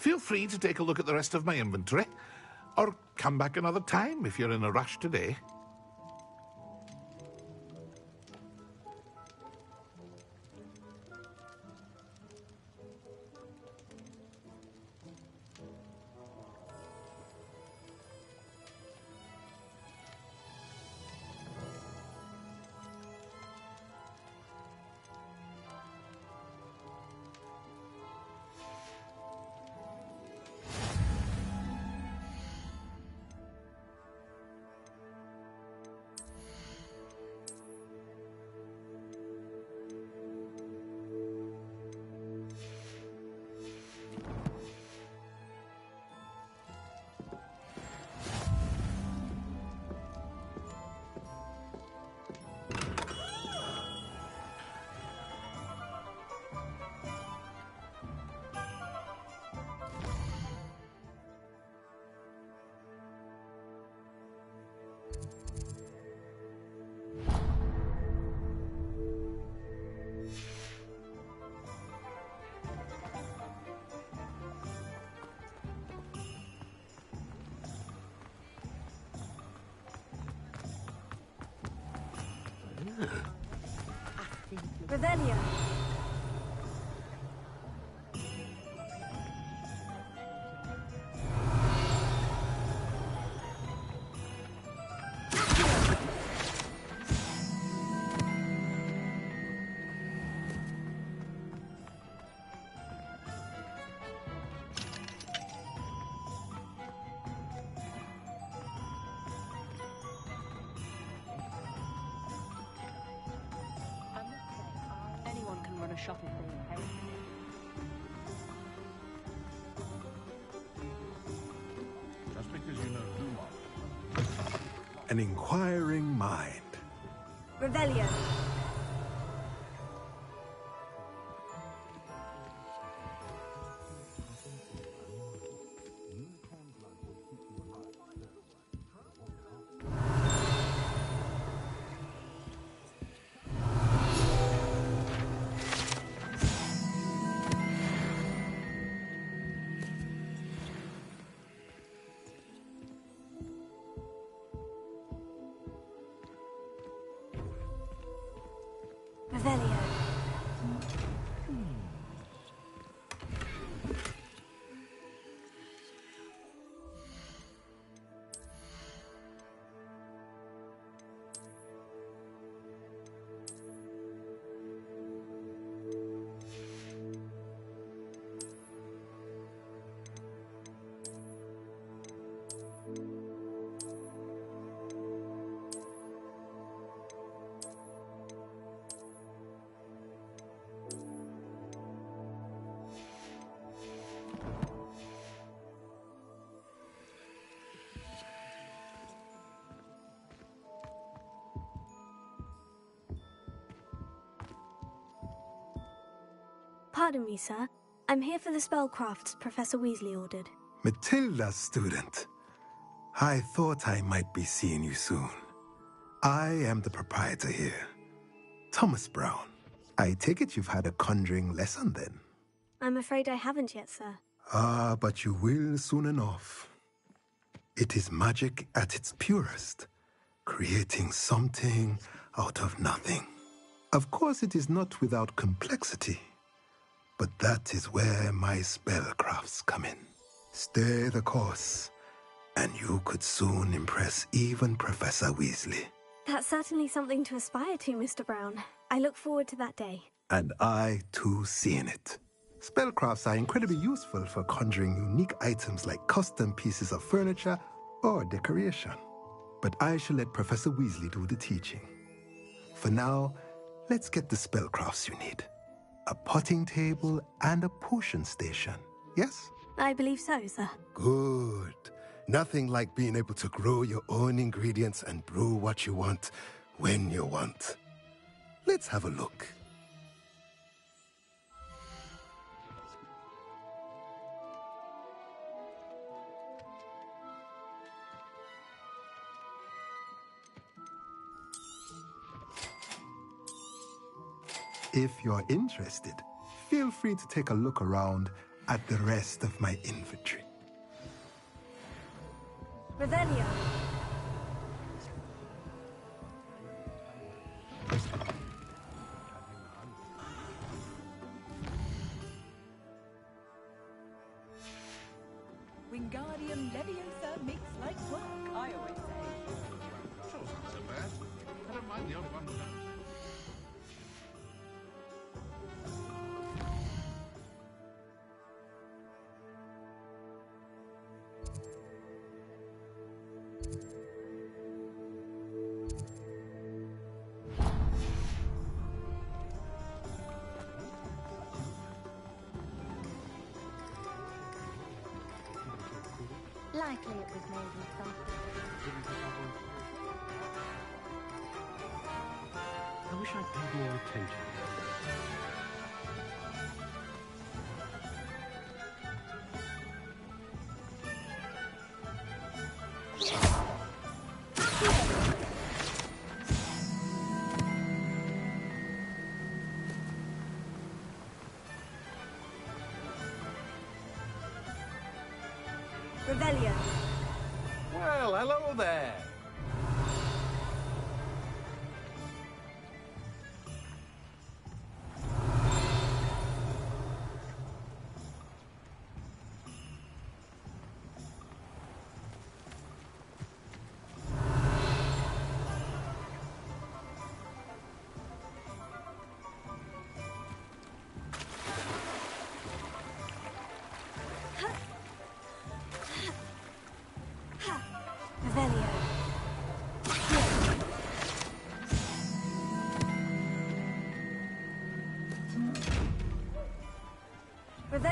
Feel free to take a look at the rest of my inventory, or come back another time if you're in a rush today. Revelio. Anyone can run a shop if they pay. Just because you know who are. An inquiring mind. Revelio. Revelio. Pardon me, sir. I'm here for the spellcrafts Professor Weasley ordered. Matilda's student. I thought I might be seeing you soon. I am the proprietor here, Thomas Brown. I take it you've had a conjuring lesson then? I'm afraid I haven't yet, sir. Ah, but you will soon enough. It is magic at its purest, creating something out of nothing. Of course, it is not without complexity, but that is where my spellcrafts come in. Stay the course, and you could soon impress even Professor Weasley. That's certainly something to aspire to, Mr. Brown. I look forward to that day. And I, too, seeing it. Spellcrafts are incredibly useful for conjuring unique items like custom pieces of furniture or decoration. But I shall let Professor Weasley do the teaching. For now, let's get the spellcrafts you need. A potting table and a potion station, yes? I believe so, sir. Good. Nothing like being able to grow your own ingredients and brew what you want when you want. Let's have a look. If you're interested, feel free to take a look around at the rest of my inventory. Revelio. Wingardium Leviosa makes light work, I always say. Show's not so bad. I don't mind the odd one. Likely it was made with something. I wish I'd paid more attention. Revelio. Well, hello there.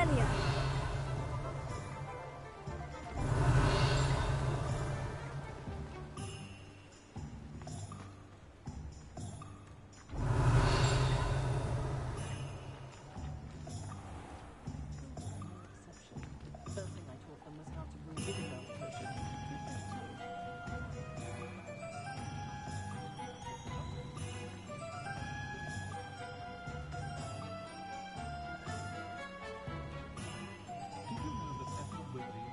millennia. First thing I taught them was how to brew vinegar potions. Did you know that Ethel Whitley...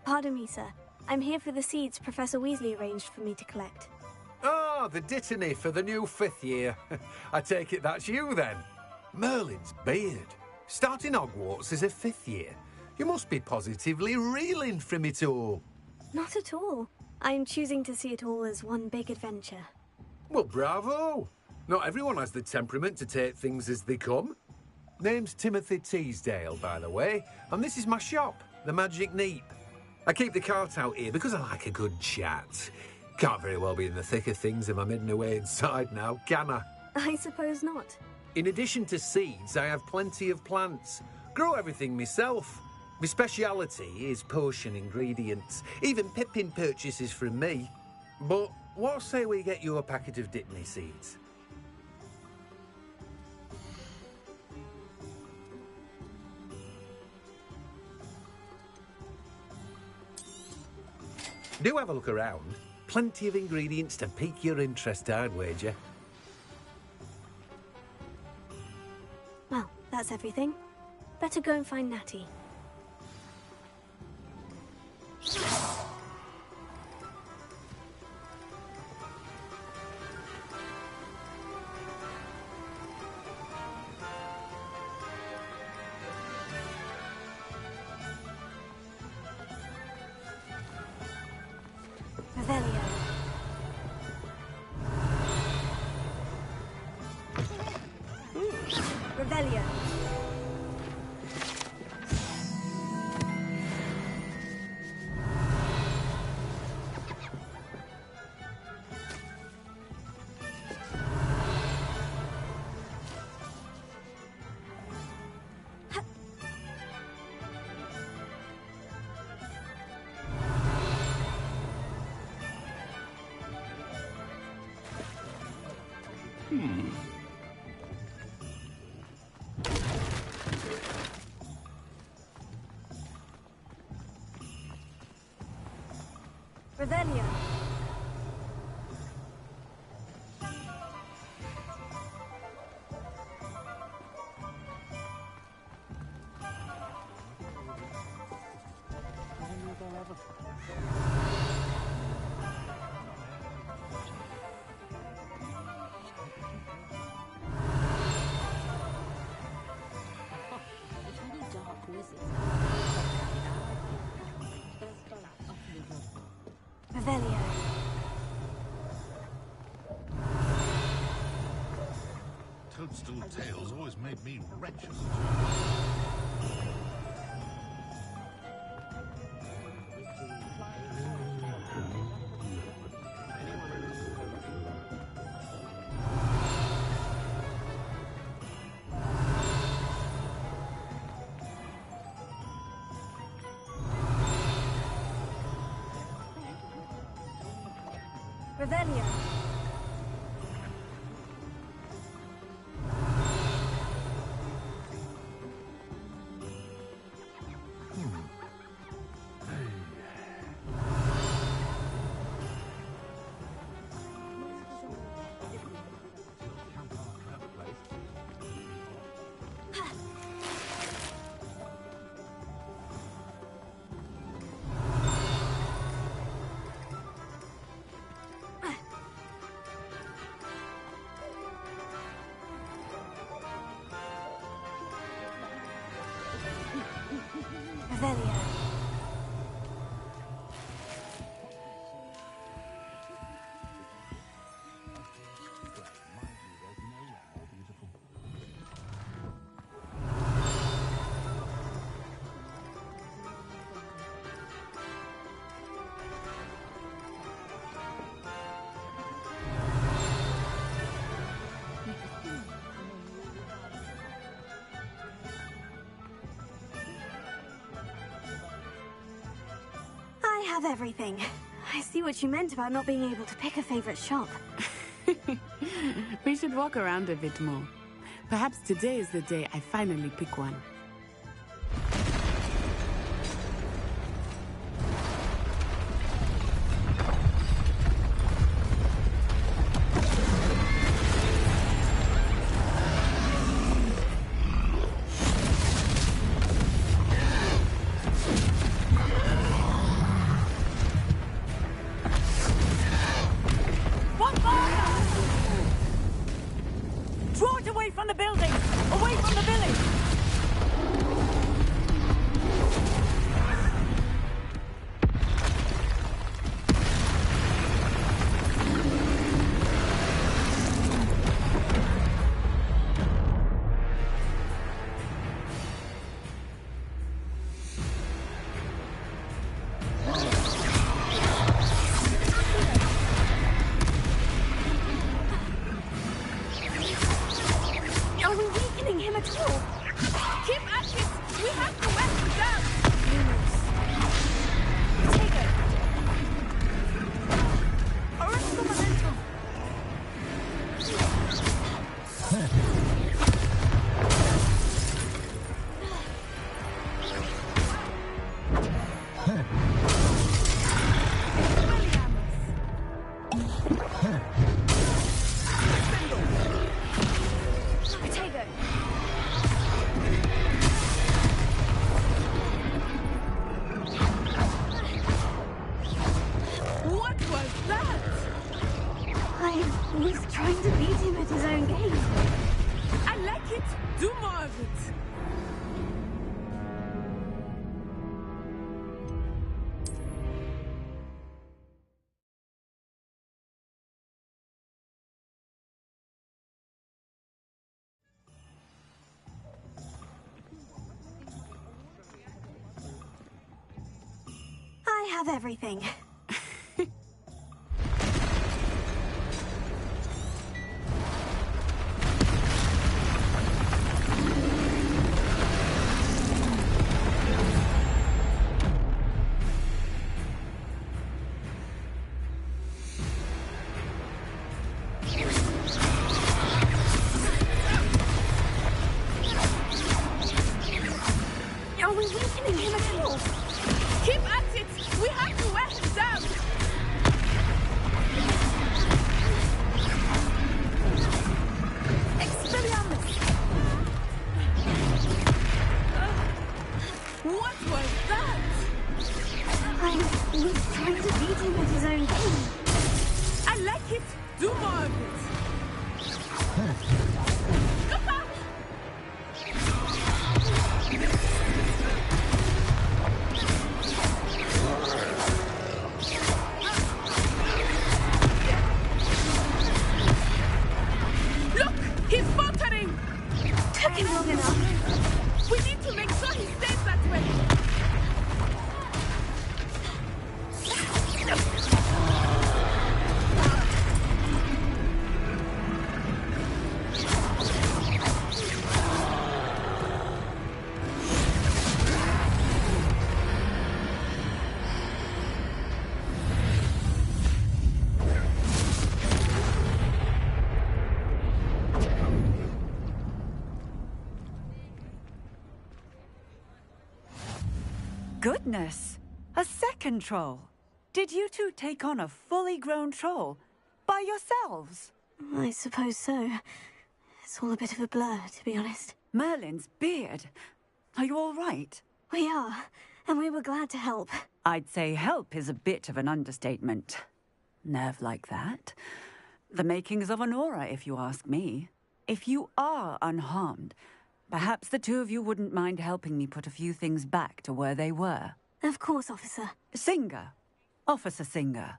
Pardon me, sir. I'm here for the seeds Professor Weasley arranged for me to collect. Ah, the dittany for the new 5th year. I take it that's you, then. Merlin's beard. Starting Hogwarts as a 5th year. You must be positively reeling from it all. Not at all. I'm choosing to see it all as one big adventure. Well, bravo. Not everyone has the temperament to take things as they come. Name's Timothy Teasdale, by the way, and this is my shop, the Magic Neep. I keep the cart out here because I like a good chat. Can't very well be in the thick of things if I'm hidden away inside now, can I? I suppose not. In addition to seeds, I have plenty of plants. Grow everything myself. My speciality is potion ingredients. Even Pippin purchases from me. But what say we get you a packet of Dittany seeds? Do have a look around. Plenty of ingredients to pique your interest, I'd wager. Well, that's everything. Better go and find Natty. Revelio. Revelio. Revelio. Revelio. Toadstool tails always made me wretched. Revelio. Revelio. I have everything. I see what you meant about not being able to pick a favorite shop. We should walk around a bit more. Perhaps today is the day I finally pick one. have everything. Are we weakening him at all? Keep at it! We have to wear him down! Expelliarmus! What was that? I was trying to beat him at his own game. I like it! Do more of it! Come back! Look! He's faltering! Took him long enough. We need to make sure he stays that way! Goodness! A second troll! Did you two take on a fully grown troll? By yourselves? I suppose so. It's all a bit of a blur, to be honest. Merlin's beard. Are you all right? We are, and we were glad to help. I'd say help is a bit of an understatement. Nerve like that. The makings of an aura, if you ask me. If you are unharmed, perhaps the two of you wouldn't mind helping me put a few things back to where they were. Of course, officer. Singer. Officer Singer.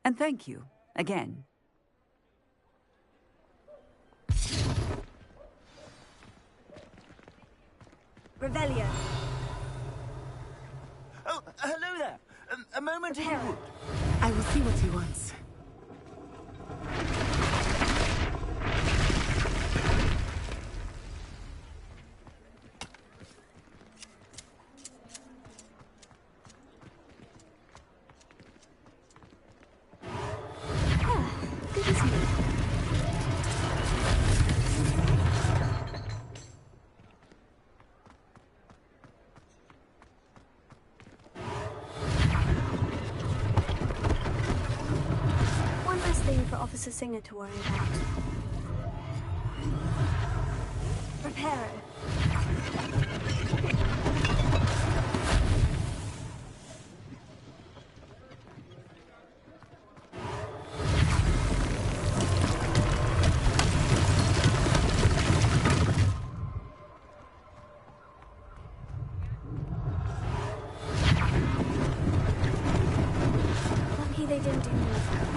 And thank you, again. Revelio. Oh, hello there. A moment if you would. I will see what he wants. Good as new. One less thing for Officer Singer to worry about. Reparo. Lucky they didn't do more damage.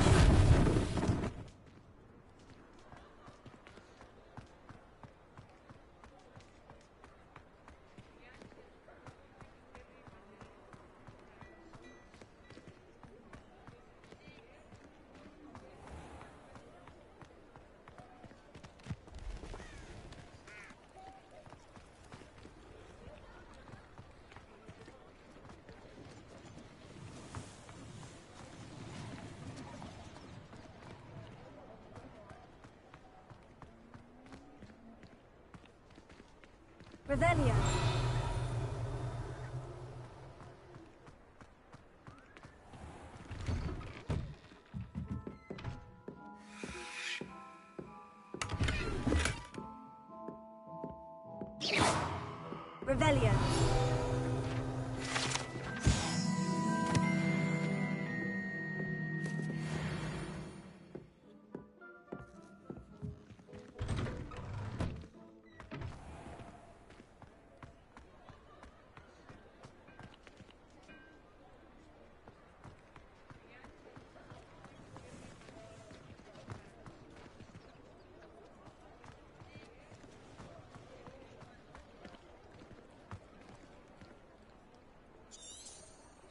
Revelio. Revelio.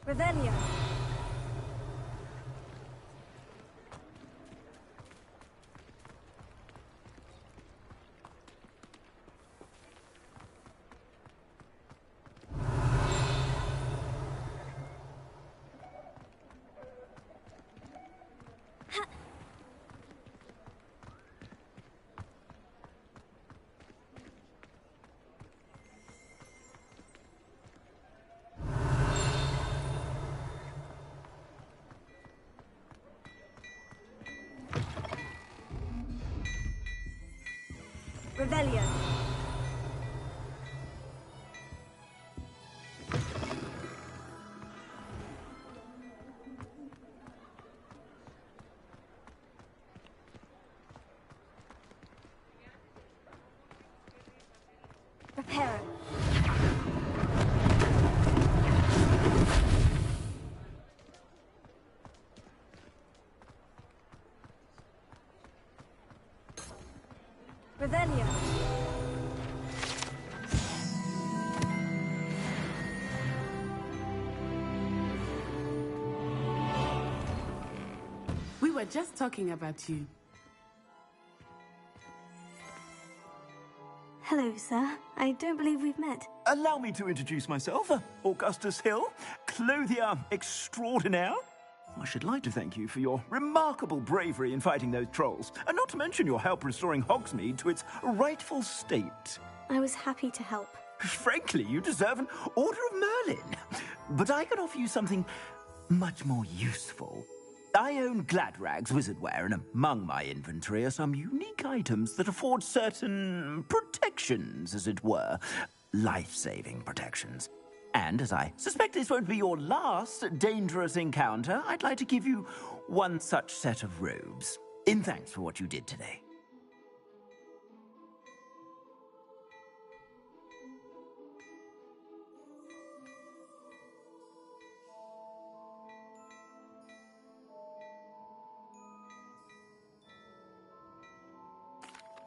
Revelio. Revelio. Reparo. Revelio. We were just talking about you. Hello, sir. I don't believe we've met. Allow me to introduce myself. Augustus Hill, clothier extraordinaire. I should like to thank you for your remarkable bravery in fighting those trolls, and not to mention your help restoring Hogsmeade to its rightful state. I was happy to help. Frankly, you deserve an Order of Merlin. But I can offer you something much more useful. I own Gladrag's wizardware, and among my inventory are some unique items that afford certain protections, as it were. Life-saving protections. And as I suspect this won't be your last dangerous encounter, I'd like to give you one such set of robes, in thanks for what you did today.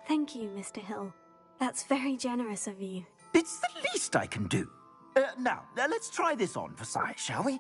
Thank you, Mr. Hill. That's very generous of you. It's the least I can do. Now, let's try this on for size, shall we?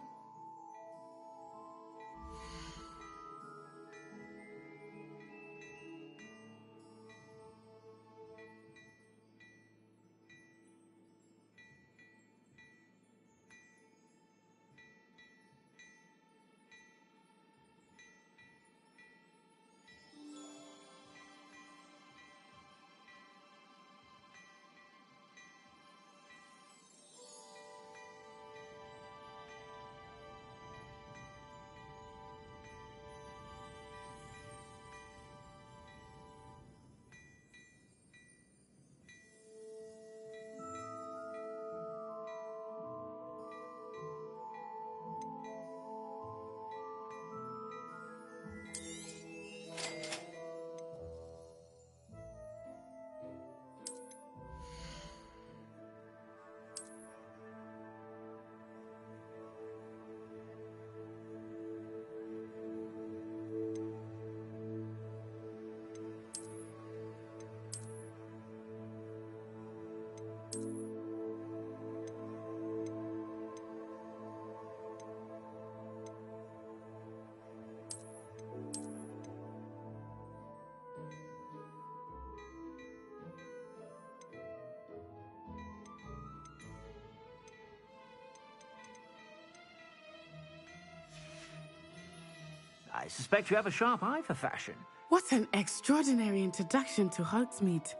I suspect you have a sharp eye for fashion. What an extraordinary introduction to Hogsmeade.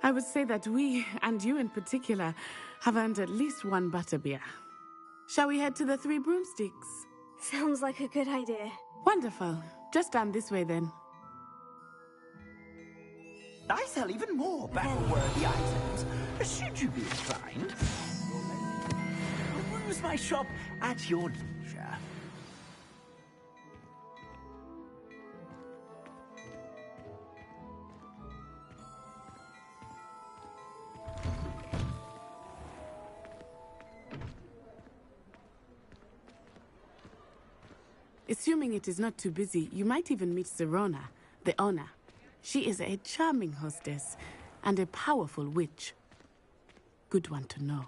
I would say that we, and you in particular, have earned at least one butterbeer. Shall we head to the Three Broomsticks? Sounds like a good idea. Wonderful. Just down this way then. I sell even more battle-worthy items, should you be inclined. Peruse my shop at your leisure. Assuming it is not too busy, you might even meet Serona, the owner. She is a charming hostess and a powerful witch. Good one to know.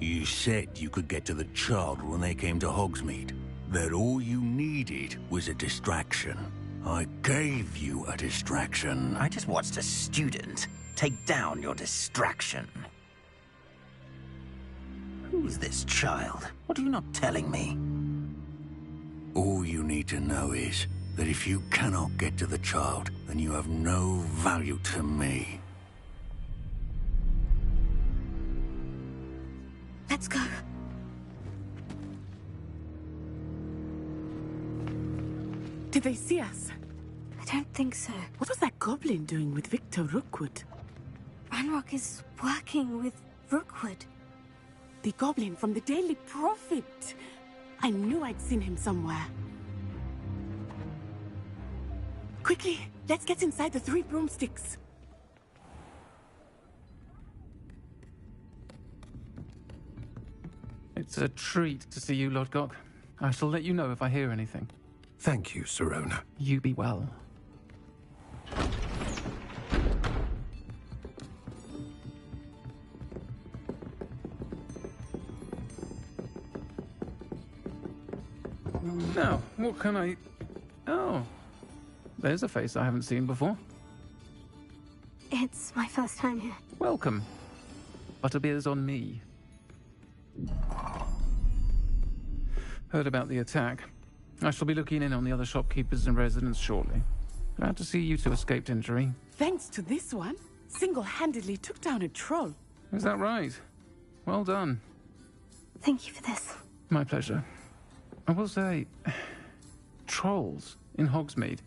You said you could get to the child when they came to Hogsmeade. That all you needed was a distraction. I gave you a distraction. I just watched a student take down your distraction. Who's this child? What are you not telling me? All you need to know is, that if you cannot get to the child, then you have no value to me. Let's go. Did they see us? I don't think so. What was that goblin doing with Victor Rookwood? Ranrock is working with Rookwood. The goblin from the Daily Prophet. I knew I'd seen him somewhere. Quickly, let's get inside the 3 broomsticks. It's a treat to see you, Lodgok. I shall let you know if I hear anything. Thank you, Sirona. You be well. Now, what can I... Oh, there's a face I haven't seen before. It's my first time here. Welcome. Butterbeer's on me. Heard about the attack. I shall be looking in on the other shopkeepers and residents shortly. Glad to see you two escaped injury. Thanks to this one, single-handedly took down a troll. Is that right? Well done. Thank you for this. My pleasure. I will say, trolls in Hogsmeade.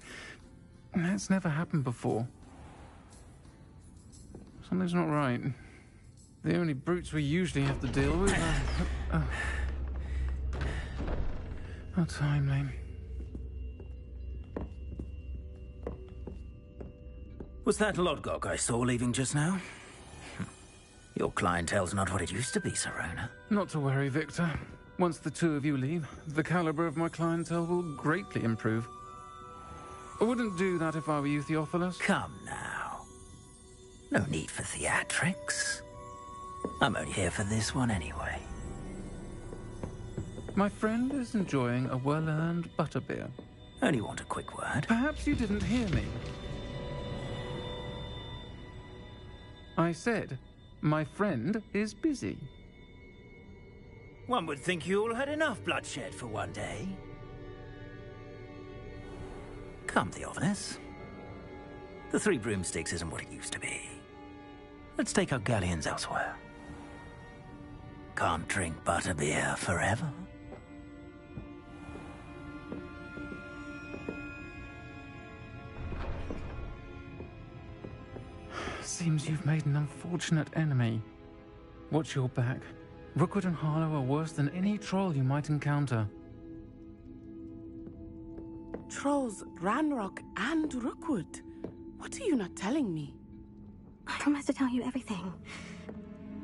That's never happened before. Something's not right. The only brutes we usually have to deal with How timely. Was that Lodgok I saw leaving just now? Your clientele's not what it used to be, Sirona. Not to worry, Victor. Once the two of you leave, the caliber of my clientele will greatly improve. I wouldn't do that if I were you, Theophilus. Come now. No need for theatrics. I'm only here for this one anyway. My friend is enjoying a well-earned butterbeer. Only want a quick word. Perhaps you didn't hear me. I said, my friend is busy. One would think you all had enough bloodshed for one day. Come, Theophilus. The 3 broomsticks isn't what it used to be. Let's take our galleons elsewhere. Can't drink butterbeer forever. Seems you've made an unfortunate enemy. Watch your back. Rookwood and Harlow are worse than any troll you might encounter. Trolls, Ranrock, and Rookwood. What are you not telling me? I promise to tell you everything.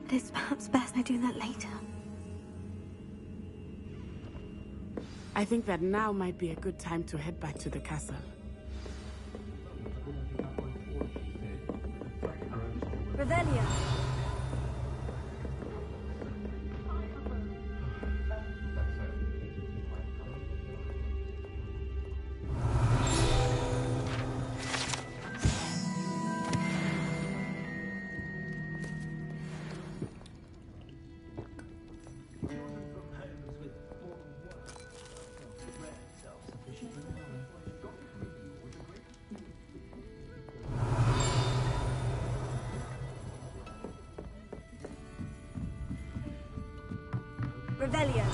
But it's perhaps best I do that later. I think that now might be a good time to head back to the castle. Revelia. Revelia.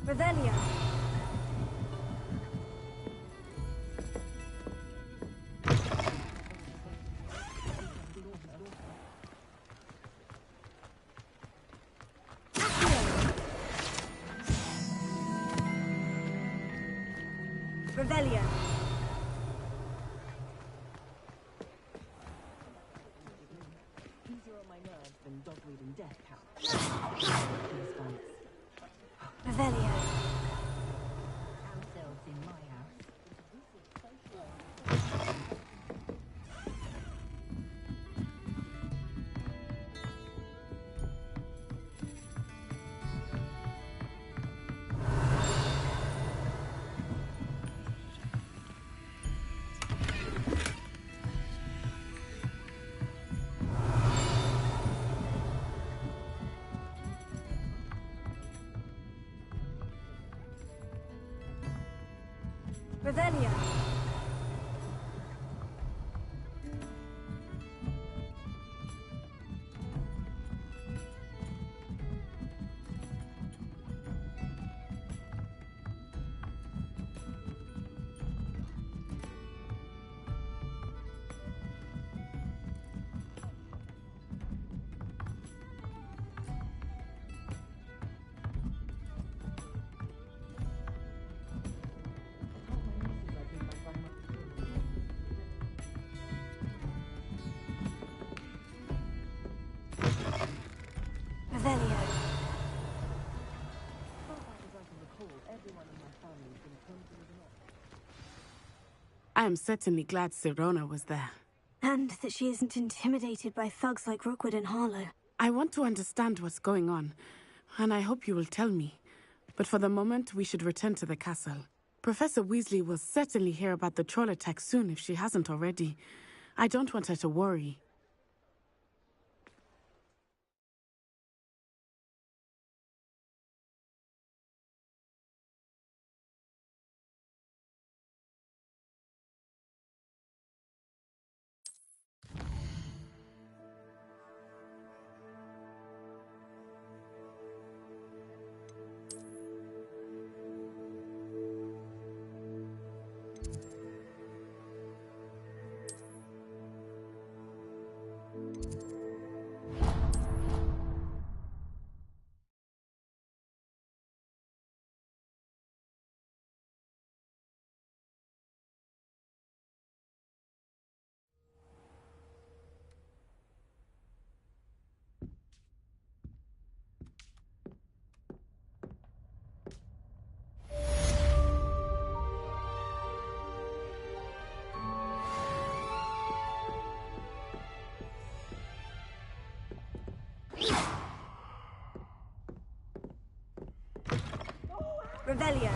Revelia. Revelia. Easier on my nerves than dog reading Revelio. Ourselves in my house. Revelio. Revelio. I am certainly glad Sirona was there. And that she isn't intimidated by thugs like Rookwood and Harlow. I want to understand what's going on, and I hope you will tell me. But for the moment, we should return to the castle. Professor Weasley will certainly hear about the troll attack soon if she hasn't already. I don't want her to worry. Revelio.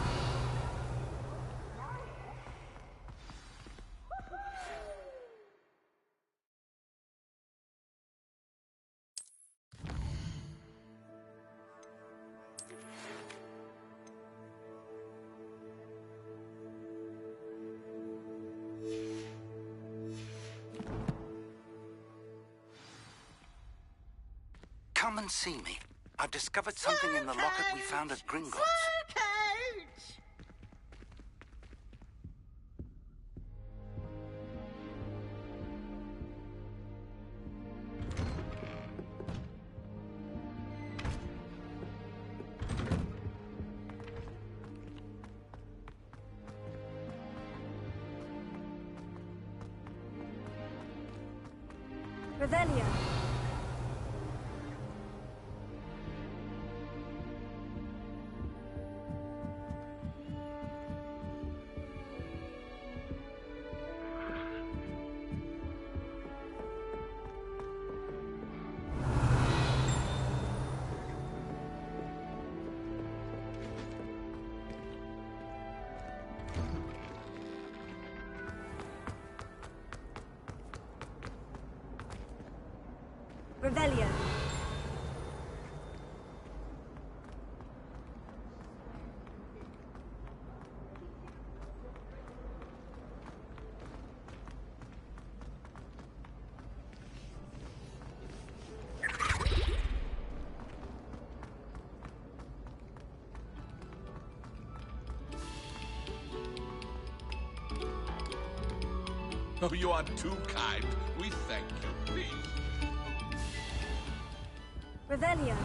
Come and see me. I've discovered something in the locket we found at Gringotts. Revelio. Revelio. Oh, you are too kind. We thank you, please. Revelio.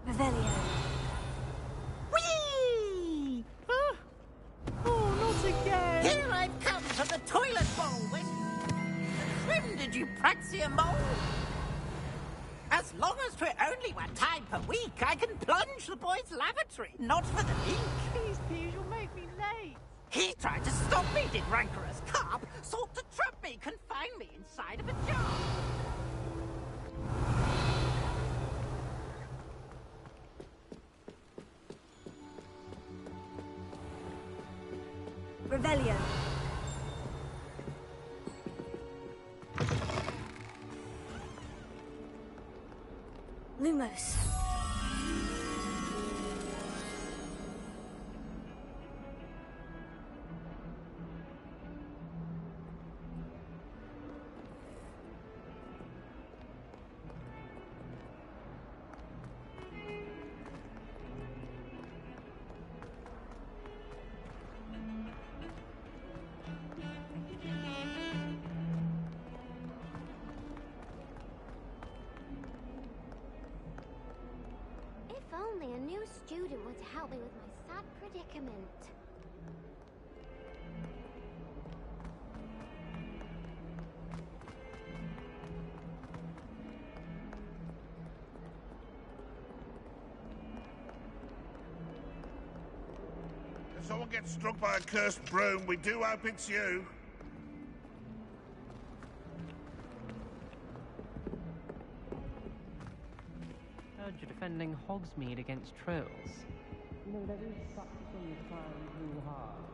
Revelio. Whee! Oh, not again! Here I've come to the toilet bowl with... Swim, did you praxia mole? As long as we're only 1 time per week, I can plunge the boy's lavatory, not for the leak. Please, please, you'll make me late. He tried to stop me, did rancorous carp, sought to trap me, confine me inside of a jar. Revelio. Lumos. If only a new student were to help me with my sad predicament. If someone gets struck by a cursed broom, we do hope it's you. Heard you're defending Hogsmeade against trolls. No, there is such a thing as trying too hard.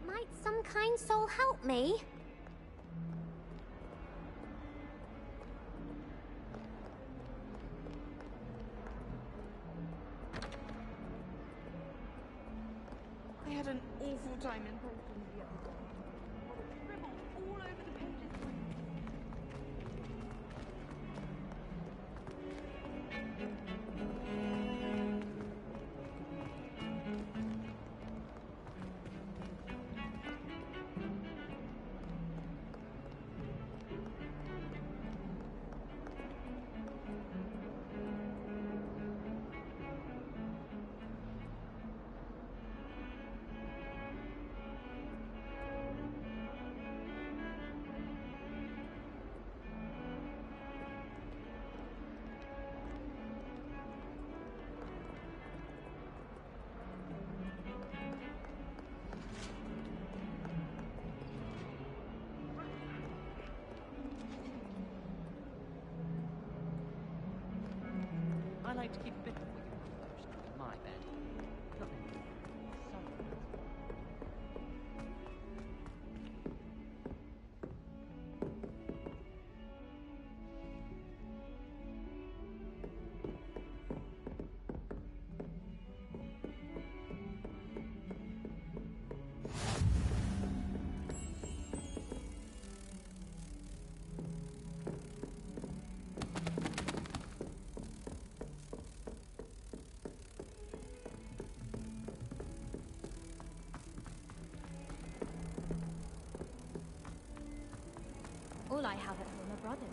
Might some kind soul help me? I had an awful time in Bolton the other day. Scribbled all over the pages. I like to keep a bit of wiggle room in my bed. Nothing solid. All I have at home are brothers.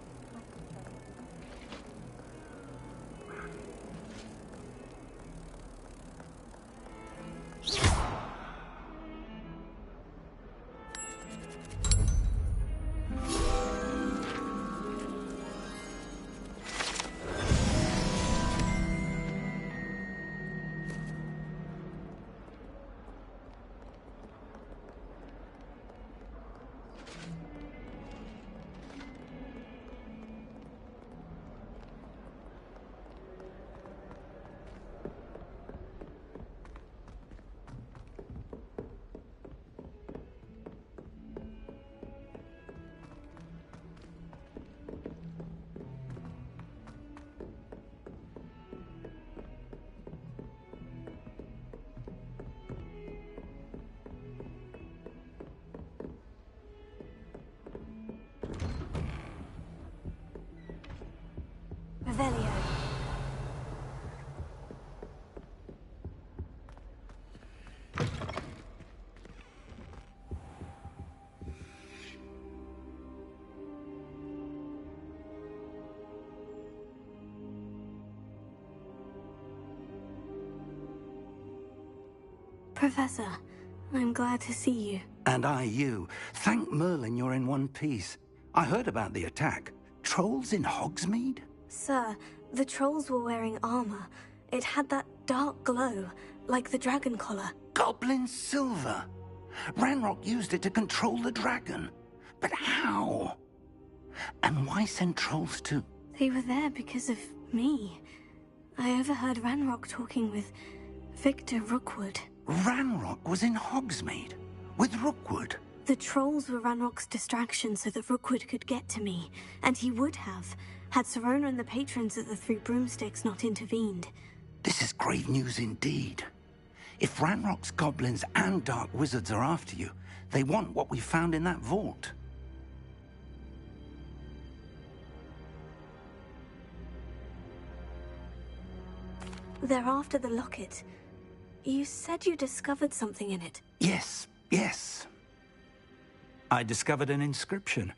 Revelio. Professor, I'm glad to see you. And I you. Thank Merlin you're in one piece. I heard about the attack. Trolls in Hogsmeade? Sir, the trolls were wearing armor. It had that dark glow, like the dragon collar. Goblin silver. Ranrock used it to control the dragon. But how? And why send trolls to... They were there because of me. I overheard Ranrock talking with Victor Rookwood. Ranrock was in Hogsmeade? With Rookwood? The trolls were Ranrock's distraction so that Rookwood could get to me. And he would have, had Serona and the patrons of the Three Broomsticks not intervened. This is grave news indeed. If Ranrock's goblins and dark wizards are after you, they want what we found in that vault. They're after the locket. You said you discovered something in it. Yes. I discovered an inscription.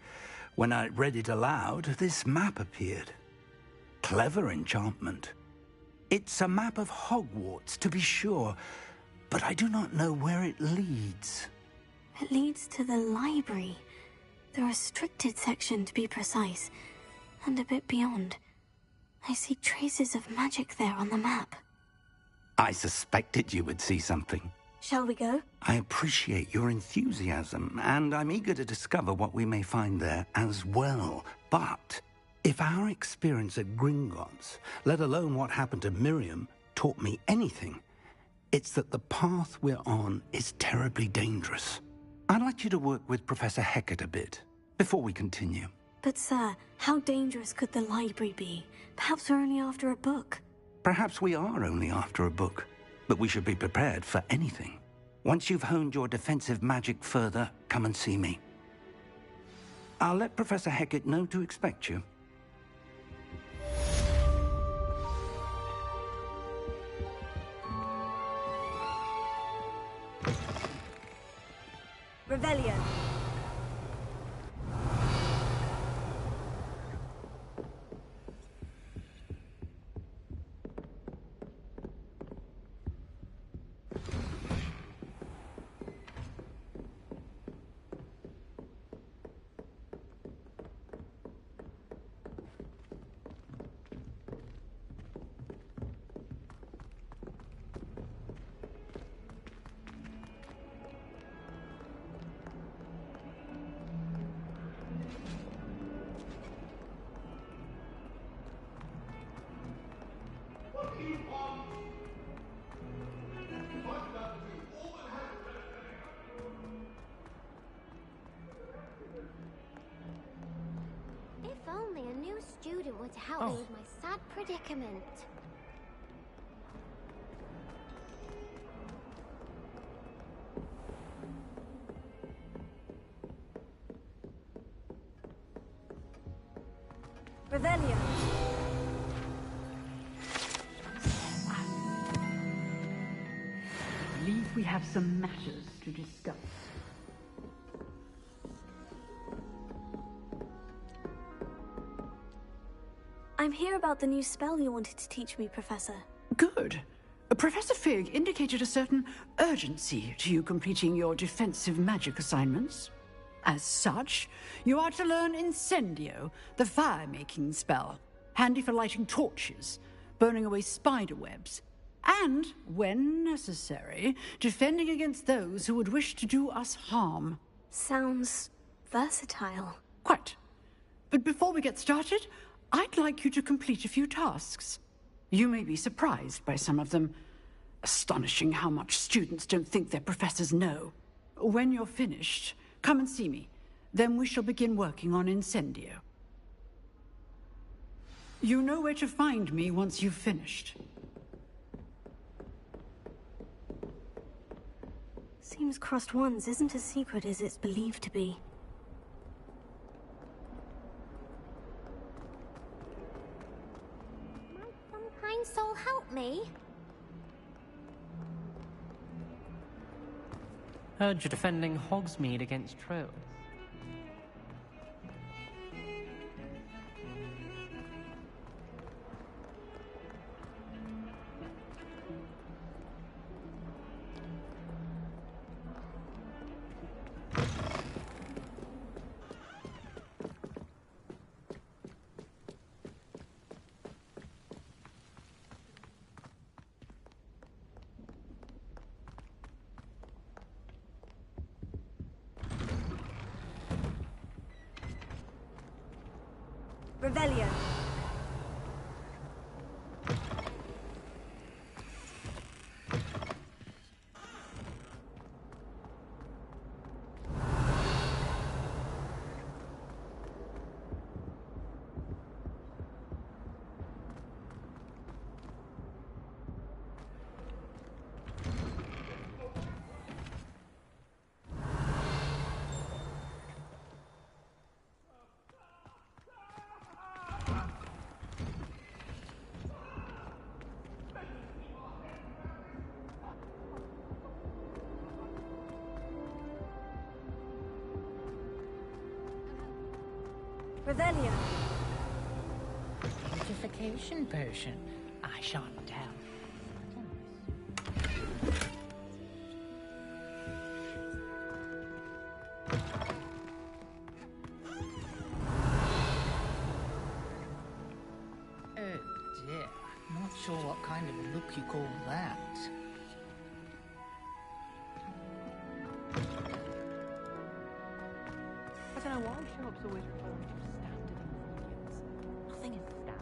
When I read it aloud, this map appeared. Clever enchantment. It's a map of Hogwarts, to be sure, but I do not know where it leads. It leads to the library. The restricted section, to be precise. And a bit beyond. I see traces of magic there on the map. I suspected you would see something. Shall we go? I appreciate your enthusiasm, and I'm eager to discover what we may find there as well. But if our experience at Gringotts, let alone what happened to Miriam, taught me anything, it's that the path we're on is terribly dangerous. I'd like you to work with Professor Hecat a bit, before we continue. But sir, how dangerous could the library be? Perhaps we're only after a book. Perhaps we are only after a book, but we should be prepared for anything. Once you've honed your defensive magic further, come and see me. I'll let Professor Hecat know to expect you. Revelio. If only a new student were to help me with my sad predicament. Revelio. I believe we have some matters to discuss. I'm here about the new spell you wanted to teach me, Professor. Good. Professor Fig indicated a certain urgency to you completing your defensive magic assignments. As such, you are to learn Incendio, the fire-making spell, handy for lighting torches, burning away spider webs, and, when necessary, defending against those who would wish to do us harm. Sounds versatile. Quite. But before we get started, I'd like you to complete a few tasks. You may be surprised by some of them. Astonishing how much students don't think their professors know. When you're finished, come and see me. Then we shall begin working on Incendio. You know where to find me once you've finished. Seems Crossed Wands isn't as secret as it's believed to be. Might some kind soul help me? Heard you're defending Hogsmeade against trolls. Revelio. Revelio. Beautification potion. I shan't tell. Oh dear. Not sure what kind of a look you call that. I don't know why shops always refer to standard ingredients. Nothing is standard.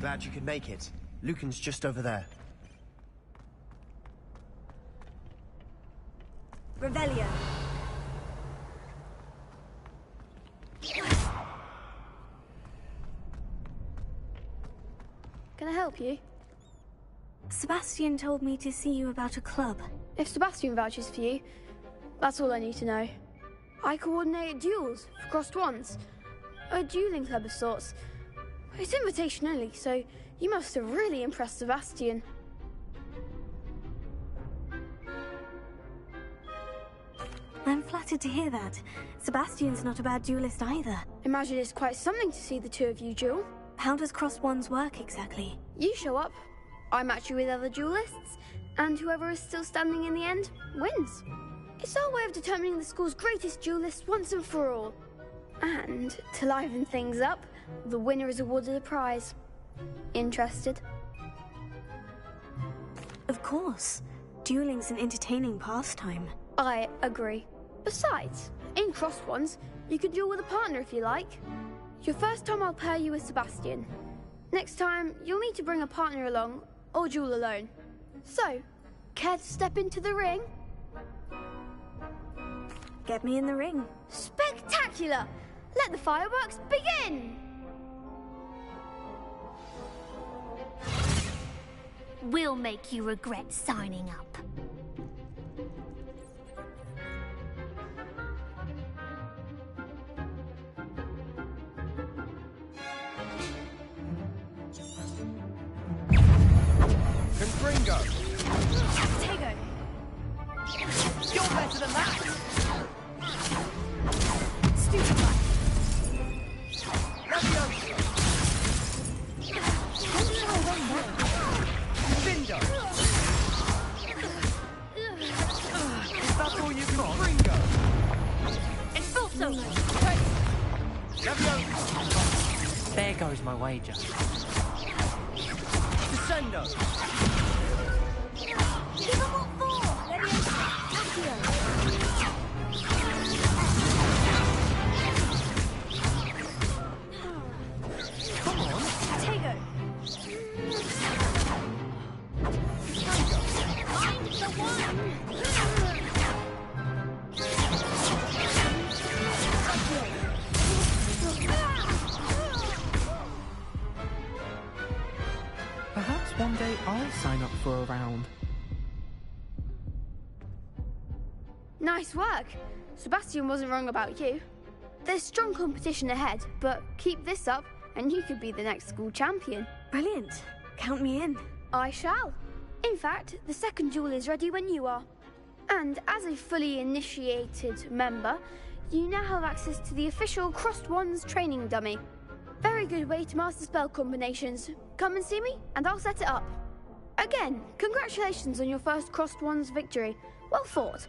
Glad you could make it. Lucan's just over there. Revelio. Can I help you? Sebastian told me to see you about a club. If Sebastian vouches for you, that's all I need to know. I coordinate duels for crossed ones. A dueling club of sorts. It's invitation only, so you must have really impressed Sebastian. I'm flattered to hear that. Sebastian's not a bad duelist either. Imagine it's quite something to see the two of you duel. How does crossed ones work exactly? You show up, I match you with other duelists, and whoever is still standing in the end wins. It's our way of determining the school's greatest duelist once and for all. And to liven things up, the winner is awarded a prize. Interested? Of course. Dueling's an entertaining pastime. I agree. Besides, in crossed ones, you can duel with a partner if you like. Your first time I'll pair you with Sebastian. Next time, you'll need to bring a partner along, or duel alone. So, care to step into the ring? Get me in the ring. Spectacular! Let the fireworks begin! We'll make you regret signing up. Gringo! Tego! You're better than that! Stupefy! Bingo! Is that all you've got? Gringo! Expulso! Levioso! There goes my wager. Descendo! Give him what for! Levioso! Accio! Come on! Tego! Find the one! Perhaps one day I'll sign up for a round. Nice work. Sebastian wasn't wrong about you. There's strong competition ahead, but keep this up and you could be the next school champion. Brilliant. Count me in. I shall. In fact, the second duel is ready when you are. And as a fully initiated member, you now have access to the official Crossed Wands training dummy. Very good way to master spell combinations. Come and see me, and I'll set it up. Again, congratulations on your first Crossed Wands victory. Well fought.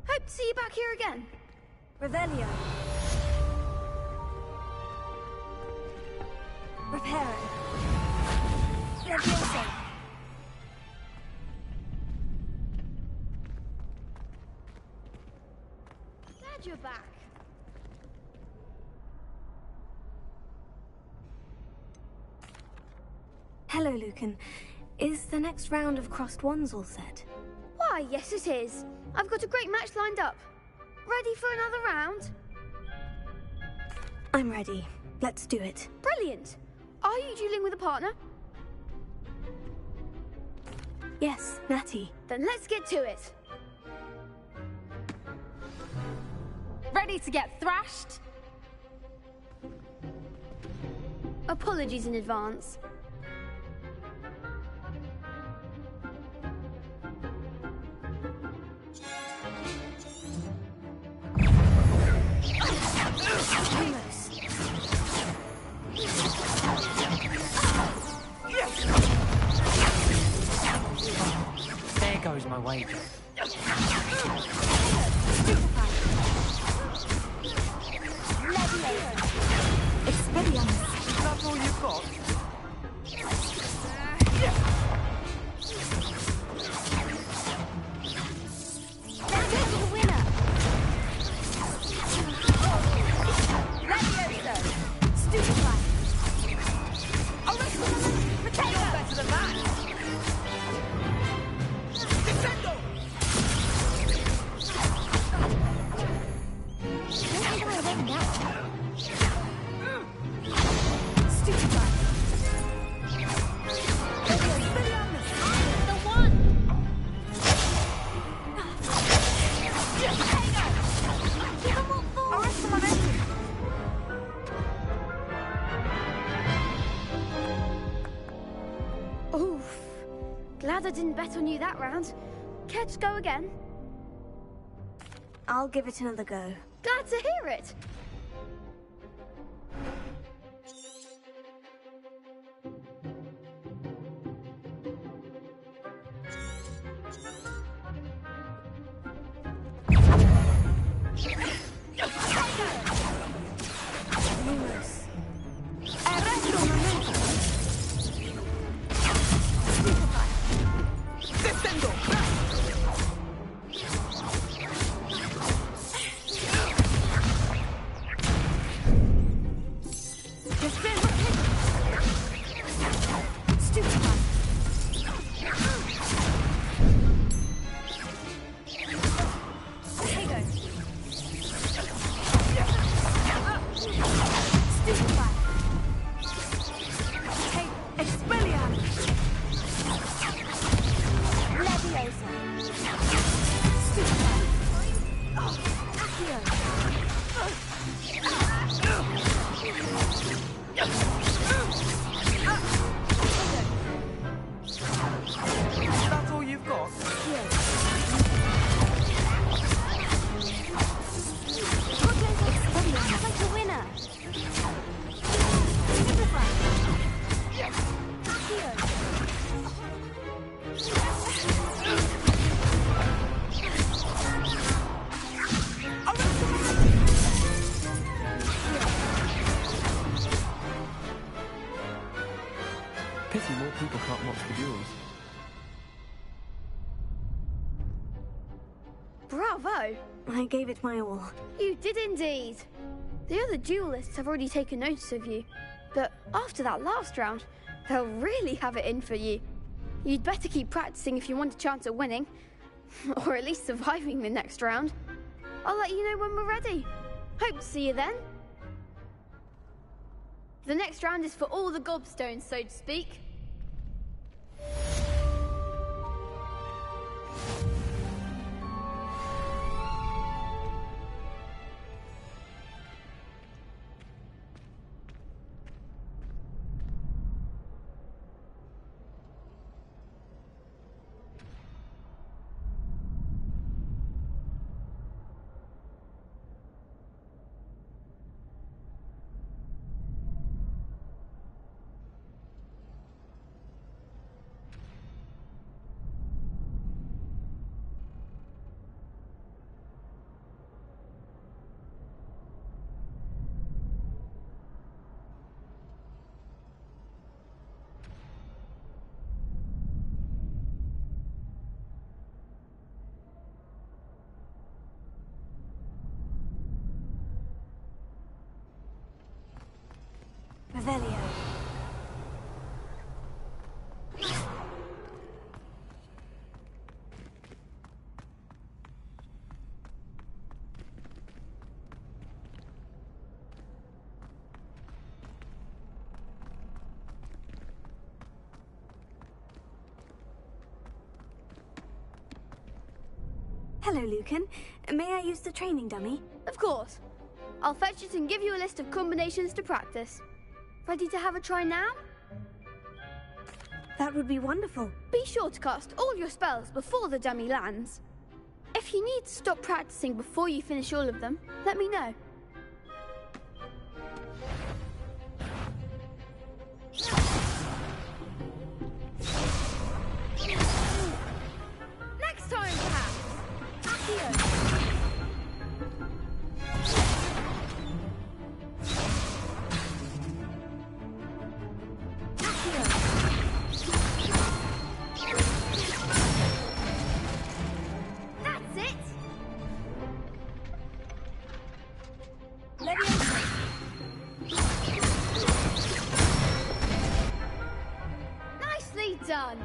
Hope to see you back here again. Revelio. Reparo. Levioso. Glad you're back. Hello, Lucan. Is the next round of Crossed Wands all set? Why, yes it is. I've got a great match lined up. Ready for another round? I'm ready. Let's do it. Brilliant. Are you dueling with a partner? Yes, Natty. Then let's get to it. Ready to get thrashed? Apologies in advance. There goes my wager. Is that all you've got? Oof. Glad I didn't bet on you that round. Care to go again? I'll give it another go. Glad to hear it. Stupefy! Take Expelliarmus! Leviosa! Stupefy! Oh, Accio! That's all you've got? Yes. Expelliarmus like a winner! Stupefy! Accio! Pity more people can't watch the duels. Bravo! I gave it my all. You did indeed. The other duelists have already taken notice of you, but after that last round, they'll really have it in for you. You'd better keep practicing if you want a chance at winning, or at least surviving the next round. I'll let you know when we're ready. Hope to see you then. The next round is for all the gobstones, so to speak. Revelio. Hello, Lucan. May I use the training dummy? Of course. I'll fetch it and give you a list of combinations to practice. Ready to have a try now? That would be wonderful. Be sure to cast all your spells before the dummy lands. If you need to stop practicing before you finish all of them, let me know. Next time, perhaps. Accio. Nicely done.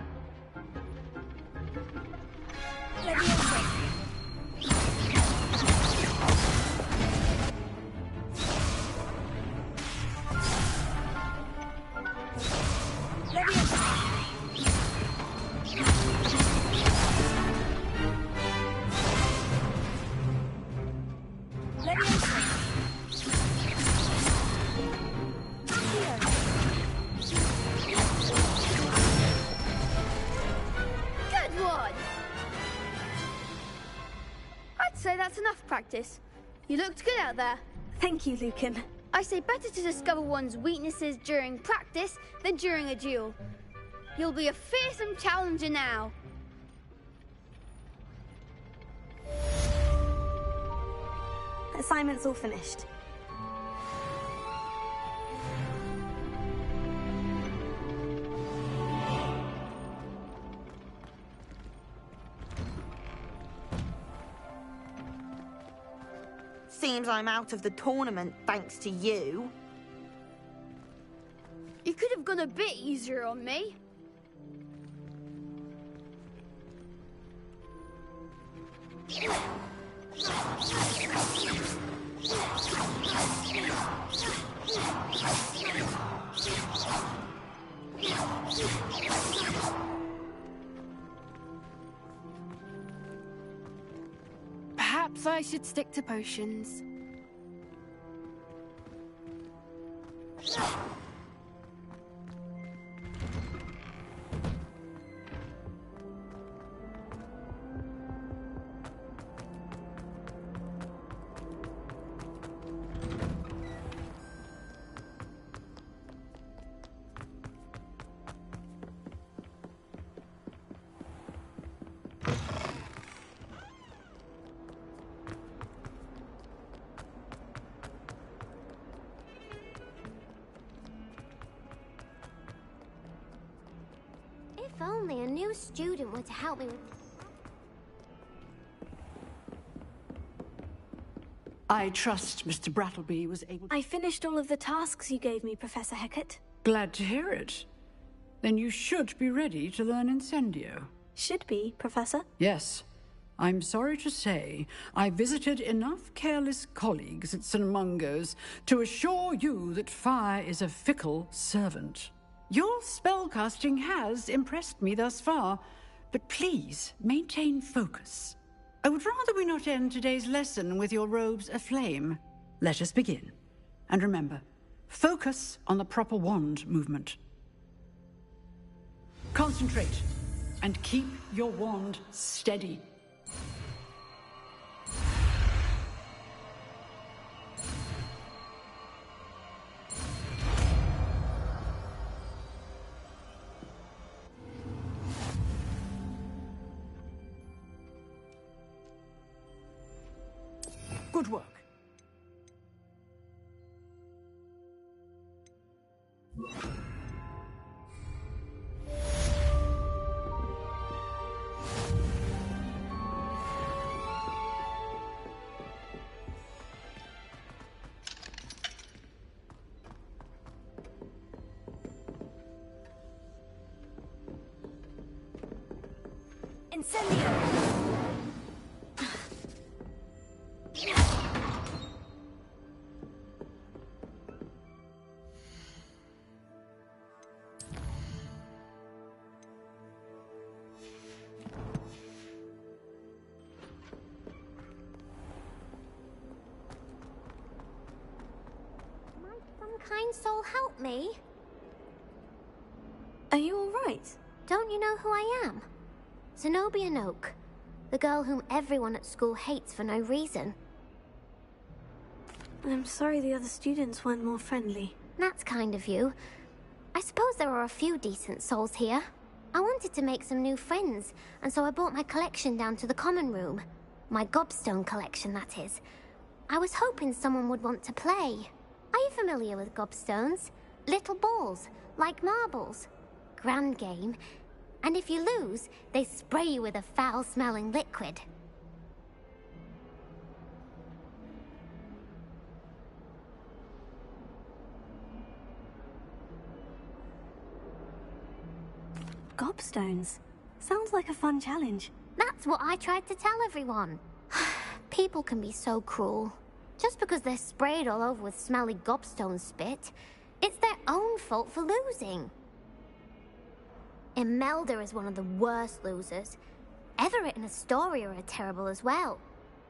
Good one. I'd say that's enough practice. You looked good out there. Thank you, Lucan. I say better to discover one's weaknesses during practice than during a duel. You'll be a fearsome challenger now. Assignment's all finished. Seems I'm out of the tournament thanks to you. You could have gone a bit easier on me. should stick to potions. If only a new student were to help me with... I trust Mr. Brattleby was able to... I finished all of the tasks you gave me, Professor Hecat. Glad to hear it. Then you should be ready to learn Incendio. Should be, Professor. Yes. I'm sorry to say, I visited enough careless colleagues at St. Mungo's to assure you that fire is a fickle servant. Your spellcasting has impressed me thus far, but please maintain focus. I would rather we not end today's lesson with your robes aflame. Let us begin. And remember, focus on the proper wand movement. Concentrate, and keep your wand steady. Good work. Incendio! Might some kind soul help me? Are you all right? Don't you know who I am? Zenobia Noak, the girl whom everyone at school hates for no reason. I'm sorry the other students weren't more friendly. That's kind of you. I suppose there are a few decent souls here. I wanted to make some new friends, and so I brought my collection down to the common room. My gobstone collection, that is. I was hoping someone would want to play. Are you familiar with gobstones? Little balls, like marbles. Grand game. And if you lose, they spray you with a foul-smelling liquid. Gobstones. Sounds like a fun challenge. That's what I tried to tell everyone. People can be so cruel. Just because they're sprayed all over with smelly gobstone spit, it's their own fault for losing. Imelda is one of the worst losers. Everett and Astoria are terrible as well.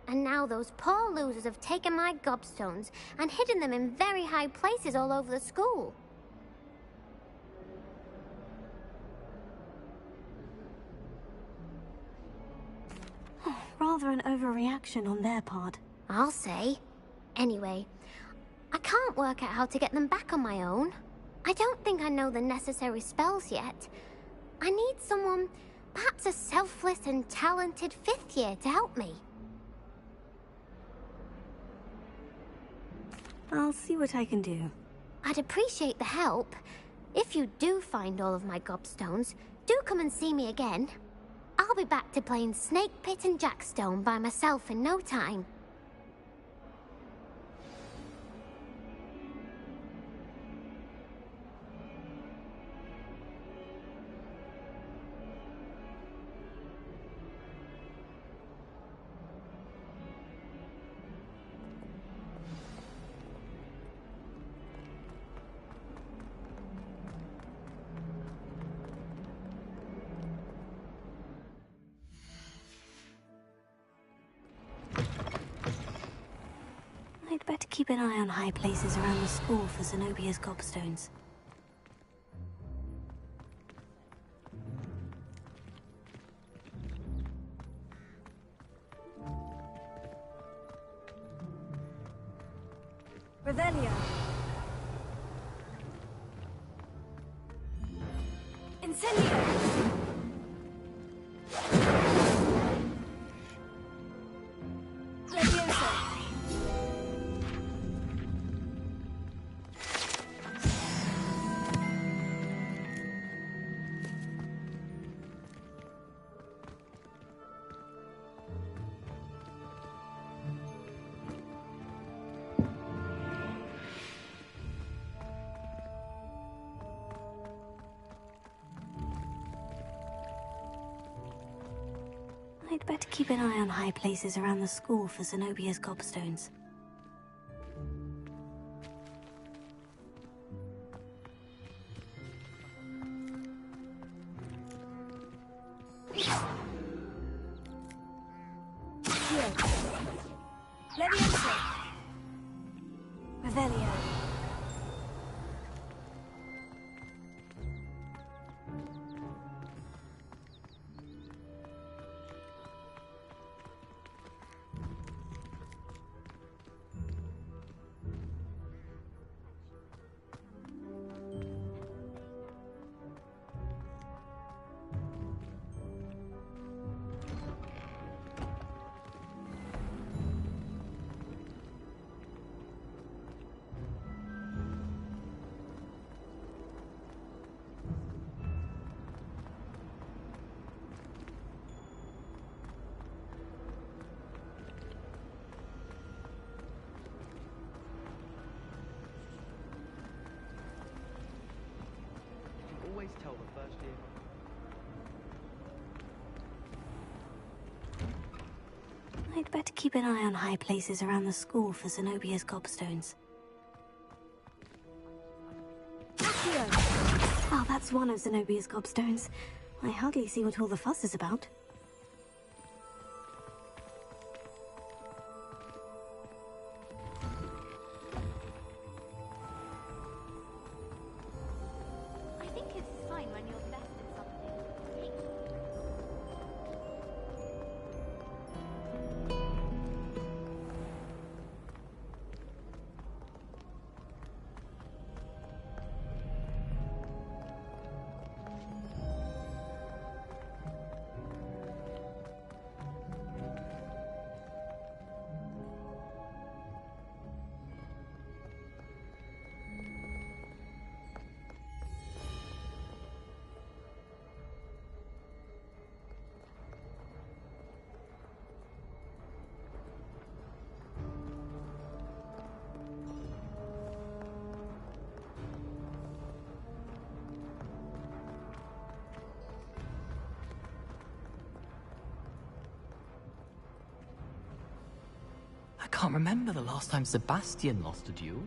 And now those poor losers have taken my gobstones and hidden them in very high places all over the school. Rather an overreaction on their part. I'll say. Anyway, I can't work out how to get them back on my own. I don't think I know the necessary spells yet. I need someone, perhaps a selfless and talented 5th year to help me. I'll see what I can do. I'd appreciate the help. If you do find all of my gobstones, do come and see me again. I'll be back to playing Snake Pit and Jackstone by myself in no time. keep an eye on high places around the school for Zenobia's gobstones. Revelio. Incendio. Levioso. I'd better keep an eye on high places around the school for Zenobia's gobstones. Levioso. Revelio. Always tell the first year. I'd better keep an eye on high places around the school for Zenobia's gobstones. Oh, that's one of Zenobia's gobstones. I hardly see what all the fuss is about. I think it's fine when you're best at something. I can't remember the last time Sebastian lost a duel.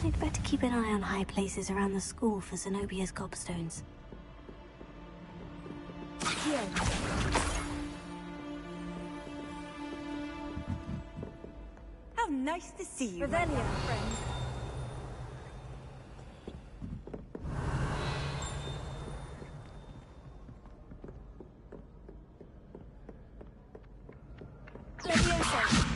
I'd better keep an eye on high places around the school for Zenobia's gobstones. How nice to see you, Revelio, friend. Levioso.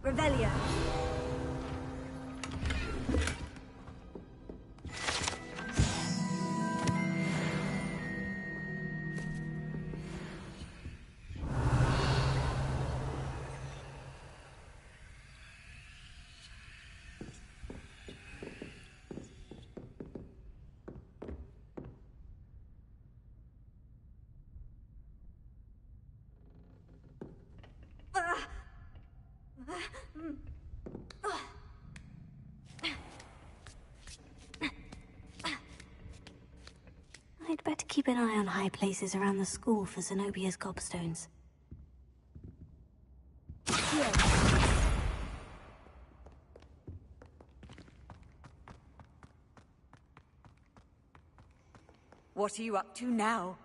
Revelio. I'd better keep an eye on high places around the school for Zenobia's gobstones. What are you up to now?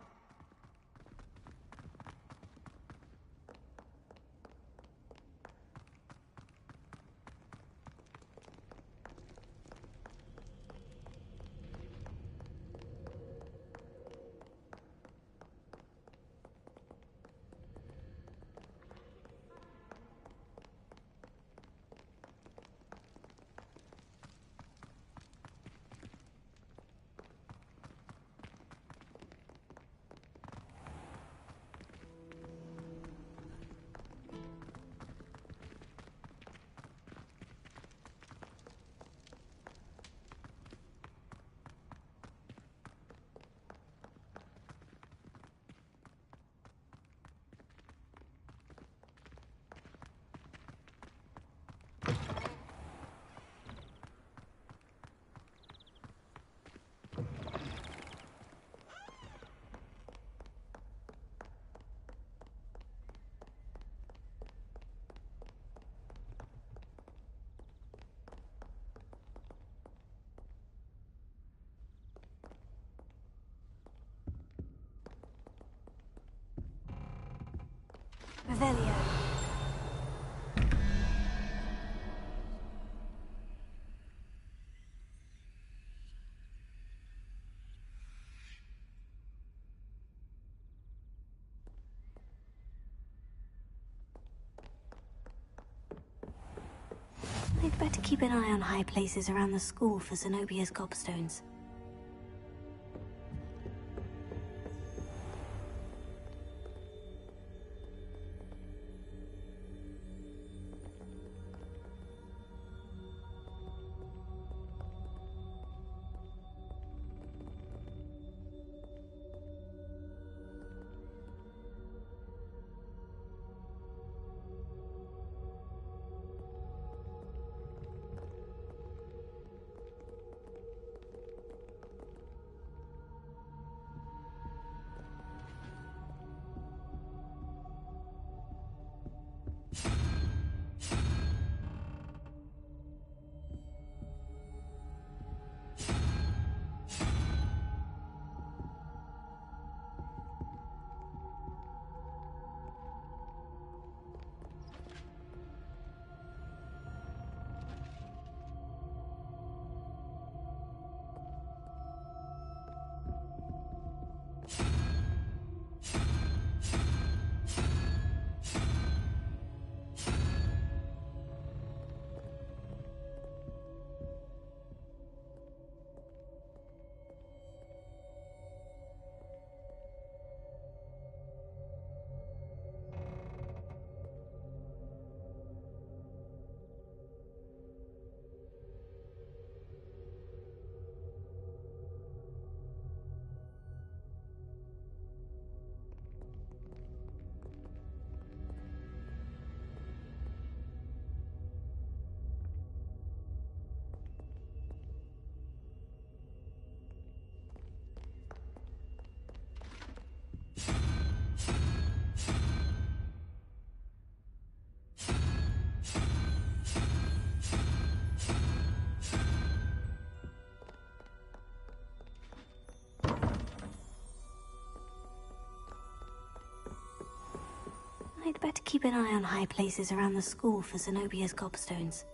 Revelio. I'd better keep an eye on high places around the school for Zenobia's gobstones. I'd better keep an eye on high places around the school for Zenobia's gobstones.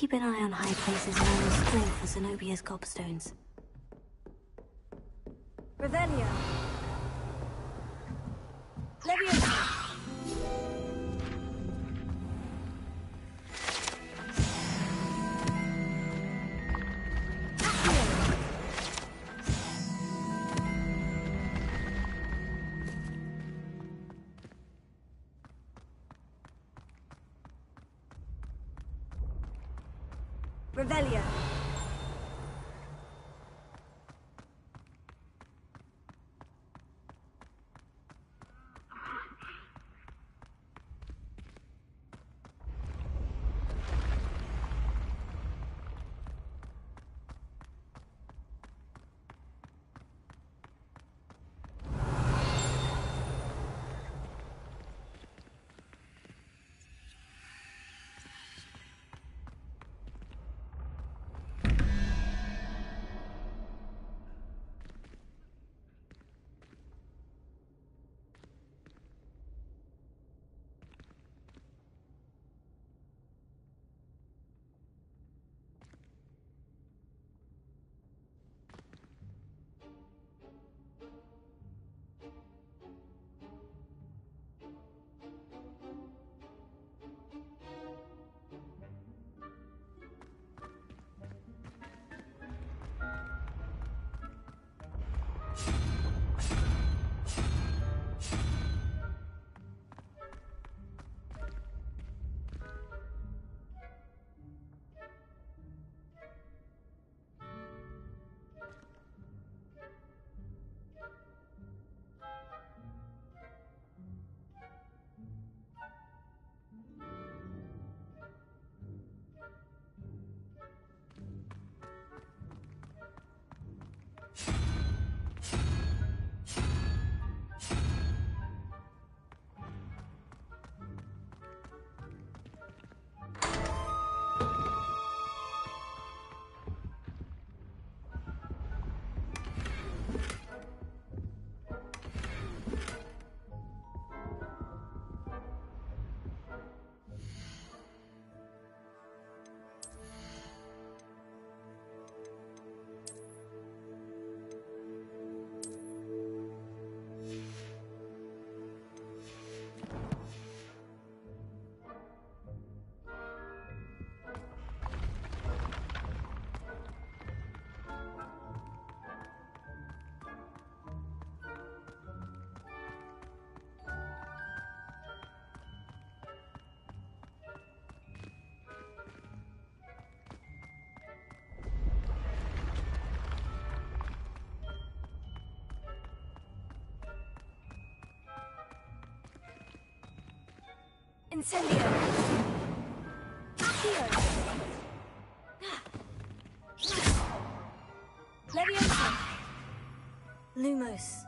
keep an eye on high places around the school for Zenobia's gobstones. Revelio. Leviosa. Revelio. Incendio. Accio. Leviosa. Lumos.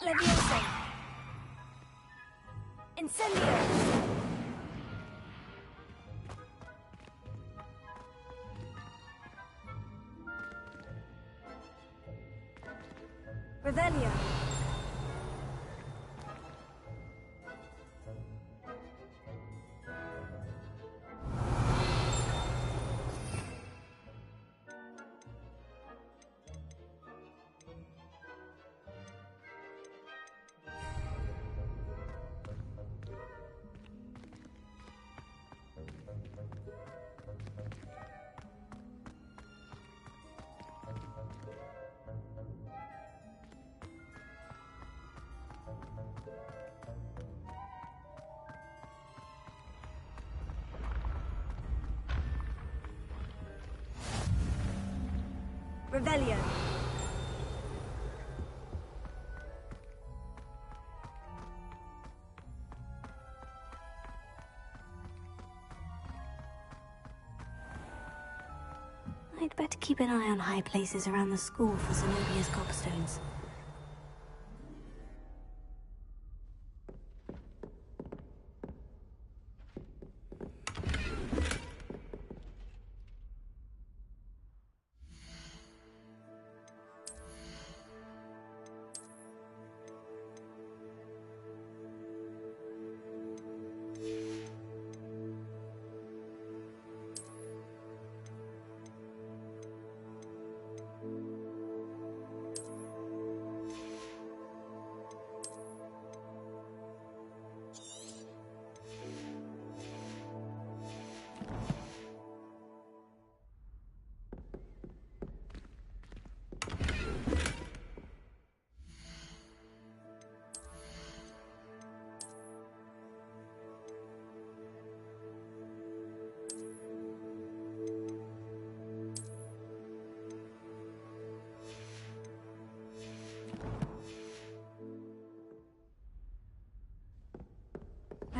Leviosa. Incendio. Revelio. Revelio. I'd better keep an eye on high places around the school for Zenobia's gobstones.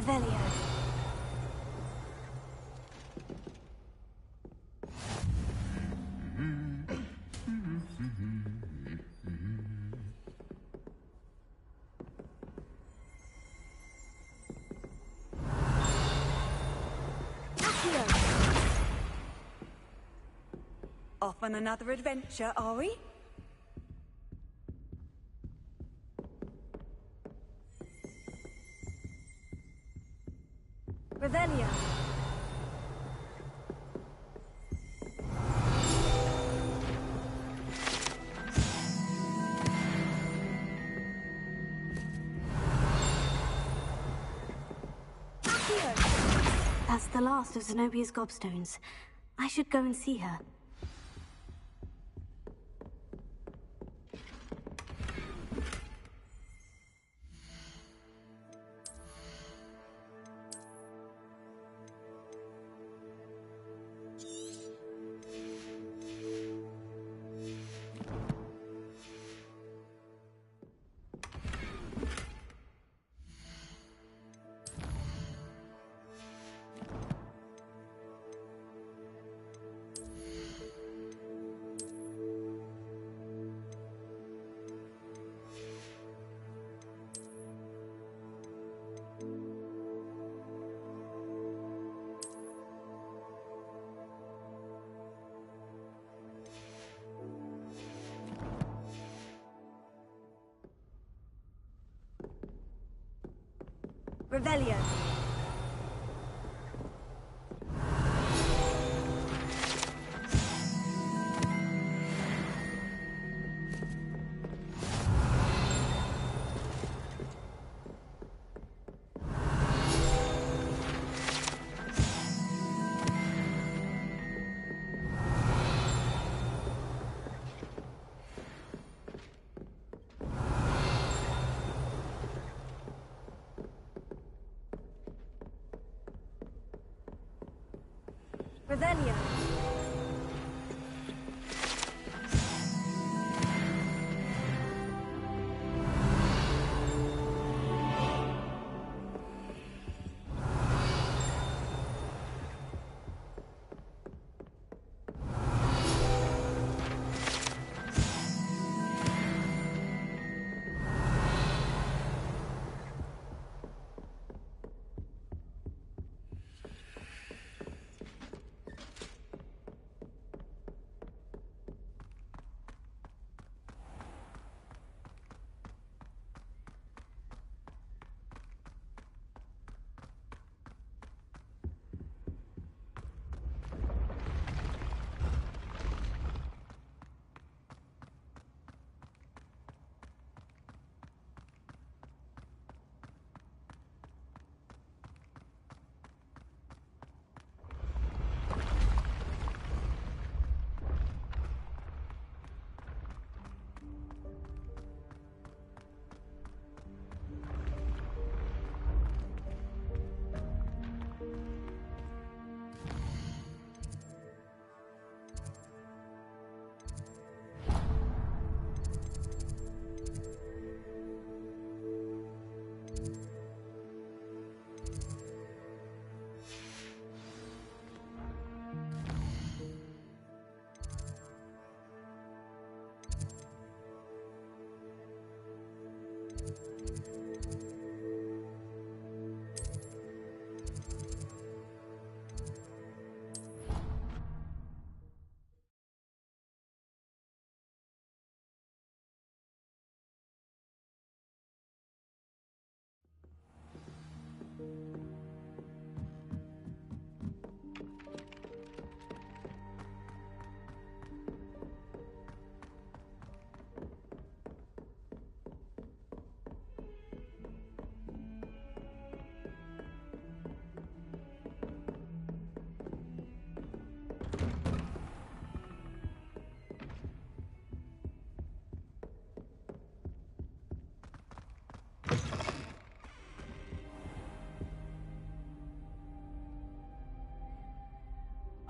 Revelio. Off on another adventure, are we? Revelio. That's the last of Zenobia's gobstones. I should go and see her. Revelio. Revelio.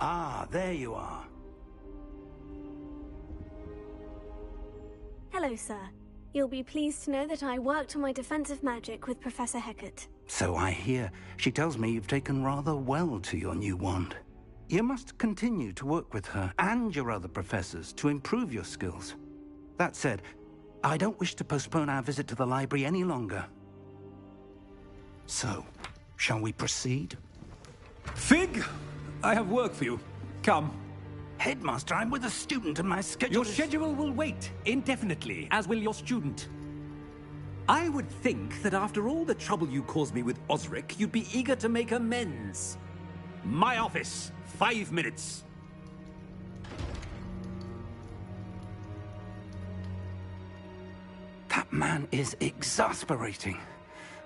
Ah, there you are. Hello, sir. You'll be pleased to know that I worked on my defensive magic with Professor Hecat. So I hear. She tells me you've taken rather well to your new wand. You must continue to work with her and your other professors to improve your skills. That said, I don't wish to postpone our visit to the library any longer. So, shall we proceed? Fig! I have work for you. Come. Headmaster, I'm with a student and my schedule Your schedule will wait indefinitely, as will your student. I would think that after all the trouble you caused me with Osric, you'd be eager to make amends. My office, 5 minutes. That man is exasperating.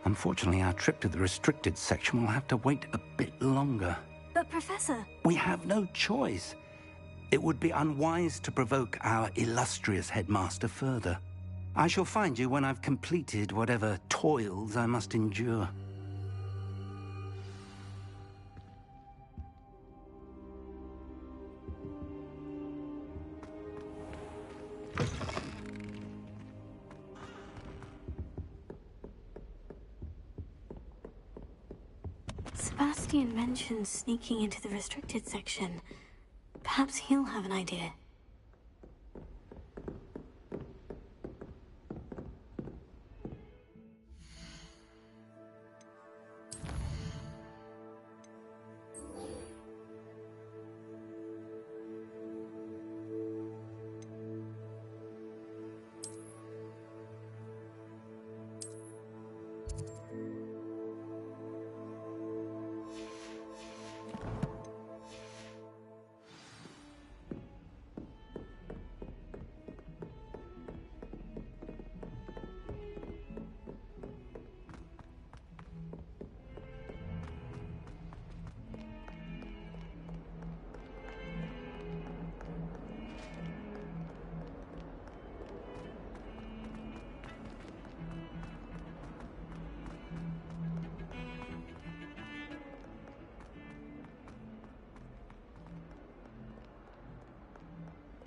Unfortunately, our trip to the restricted section will have to wait a bit longer. But Professor... We have no choice. It would be unwise to provoke our illustrious headmaster further. I shall find you when I've completed whatever toils I must endure. Sebastian mentioned sneaking into the restricted section. Perhaps he'll have an idea.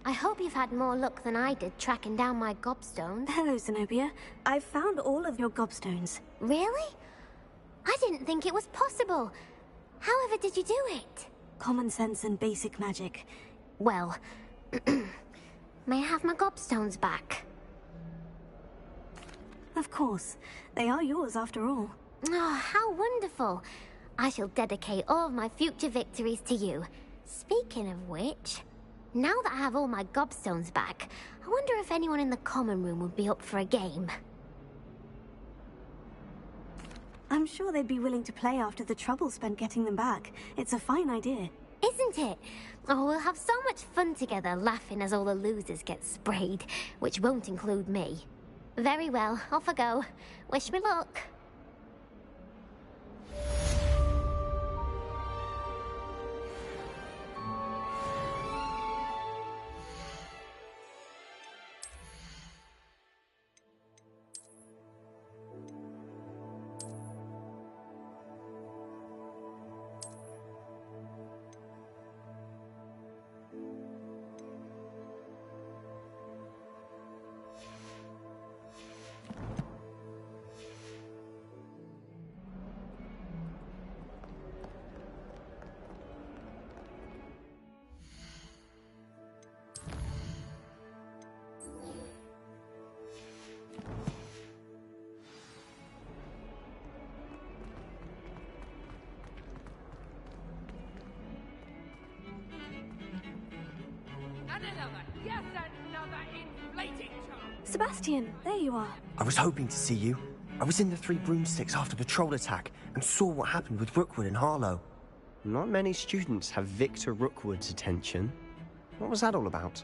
I hope you've had more luck than I did tracking down my gobstones. Hello, Zenobia. I've found all of your gobstones. Really? I didn't think it was possible. However did you do it? Common sense and basic magic. Well, may I have my gobstones back? Of course. They are yours after all. Oh, how wonderful. I shall dedicate all of my future victories to you. Speaking of which, now that I have all my gobstones back, I wonder if anyone in the common room would be up for a game. I'm sure they'd be willing to play after the trouble spent getting them back. It's a fine idea. Isn't it? Oh, we'll have so much fun together, laughing as all the losers get sprayed, which won't include me. Very well, off I go. Wish me luck. Sebastian, there you are. I was hoping to see you. I was in the Three Broomsticks after patrol attack and saw what happened with Rookwood and Harlow. Not many students have Victor Rookwood's attention. What was that all about?